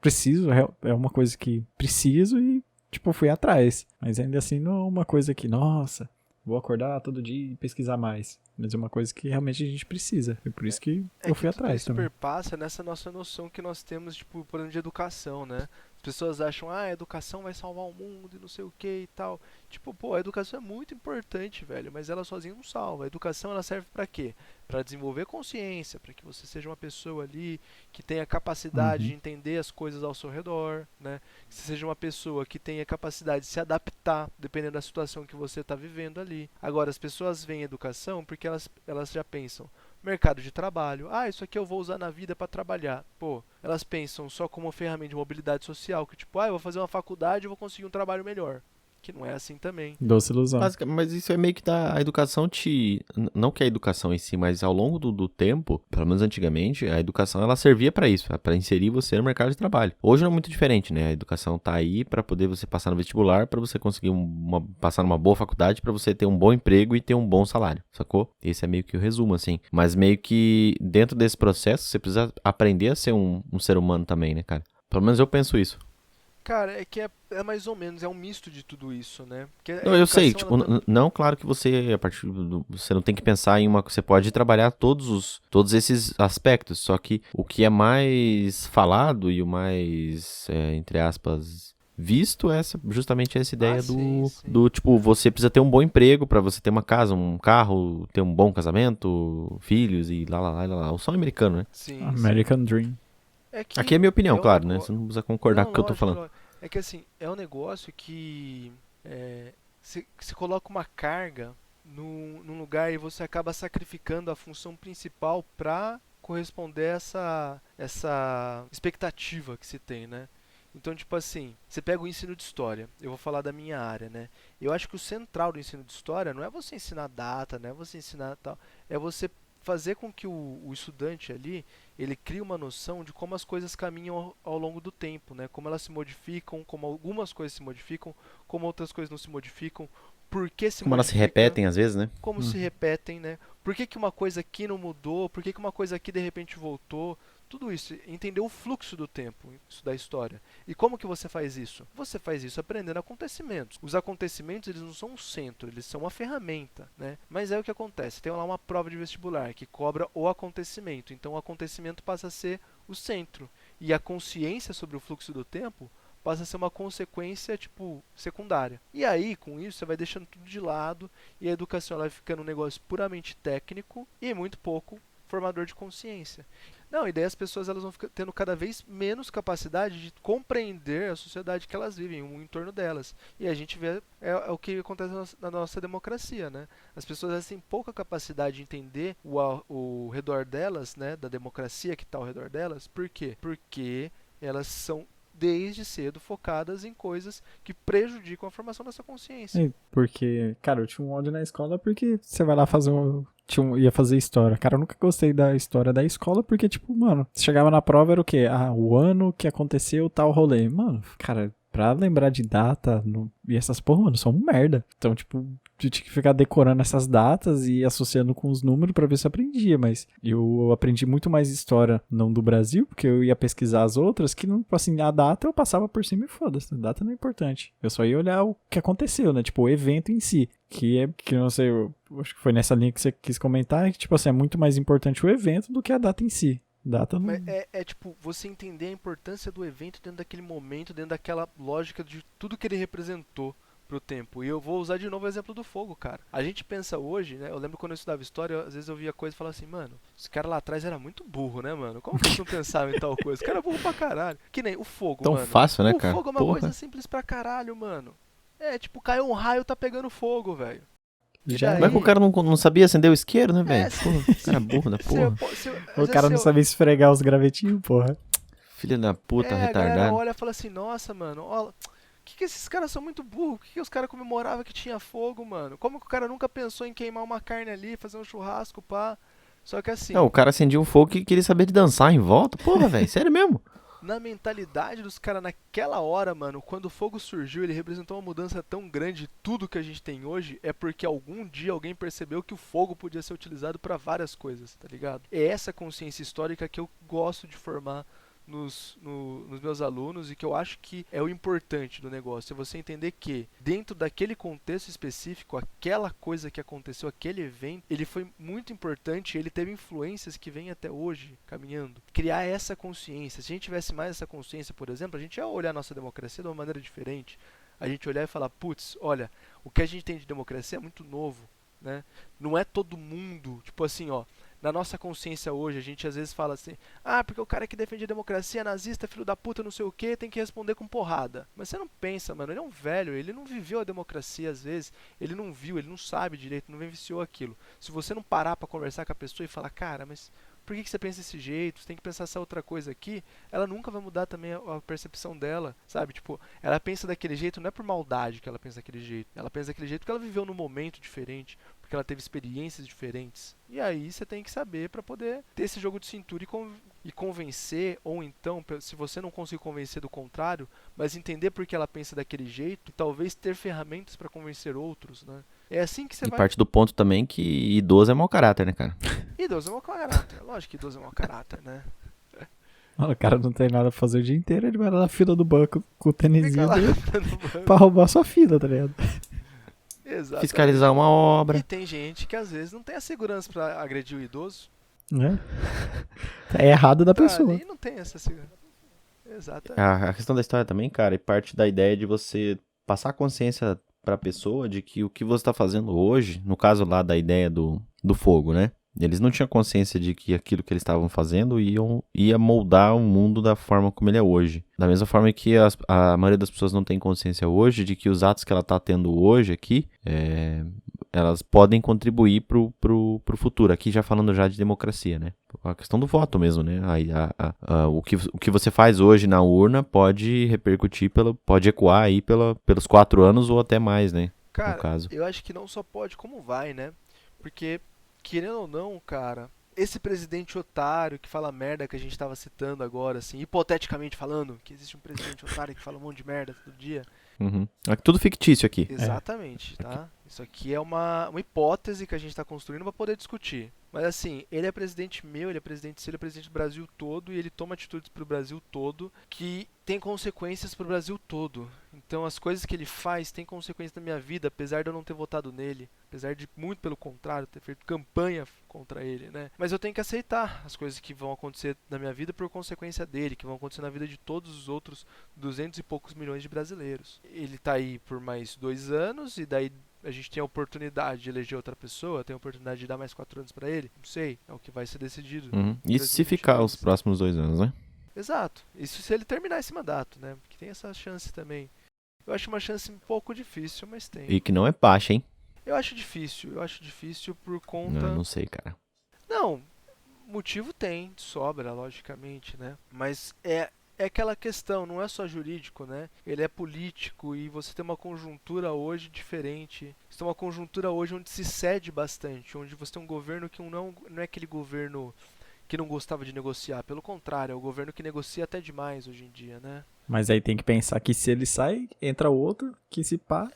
preciso, é uma coisa que preciso e, tipo, fui atrás. Mas ainda assim, não é uma coisa que, nossa, vou acordar todo dia e pesquisar mais. Mas é uma coisa que realmente a gente precisa. E por isso que eu fui atrás também. Isso perpassa nessa nossa noção que nós temos, tipo, por exemplo, de educação, né? As pessoas acham, a educação vai salvar o mundo e não sei o que e tal. Tipo, a educação é muito importante, velho, mas ela sozinha não salva. A educação, ela serve pra quê? Pra desenvolver consciência, pra que você seja uma pessoa ali que tenha capacidade de entender as coisas ao seu redor, né? Que você seja uma pessoa que tenha capacidade de se adaptar, dependendo da situação que você tá vivendo ali. Agora, as pessoas veem educação porque elas já pensam, mercado de trabalho, isso aqui eu vou usar na vida para trabalhar. Elas pensam só como ferramenta de mobilidade social, que tipo, eu vou fazer uma faculdade e vou conseguir um trabalho melhor. Que não é assim também. Doce ilusão. Mas isso é meio que a educação não que a educação em si, mas ao longo do tempo, pelo menos antigamente, a educação ela servia para isso, para inserir você no mercado de trabalho. Hoje não é muito diferente, né? A educação tá aí para poder você passar no vestibular, para você conseguir passar numa boa faculdade, para você ter um bom emprego e ter um bom salário, sacou? Esse é meio que o resumo, assim. Mas meio que dentro desse processo, você precisa aprender a ser um ser humano também, né, cara? Pelo menos eu penso isso. Cara, é que é mais ou menos, é um misto de tudo isso, né? Porque a Não, eu sei, educação, tipo, não, claro que você, a partir você não tem que pensar em você pode trabalhar todos esses aspectos, só que o que é mais falado e o mais, entre aspas, visto é justamente essa ideia sim, sim. do, tipo, você precisa ter um bom emprego pra você ter uma casa, um carro, ter um bom casamento, filhos e lá. O sonho americano, né? Sim, American Dream. É que Aqui é minha opinião, um claro, né? negócio. Você não precisa concordar com o que eu tô falando. Lógico. É que assim, é um negócio que se coloca uma carga num lugar e você acaba sacrificando a função principal pra corresponder a essa expectativa que se tem, né? Então, tipo assim, você pega o ensino de história, eu vou falar da minha área, né? Eu acho que o central do ensino de história não é você ensinar data, não é você ensinar tal, é você fazer com que o estudante ali, ele crie uma noção de como as coisas caminham ao longo do tempo, né? Como elas se modificam, como algumas coisas se modificam, como outras coisas não se modificam, por que se Como elas se modifica, repetem às vezes, né? como se repetem, né? Por que uma coisa aqui não mudou, por que uma coisa aqui de repente voltou, tudo isso, entender o fluxo do tempo, isso da história. E como que você faz isso? Você faz isso aprendendo acontecimentos. Os acontecimentos, eles não são um centro, eles são uma ferramenta, né? Mas é o que acontece, tem lá uma prova de vestibular que cobra o acontecimento, então o acontecimento passa a ser o centro. E a consciência sobre o fluxo do tempo passa a ser uma consequência, tipo, secundária. E aí, com isso, você vai deixando tudo de lado e a educação ela vai ficando um negócio puramente técnico e muito pouco formador de consciência. Não, e daí as pessoas elas vão tendo cada vez menos capacidade de compreender a sociedade que elas vivem, o entorno delas. E a gente vê o que acontece na nossa democracia, né? As pessoas elas têm pouca capacidade de entender o redor delas, né? Da democracia que está ao redor delas. Por quê? Porque elas são desde cedo focadas em coisas que prejudicam a formação dessa consciência. Porque, cara, eu tinha um ódio na escola porque você vai lá fazer ia fazer história. Cara, eu nunca gostei da história da escola porque, tipo, mano, você chegava na prova era o quê? Ah, o ano que aconteceu tal rolê. Mano, cara, pra lembrar de data e essas porra, mano, são um merda. Então, tipo, eu tinha que ficar decorando essas datas e associando com os números pra ver se eu aprendia, mas eu aprendi muito mais história não do Brasil, porque eu ia pesquisar as outras, que não, assim, a data eu passava por cima e foda-se, a data não é importante. Eu só ia olhar o que aconteceu, né, tipo, o evento em si, que eu não sei, eu acho que foi nessa linha que você quis comentar, que, tipo assim, é muito mais importante o evento do que a data em si. Data não... Mas tipo, você entender a importância do evento dentro daquele momento, dentro daquela lógica de tudo que ele representou pro tempo. E eu vou usar de novo o exemplo do fogo, cara. A gente pensa hoje, né? Eu lembro quando eu estudava história, às vezes eu via coisa e falava assim, mano, esse cara lá atrás era muito burro, né, mano? Como que eles não pensavam em tal coisa? Esse cara é burro pra caralho. Que nem o fogo, Tão mano. fácil, né, o cara? O fogo é uma Porra. coisa simples pra caralho, mano. É, tipo, caiu um raio, tá pegando fogo, velho. Já Como é que o cara não sabia acender o isqueiro, né, velho? É, Porra, o cara é burro da porra. O cara não sabia esfregar os gravetinhos, porra. Filha da puta, a galera retardado. olha e fala assim, nossa, mano, ó, que esses caras são muito burros? Por que os caras comemoravam que tinha fogo, mano? Como que o cara nunca pensou em queimar uma carne ali, fazer um churrasco, pá? Só que assim, Não, o cara acendia um fogo e queria saber de dançar em volta. Porra, velho, sério mesmo. na mentalidade dos caras naquela hora, mano, quando o fogo surgiu, ele representou uma mudança tão grande de tudo que a gente tem hoje, é porque algum dia alguém percebeu que o fogo podia ser utilizado pra várias coisas, tá ligado? É essa consciência histórica que eu gosto de formar nos meus alunos e que eu acho que é o importante do negócio, é você entender que dentro daquele contexto específico, aquela coisa que aconteceu, aquele evento, ele foi muito importante, ele teve influências que vêm até hoje caminhando. Criar essa consciência, se a gente tivesse mais essa consciência, por exemplo, a gente ia olhar a nossa democracia de uma maneira diferente, a gente olhar e falar, putz, olha, o que a gente tem de democracia é muito novo, né? Não é todo mundo, tipo assim, ó, na nossa consciência hoje, a gente às vezes fala assim, ah, porque o cara que defende a democracia é nazista, filho da puta, não sei o que, tem que responder com porrada. Mas você não pensa, mano, ele é um velho, ele não viveu a democracia às vezes, ele não viu, ele não sabe direito, não vivenciou aquilo. Se você não parar pra conversar com a pessoa e falar, cara, mas por que você pensa desse jeito? Você tem que pensar essa outra coisa aqui. Ela nunca vai mudar também a percepção dela, sabe? Tipo, ela pensa daquele jeito, não é por maldade que ela pensa daquele jeito. Ela pensa daquele jeito porque ela viveu num momento diferente, porque ela teve experiências diferentes. E aí você tem que saber pra poder ter esse jogo de cintura e convencer, ou então, se você não conseguir convencer do contrário, mas entender por que ela pensa daquele jeito e talvez ter ferramentas pra convencer outros, né? É assim que você E vai... parte do ponto também que idoso é mau caráter, né, cara? Idoso é mau caráter. Lógico que idoso é mau caráter, né? Mano, o cara não tem nada pra fazer o dia inteiro, ele vai lá na fila do banco com o Fica tênisinho lá dele no banco. pra roubar sua fila, tá ligado? Exatamente. Fiscalizar uma obra. E tem gente que às vezes não tem a segurança pra agredir o idoso. Né? É errado da Tá pessoa. ali e não tem essa segurança. Exatamente. A questão da história também, cara, parte da ideia de você passar a consciência pra pessoa de que o que você tá fazendo hoje, no caso lá da ideia do fogo, né? Eles não tinham consciência de que aquilo que eles estavam fazendo ia moldar o mundo da forma como ele é hoje. Da mesma forma que a maioria das pessoas não tem consciência hoje de que os atos que ela tá tendo hoje aqui, elas podem contribuir pro futuro. Aqui já falando já de democracia, né? A questão do voto mesmo, né? O que você faz hoje na urna pode repercutir, pode ecoar aí pelos 4 anos ou até mais, né? Cara, No caso. eu acho que não só pode, como vai, né? Porque, querendo ou não, cara, esse presidente otário que fala merda que a gente tava citando agora, assim, hipoteticamente falando, que existe um presidente otário que fala um monte de merda todo dia. Uhum. É tudo fictício aqui. Exatamente, tá? Isso aqui é uma hipótese que a gente tá construindo pra poder discutir. Mas assim, ele é presidente meu, ele é presidente seu, ele é presidente do Brasil todo e ele toma atitudes pro Brasil todo que tem consequências pro Brasil todo. Então as coisas que ele faz têm consequências na minha vida, apesar de eu não ter votado nele, apesar de, muito pelo contrário, ter feito campanha contra ele, né? Mas eu tenho que aceitar as coisas que vão acontecer na minha vida por consequência dele, que vão acontecer na vida de todos os outros 200 e poucos milhões de brasileiros. Ele tá aí por mais 2 anos e daí a gente tem a oportunidade de eleger outra pessoa, tem a oportunidade de dar mais 4 anos pra ele, não sei, é o que vai ser decidido. Uhum. Isso se ficar os próximos 2 anos, né? Exato, isso se ele terminar esse mandato, né? Porque tem essa chance também. Eu acho uma chance um pouco difícil, mas tem. E que não é baixa, hein? Eu acho difícil por conta... Não sei, cara. Não, motivo tem, de sobra, logicamente, né? Mas é aquela questão, não é só jurídico, né? Ele é político e você tem uma conjuntura hoje diferente. Você tem uma conjuntura hoje onde se cede bastante, onde você tem um governo que não é aquele governo que não gostava de negociar. Pelo contrário, é o governo que negocia até demais hoje em dia, né? Mas aí tem que pensar que se ele sai, entra outro, que se pá...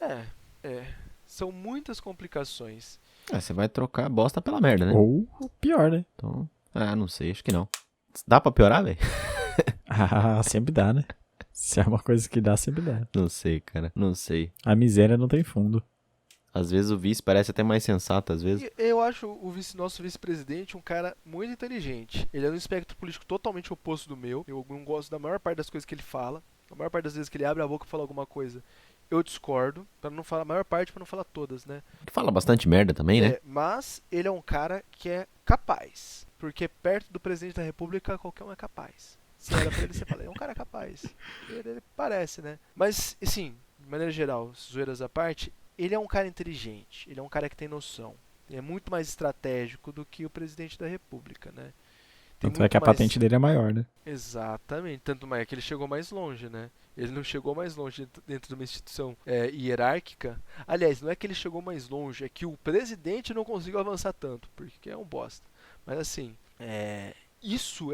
São muitas complicações. Você vai trocar bosta pela merda, né? Ou pior, né? Então, não sei, acho que não. Dá pra piorar, velho? Ah, sempre dá, né? Se é uma coisa que dá, sempre dá. Não sei, cara. Não sei. A miséria não tem fundo. Às vezes o vice parece até mais sensato, às vezes. E eu acho nosso vice-presidente um cara muito inteligente. Ele é um espectro político totalmente oposto do meu. Eu não gosto da maior parte das coisas que ele fala. A maior parte das vezes que ele abre a boca e fala alguma coisa, eu discordo. Pra não falar a maior parte, pra não falar todas, né? Fala bastante merda também, né? Mas ele é um cara que é capaz. Porque perto do presidente da república, qualquer um é capaz. Se olha pra ele, você fala, é um cara capaz. Ele parece, né? Mas, assim, de maneira geral, zoeiras à parte, ele é um cara inteligente. Ele é um cara que tem noção. Ele é muito mais estratégico do que o presidente da república, né? Tanto é que a patente dele é maior, né? Exatamente. Tanto mais que ele chegou mais longe, né? Ele não chegou mais longe dentro de uma instituição hierárquica. Aliás, não é que ele chegou mais longe, é que o presidente não conseguiu avançar tanto, porque é um bosta. Mas assim,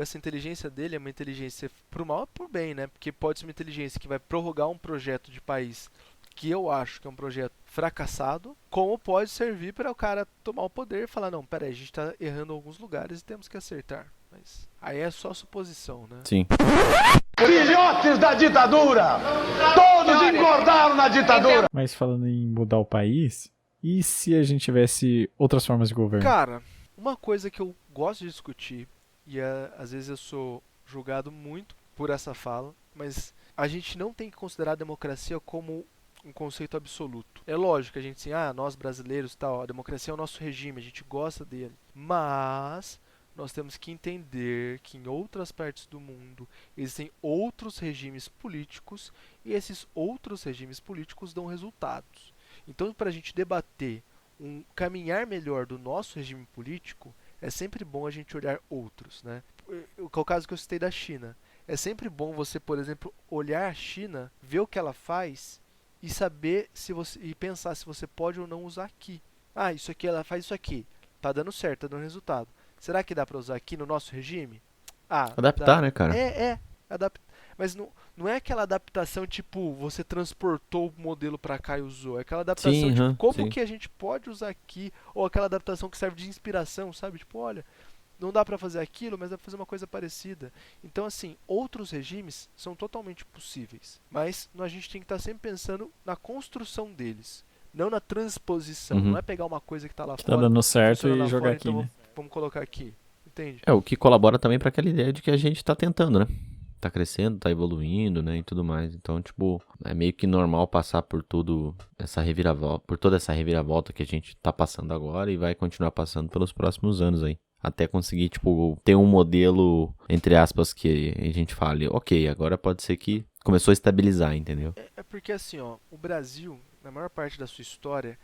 essa inteligência dele é uma inteligência pro mal e pro bem, né? Porque pode ser uma inteligência que vai prorrogar um projeto de país que eu acho que é um projeto fracassado, como pode servir para o cara tomar o poder e falar, não, peraí, a gente tá errando em alguns lugares e temos que acertar. Mas aí é só suposição, né? Sim. Filhotes da ditadura! Todos engordaram na ditadura! Mas falando em mudar o país, e se a gente tivesse outras formas de governo? Cara, uma coisa que eu gosto de discutir, e às vezes eu sou julgado muito por essa fala, mas a gente não tem que considerar a democracia como um conceito absoluto. É lógico que a gente assim, nós brasileiros tal, a democracia é o nosso regime, a gente gosta dele. Mas nós temos que entender que em outras partes do mundo existem outros regimes políticos e esses outros regimes políticos dão resultados. Então, para a gente debater um caminhar melhor do nosso regime político, é sempre bom a gente olhar outros, né? É o caso que eu citei da China. É sempre bom você, por exemplo, olhar a China, ver o que ela faz e saber e pensar se você pode ou não usar aqui. Isso aqui, ela faz isso aqui. Tá dando certo, tá dando resultado. Será que dá pra usar aqui no nosso regime? Adaptar, dá. né, cara? Mas não é aquela adaptação tipo, você transportou o modelo pra cá e usou. É aquela adaptação tipo, como que a gente pode usar aqui? Ou aquela adaptação que serve de inspiração, sabe? Tipo, olha, não dá pra fazer aquilo, mas dá pra fazer uma coisa parecida. Então, assim, outros regimes são totalmente possíveis, mas a gente tem que estar sempre pensando na construção deles, não na transposição. Uhum. Não é pegar uma coisa que tá lá Tá fora, dando certo funciona e lá jogar fora, aqui, então né? vamos colocar aqui. Entende? O que colabora também pra aquela ideia de que a gente tá tentando, né? Tá crescendo, tá evoluindo, né? E tudo mais. Então, tipo, é meio que normal passar por toda essa reviravolta que a gente tá passando agora e vai continuar passando pelos próximos anos aí. Até conseguir, tipo, ter um modelo, entre aspas, que a gente fale, ok, agora pode ser que começou a estabilizar, entendeu? É porque assim, ó, o Brasil, na maior parte da sua história,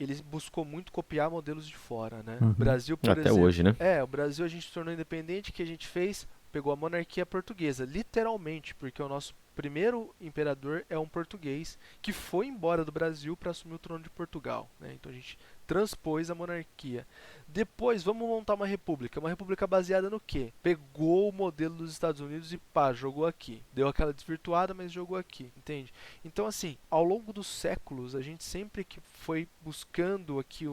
ele buscou muito copiar modelos de fora, né? Uhum. O Brasil, por Até exemplo, hoje, né? o Brasil a gente se tornou independente, o que a gente fez? Pegou a monarquia portuguesa, literalmente, porque o nosso primeiro imperador é um português que foi embora do Brasil para assumir o trono de Portugal, né? Então a gente transpôs a monarquia. Depois vamos montar uma república baseada no quê? Pegou o modelo dos Estados Unidos e pá, jogou aqui. Deu aquela desvirtuada, mas jogou aqui, entende? Então assim, ao longo dos séculos, a gente sempre que foi buscando aqui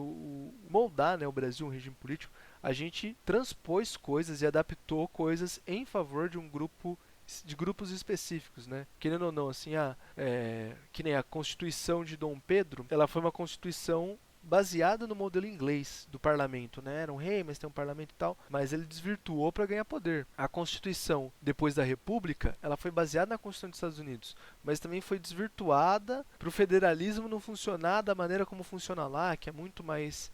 moldar, né, o Brasil, um regime político, a gente transpôs coisas e adaptou coisas em favor de grupos específicos, né? Querendo ou não, assim, que nem a Constituição de Dom Pedro, ela foi uma constituição baseada no modelo inglês do parlamento, né? Era um rei, mas tem um parlamento e tal, mas ele desvirtuou para ganhar poder. A Constituição, depois da República, ela foi baseada na Constituição dos Estados Unidos, mas também foi desvirtuada para o federalismo não funcionar da maneira como funciona lá, que é muito mais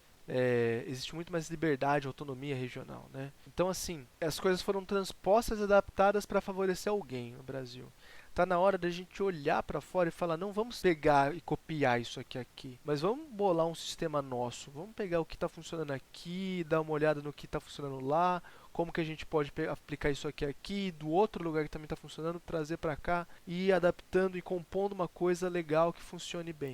existe muito mais liberdade, autonomia regional, né? Então, assim, as coisas foram transpostas e adaptadas para favorecer alguém no Brasil. Tá na hora da gente olhar para fora e falar, não vamos pegar e copiar isso aqui, mas vamos bolar um sistema nosso. Vamos pegar o que está funcionando aqui, dar uma olhada no que está funcionando lá, como que a gente pode aplicar isso aqui, do outro lugar que também está funcionando, trazer para cá e ir adaptando e compondo uma coisa legal que funcione bem.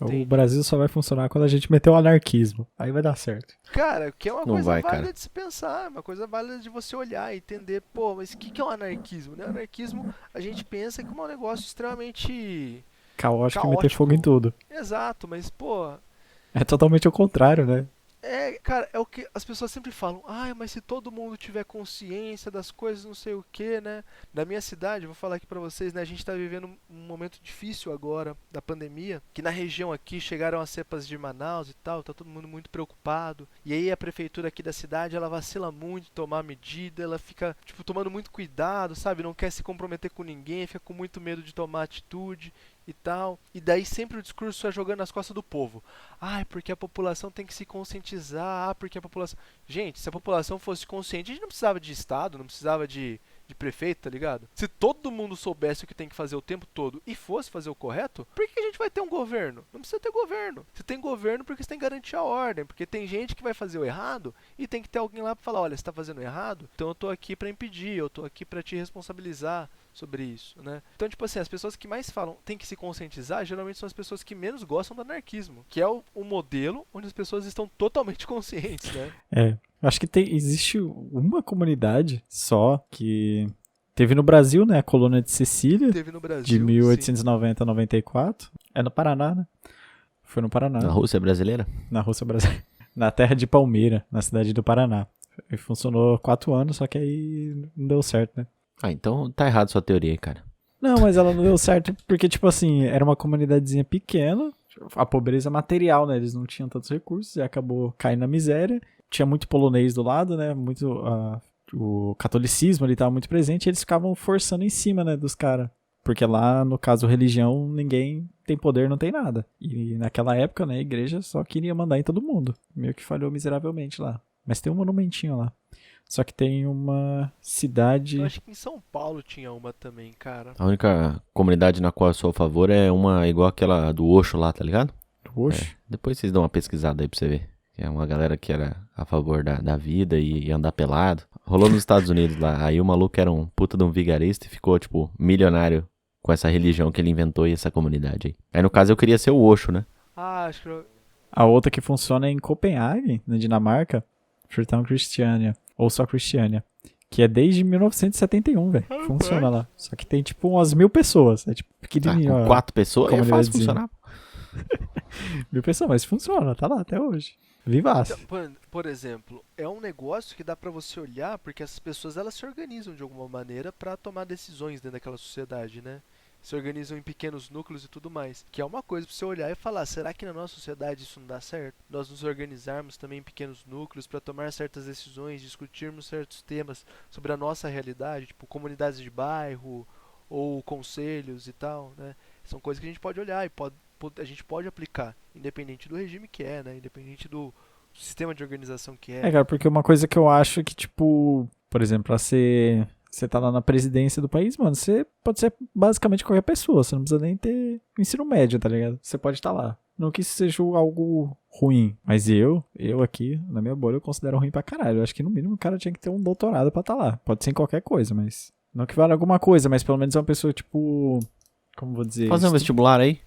O Brasil só vai funcionar quando a gente meter o anarquismo. Aí vai dar certo. Cara, que é uma Não coisa vai, válida cara. de se pensar, uma coisa válida de você olhar e entender, pô, mas o que é o anarquismo? Né? O anarquismo, a gente pensa como um negócio extremamente Caótico e meter fogo em tudo. Exato, mas, pô... É totalmente o contrário, né? Cara, é o que as pessoas sempre falam. Mas se todo mundo tiver consciência das coisas, não sei o que, né? Na minha cidade, vou falar aqui pra vocês, né? A gente tá vivendo um momento difícil agora, da pandemia, que na região aqui chegaram as cepas de Manaus e tal, tá todo mundo muito preocupado. E aí a prefeitura aqui da cidade, ela vacila muito em tomar medida, ela fica, tipo, tomando muito cuidado, sabe? Não quer se comprometer com ninguém, fica com muito medo de tomar atitude e tal. E daí sempre o discurso é jogando nas costas do povo. Porque a população tem que se conscientizar, porque a população... Gente, se a população fosse consciente, a gente não precisava de Estado, não precisava de prefeito, tá ligado? Se todo mundo soubesse o que tem que fazer o tempo todo e fosse fazer o correto, por que a gente vai ter um governo? Não precisa ter governo. Você tem governo porque você tem que garantir a ordem, porque tem gente que vai fazer o errado e tem que ter alguém lá pra falar, olha, você tá fazendo errado, então eu tô aqui pra impedir, eu tô aqui pra te responsabilizar sobre isso, né? Então, tipo assim, as pessoas que mais falam tem que se conscientizar, geralmente são as pessoas que menos gostam do anarquismo, que é o modelo onde as pessoas estão totalmente conscientes, né? Acho que existe uma comunidade só que teve no Brasil, né? A colônia de Sicília, Teve no Brasil, de 1890 a 94. É no Paraná, né? Foi no Paraná. Na Rússia brasileira? Na Rússia brasileira. Na terra de Palmeira, na cidade do Paraná. E funcionou 4 anos, só que aí não deu certo, né? Então tá errado sua teoria aí, cara. Não, mas ela não deu certo porque, tipo assim, era uma comunidadezinha pequena, a pobreza material, né? Eles não tinham tantos recursos e acabou caindo na miséria. Tinha muito polonês do lado, né? O catolicismo ali estava muito presente e eles ficavam forçando em cima, né, dos caras. Porque lá, no caso, religião, ninguém tem poder, não tem nada. E naquela época, né, a igreja só queria mandar em todo mundo. Meio que falhou miseravelmente lá. Mas tem um monumentinho lá. Só que tem uma cidade... Eu acho que em São Paulo tinha uma também, cara. A única comunidade na qual eu sou a favor é uma igual aquela do Osho lá, tá ligado? Oxe. Depois vocês dão uma pesquisada aí pra você ver. É uma galera que era a favor da vida e andar pelado. Rolou nos Estados Unidos lá. Aí o maluco era um puta de um vigarista e ficou, tipo, milionário com essa religião que ele inventou e essa comunidade aí. Aí no caso eu queria ser o Osho, né? Acho que... A outra que funciona é em Copenhague, na Dinamarca. Freetown Christiania. Ou só Christiania. Que é desde 1971, velho. Funciona lá. Só que tem, tipo, umas 1000 pessoas. É, tipo, pequenininho. Com 4 pessoas é fácil comunidadezinha. funcionar. 1000 pessoas, mas funciona, tá lá até hoje. Vivaço. Então, por exemplo, é um negócio que dá pra você olhar porque essas pessoas elas se organizam de alguma maneira pra tomar decisões dentro daquela sociedade, né? Se organizam em pequenos núcleos e tudo mais. Que é uma coisa pra você olhar e falar, será que na nossa sociedade isso não dá certo? Nós nos organizarmos também em pequenos núcleos pra tomar certas decisões, discutirmos certos temas sobre a nossa realidade, tipo comunidades de bairro ou conselhos e tal, né? São coisas que a gente pode olhar e a gente pode aplicar, independente do regime que é, né? Independente do sistema de organização que É, é. cara, porque uma coisa que eu acho que, tipo, por exemplo, pra você tá lá na presidência do país, mano, você pode ser basicamente qualquer pessoa, você não precisa nem ter ensino médio, tá ligado? Você pode estar lá. Não que isso seja algo ruim, mas eu aqui, na minha bolha, eu considero ruim pra caralho. Eu acho que no mínimo o cara tinha que ter um doutorado pra estar lá. Pode ser em qualquer coisa, mas... Não que vale alguma coisa, mas pelo menos é uma pessoa, tipo... Como vou dizer Fazer um isso? vestibular aí?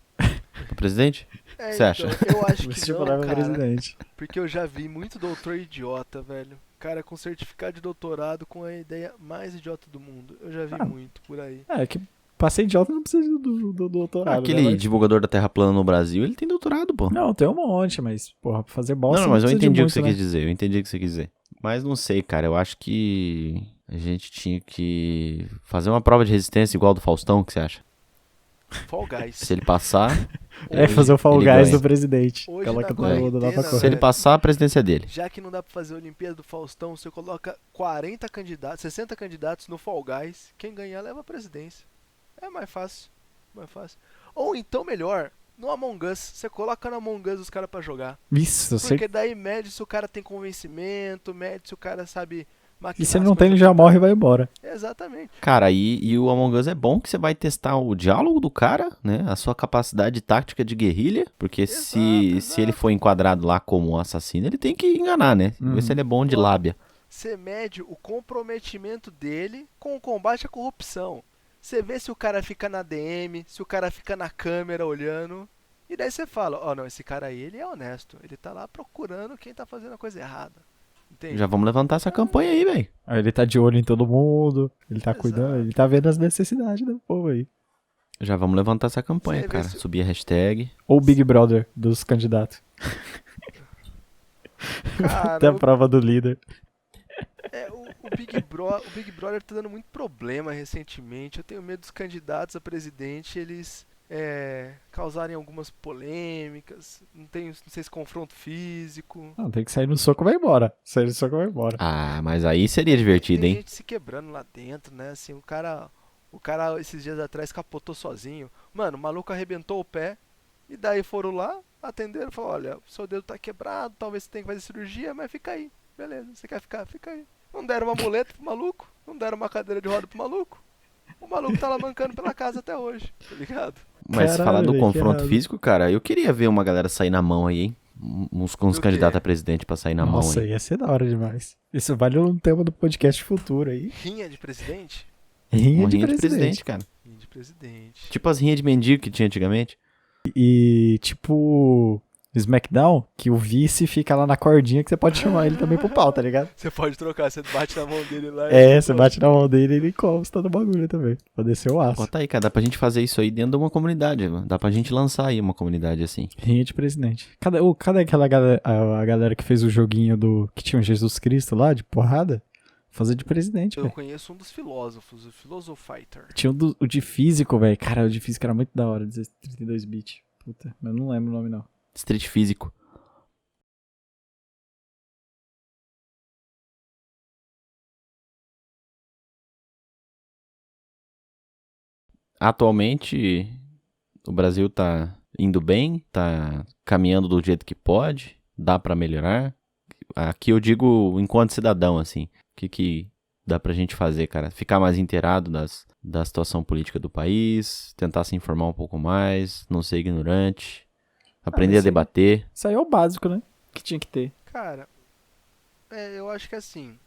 Pro presidente? É, Você acha? então, eu acho que Vestibular não, pra cara. presidente. Porque eu já vi muito doutor idiota, velho. Cara com certificado de doutorado com a ideia mais idiota do mundo. Eu já vi muito por aí. É, que passei de alta não precisa do doutorado. Aquele né? Mas- divulgador da Terra plana no Brasil, ele tem doutorado, pô. Não, tem um monte, mas, porra, pra fazer bosta Não, mas eu precisa de entendi o que muito, você né? quis dizer. Eu entendi o que você quis dizer. Mas não sei, cara. Eu acho que a gente tinha que fazer uma prova de resistência igual do Faustão, o que você acha? Fall Guys. Se ele passar, É fazer o Fall ele Guys ganha. do presidente. Hoje Coloca na todo mundo lá pra quarentena, correr. Se ele passar, a presidência é dele. Já que não dá pra fazer a Olimpíada do Faustão, você coloca 40 candidatos, 60 candidatos no Fall Guys. Quem ganhar leva a presidência. É mais fácil. Mais fácil. Ou então, melhor, no Among Us. Você coloca no Among Us os caras pra jogar. Isso, eu sei. Porque daí mede se o cara tem convencimento, mede se o cara sabe maquiar. E se ele as não tem, ele coisas já por morre e trás. vai embora. Exatamente. Cara, e o Among Us é bom que você vai testar o diálogo do cara, né? A sua capacidade tática de guerrilha. Porque se Exato. ele for enquadrado lá como um assassino, ele tem que enganar, né? Ver se ele é bom de Ó. lábia. Você mede o comprometimento dele com o combate à corrupção. Você vê se o cara fica na DM, se o cara fica na câmera olhando. E daí você fala, ó, não, esse cara aí, ele é honesto. Ele tá lá procurando quem tá fazendo a coisa errada. Entende? Já vamos levantar essa campanha aí, velho. Aí ele tá de olho em todo mundo, ele tá Exato. cuidando, ele tá vendo as necessidades do povo aí. Já vamos levantar essa campanha, Você vê cara. se- Subir a hashtag. Ou o Big Brother dos candidatos. Cara, Até a prova do líder. o Big Brother tá dando muito problema recentemente. Eu tenho medo dos candidatos a presidente, eles causarem algumas polêmicas. Não sei se confronto físico. Não, tem que sair no soco e vai embora. Sair no soco e vai embora. Ah, mas aí seria divertido, Tem hein? gente se quebrando lá dentro, né? Assim, o cara esses dias atrás capotou sozinho. Mano, o maluco arrebentou o pé. E daí foram lá, atenderam e falaram, olha, o seu dedo tá quebrado, talvez você tenha que fazer cirurgia, mas fica aí. Beleza, você quer ficar? Fica aí. Não deram uma muleta pro maluco, não deram uma cadeira de roda pro maluco. O maluco tá lá mancando pela casa até hoje, tá ligado? Mas Caralho, falar do velho, que confronto errado. físico, cara, eu queria ver uma galera sair na mão aí, hein? Uns Do candidatos quê? a presidente pra sair na mão Nossa, aí. ia ser da hora demais. Isso vale um tema do podcast futuro aí. Rinha de presidente? Rinha Uma de rinha de presidente. presidente, cara. Rinha de presidente. Tipo as rinhas de mendigo que tinha antigamente. E tipo SmackDown, que o vice fica lá na cordinha que você pode chamar ele também pro pau, tá ligado? Você pode trocar, você bate na mão dele lá. É, você bate na mão dele e ele encosta no bagulho também. Pra descer o aço. Bota aí, cara, dá pra gente fazer isso aí dentro de uma comunidade. Mano. Dá pra gente lançar aí uma comunidade assim. Rinha de presidente. Cadê aquela galera, a galera que fez o joguinho do que tinha o Jesus Cristo lá, de porrada? Fazer de presidente, Eu velho. conheço um dos filósofos, o Philosophighter. Tinha o de físico, velho. Cara, o de físico era muito da hora, 32 bits. Puta, mas eu não lembro o nome não. Street físico. Atualmente, o Brasil tá indo bem, tá caminhando do jeito que pode, dá pra melhorar. Aqui eu digo enquanto cidadão, assim, o que dá pra gente fazer, cara? Ficar mais inteirado da situação política do país, tentar se informar um pouco mais, não ser ignorante, aprender a mas sim. debater. Isso aí é o básico, né? Que tinha que ter. Cara, eu acho que assim,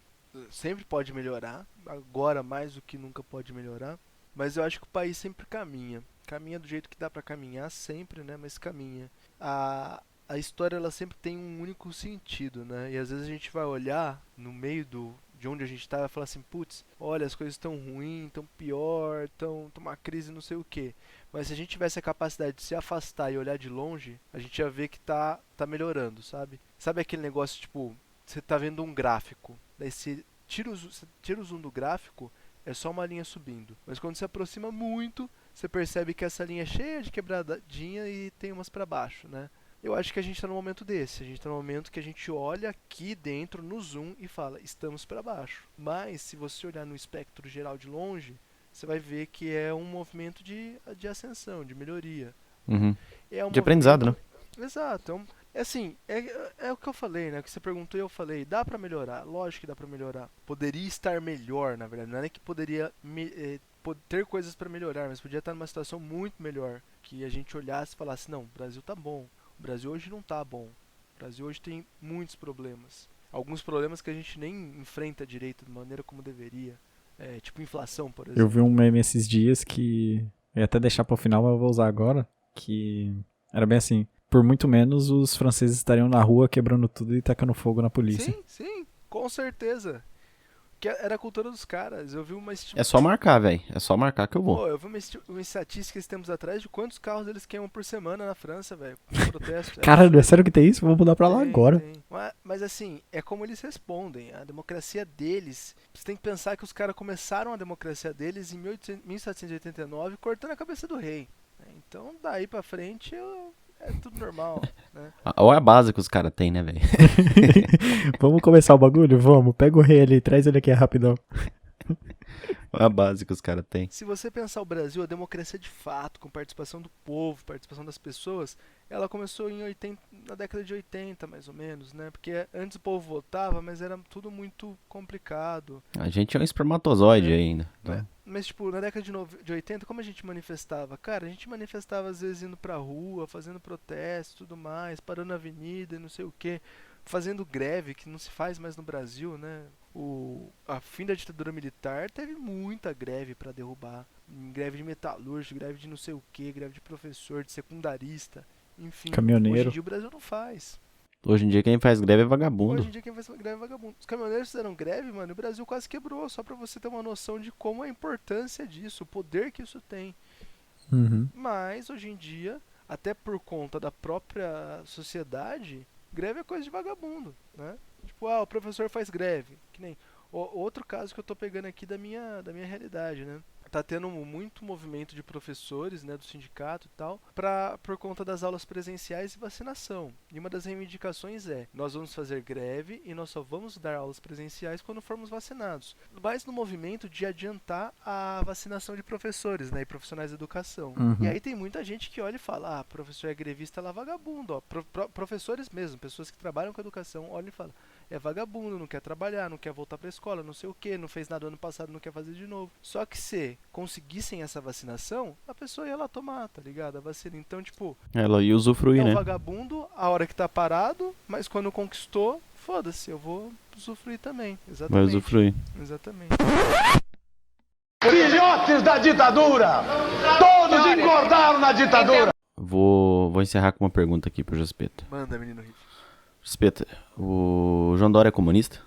sempre pode melhorar, agora mais do que nunca pode melhorar, mas eu acho que o país sempre caminha. Caminha do jeito que dá pra caminhar sempre, né? Mas caminha. A história ela sempre tem um único sentido, né? E às vezes a gente vai olhar no meio de onde a gente tá, vai falar assim, putz, olha, as coisas estão ruins, estão pior, estão uma crise não sei o quê. Mas se a gente tivesse a capacidade de se afastar e olhar de longe, a gente ia ver que tá melhorando, sabe? Sabe aquele negócio, tipo, você tá vendo um gráfico, daí você tira o zoom do gráfico, é só uma linha subindo. Mas quando se aproxima muito, você percebe que essa linha é cheia de quebradinha e tem umas pra baixo, né? Eu acho que a gente tá num momento desse. A gente tá num momento que a gente olha aqui dentro no zoom e fala, estamos pra baixo. Mas se você olhar no espectro geral de longe, você vai ver que é um movimento de ascensão, de melhoria. Uhum. É um De aprendizado, né? Exato. Então, é assim, é o que eu falei, né? O que você perguntou e eu falei, dá pra melhorar? Lógico que dá pra melhorar. Poderia estar melhor, na verdade. Não é nem que poderia ter coisas pra melhorar, mas podia estar numa situação muito melhor. Que a gente olhasse e falasse, não, o Brasil tá bom. O Brasil hoje não tá bom. O Brasil hoje tem muitos problemas. Alguns problemas que a gente nem enfrenta direito da maneira como deveria. Tipo inflação, por exemplo. Eu vi um meme esses dias que eu ia até deixar pro final, mas eu vou usar agora, que era bem assim, por muito menos os franceses estariam na rua quebrando tudo e tacando fogo na polícia. Sim, com certeza. Que era a cultura dos caras. Eu vi uma É só marcar, velho. É só marcar que eu vou. Pô, eu vi uma estatística esses tempos atrás de quantos carros eles queimam por semana na França, velho. Protesto. Caralho, é sério que tem isso? Vou mudar pra lá Tem, agora. tem. Mas assim, é como eles respondem. A democracia deles. Você tem que pensar que os caras começaram a democracia deles em 1789 cortando a cabeça do rei. Então daí pra frente é tudo normal, né? Olha a base que os caras têm, né, velho? Vamos começar o bagulho? Vamos. Pega o rei ali, traz ele aqui rapidão. Olha a base que os caras têm. Se você pensar o Brasil, a democracia de fato, com participação do povo, participação das pessoas, ela começou na década de 80, mais ou menos, né? Porque antes o povo votava, mas era tudo muito complicado. A gente é um espermatozoide ainda. Então. Mas, tipo, na década de 80, como a gente manifestava? Cara, a gente manifestava às vezes indo pra rua, fazendo protesto e tudo mais, parando na avenida e não sei o quê, fazendo greve, que não se faz mais no Brasil, né? A fim da ditadura militar teve muita greve pra derrubar. Greve de metalúrgico, greve de não sei o quê, greve de professor, de secundarista, enfim. Caminhoneiro. Hoje em dia o Brasil não faz. Hoje em dia quem faz greve é vagabundo. Hoje em dia quem faz greve é vagabundo. Os caminhoneiros fizeram greve, mano, e o Brasil quase quebrou, só pra você ter uma noção de como a importância disso, o poder que isso tem. Uhum. Mas, hoje em dia, até por conta da própria sociedade, greve é coisa de vagabundo, né? Tipo, o professor faz greve, que nem... Outro caso que eu tô pegando aqui da minha realidade, né? Tá tendo muito movimento de professores, né, do sindicato e tal, por conta das aulas presenciais e vacinação. E uma das reivindicações é, nós vamos fazer greve e nós só vamos dar aulas presenciais quando formos vacinados. Mas no movimento de adiantar a vacinação de professores, né, e profissionais da educação. Uhum. E aí tem muita gente que olha e fala, professor é grevista lá vagabundo, ó. Professores mesmo, pessoas que trabalham com educação, olham e falam, é vagabundo, não quer trabalhar, não quer voltar pra escola, não sei o que, não fez nada ano passado, não quer fazer de novo. Só que se conseguissem essa vacinação, a pessoa ia lá tomar, tá ligado? A vacina. Então, tipo, Ela ia usufruir, é um né? vagabundo a hora que tá parado, mas quando conquistou, foda-se, eu vou usufruir também. Exatamente. Vai usufruir. Exatamente. Filhotes da ditadura! Todos engordaram na ditadura! Vou encerrar com uma pergunta aqui pro Jospeta. Manda, menino Riff. Jospeta, o João Dória é comunista?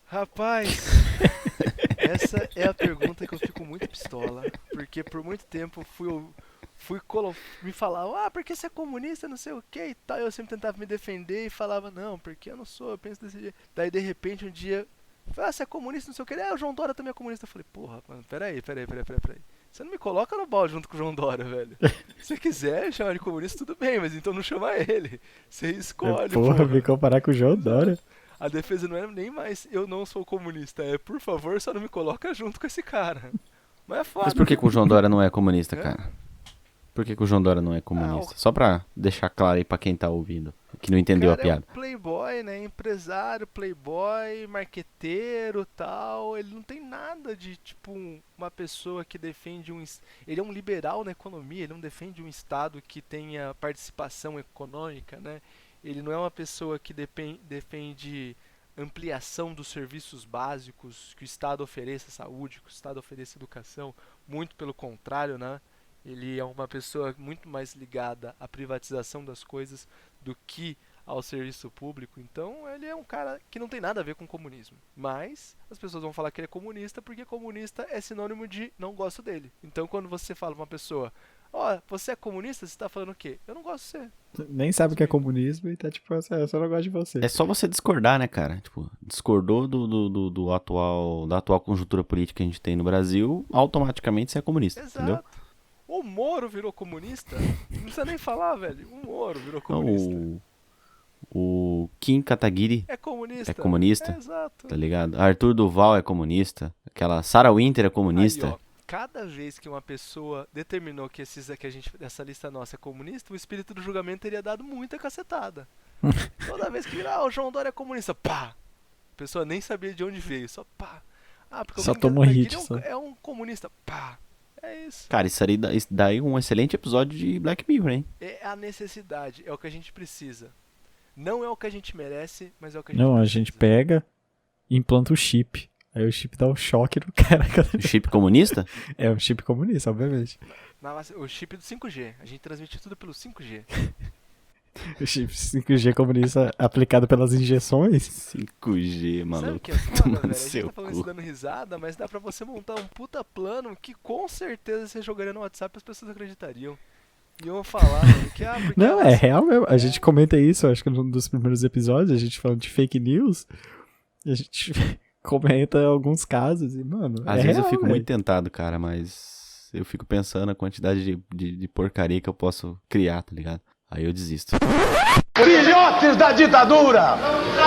Rapaz, essa é a pergunta que eu fico muito pistola, porque por muito tempo me falavam, porque você é comunista, não sei o que e tal, eu sempre tentava me defender e falava, não, porque eu não sou, eu penso desse jeito. Daí de repente um dia, você é comunista, não sei o que, o João Dória também é comunista. Eu falei, porra, mano, peraí. Você não me coloca no balde junto com o João Dória, velho. Se você quiser chamar de comunista, tudo bem, mas então não chama ele. Você escolhe, Porra, me comparar com o João Dória. A defesa não é nem mais eu não sou comunista, é por favor, só não me coloca junto com esse cara. Mas é foda. Mas por que o João Dória não é comunista, É? cara? Por que o João Dória não é comunista? Só pra deixar claro aí pra quem tá ouvindo, que não entendeu a Cara, piada. é um playboy, né? Empresário, playboy, marqueteiro, tal. Ele não tem nada de, tipo, uma pessoa que defende Ele é um liberal na economia, ele não defende um Estado que tenha participação econômica, né? Ele não é uma pessoa que defende ampliação dos serviços básicos que o Estado ofereça saúde, que o Estado ofereça educação. Muito pelo contrário, né? Ele é uma pessoa muito mais ligada à privatização das coisas do que ao serviço público. Então ele é um cara que não tem nada a ver com comunismo. Mas as pessoas vão falar que ele é comunista porque comunista é sinônimo de não gosto dele. Então quando você fala pra uma pessoa, você é comunista? Você tá falando o quê? Eu não gosto de você. Nem sabe o que é comunismo e tá tipo, eu só não gosto de você. É só você discordar, né, cara? Tipo, discordou da atual conjuntura política que a gente tem no Brasil, automaticamente você é comunista, entendeu? Exato. O Moro virou comunista? Não precisa nem falar, velho. O Moro virou comunista. O Kim Kataguiri É comunista. é comunista, Exato. tá ligado? Arthur Duval é comunista. Aquela Sarah Winter é comunista. Aí, ó, cada vez que uma pessoa determinou que essa lista nossa é comunista, o espírito do julgamento teria dado muita cacetada. Toda vez que virar, o João Dória é comunista, pá! A pessoa nem sabia de onde veio, só pá! Porque Só o Kim tomou Kataguiri hit, só. é um comunista, pá! É isso. Cara, isso daí um excelente episódio de Black Mirror, hein? É a necessidade, é o que a gente precisa. Não é o que a gente merece, mas é o que a gente Não, a precisa. gente pega e implanta o chip. Aí o chip dá um choque no cara. O chip comunista? É um chip comunista, obviamente. O chip do 5G. A gente transmite tudo pelo 5G. O chip 5G comunista aplicado pelas injeções. 5G, Sabe maluco. o que é foda, Tomando velho? A gente seu tá falando cu. isso dando risada, mas dá pra você montar um puta plano que com certeza você jogaria no WhatsApp e as pessoas acreditariam. E eu vou falar, mano, que porque Não, é elas- real mesmo. A gente comenta isso, acho que num dos primeiros episódios, a gente falando de fake news. E a gente comenta alguns casos e, mano, Às é vezes eu real, fico velho. muito tentado, cara, mas eu fico pensando a quantidade de porcaria que eu posso criar, tá ligado? Aí eu desisto. Filhotes da ditadura!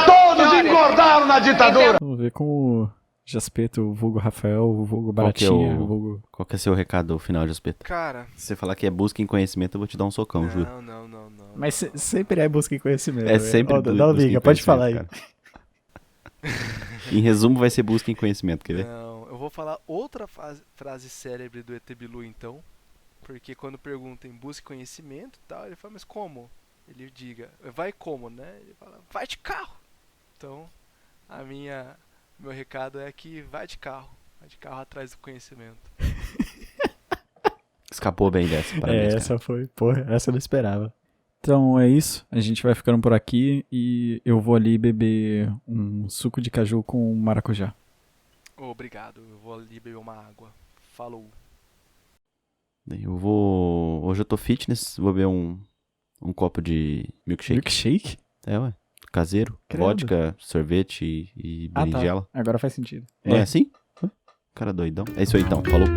Todos engordaram na ditadura! Vamos ver com o Jaspeto, o vulgo Rafael, o vulgo Qual que é Baratinha, o- o vulgo... Qual que é seu recado final, Jospeta? Cara, Se você falar que é busca em conhecimento, eu vou te dar um socão, juro. não. Mas sempre é busca em conhecimento. É velho. sempre Ó, não busca em liga, pode falar aí. conhecimento, cara. Em resumo, vai ser busca em conhecimento, quer ver? Não, eu vou falar outra frase célebre do ET Bilu então. Porque quando perguntam busca conhecimento e tal, ele fala, mas como? Ele diga, vai como, né? Ele fala, vai de carro. Então, meu recado é que vai de carro atrás do conhecimento. Escapou bem dessa, parabéns, cara. Essa foi, porra, essa eu não esperava. Então é isso, a gente vai ficando por aqui e eu vou ali beber um suco de caju com maracujá. Obrigado, eu vou ali beber uma água. Falou. Hoje eu tô fitness, vou beber um copo de milkshake. Milkshake? É, ué. Caseiro. Credo. Vodka, sorvete e Ah, berinjela. tá. Agora faz sentido. Não é assim? Cara doidão. É isso aí então, falou.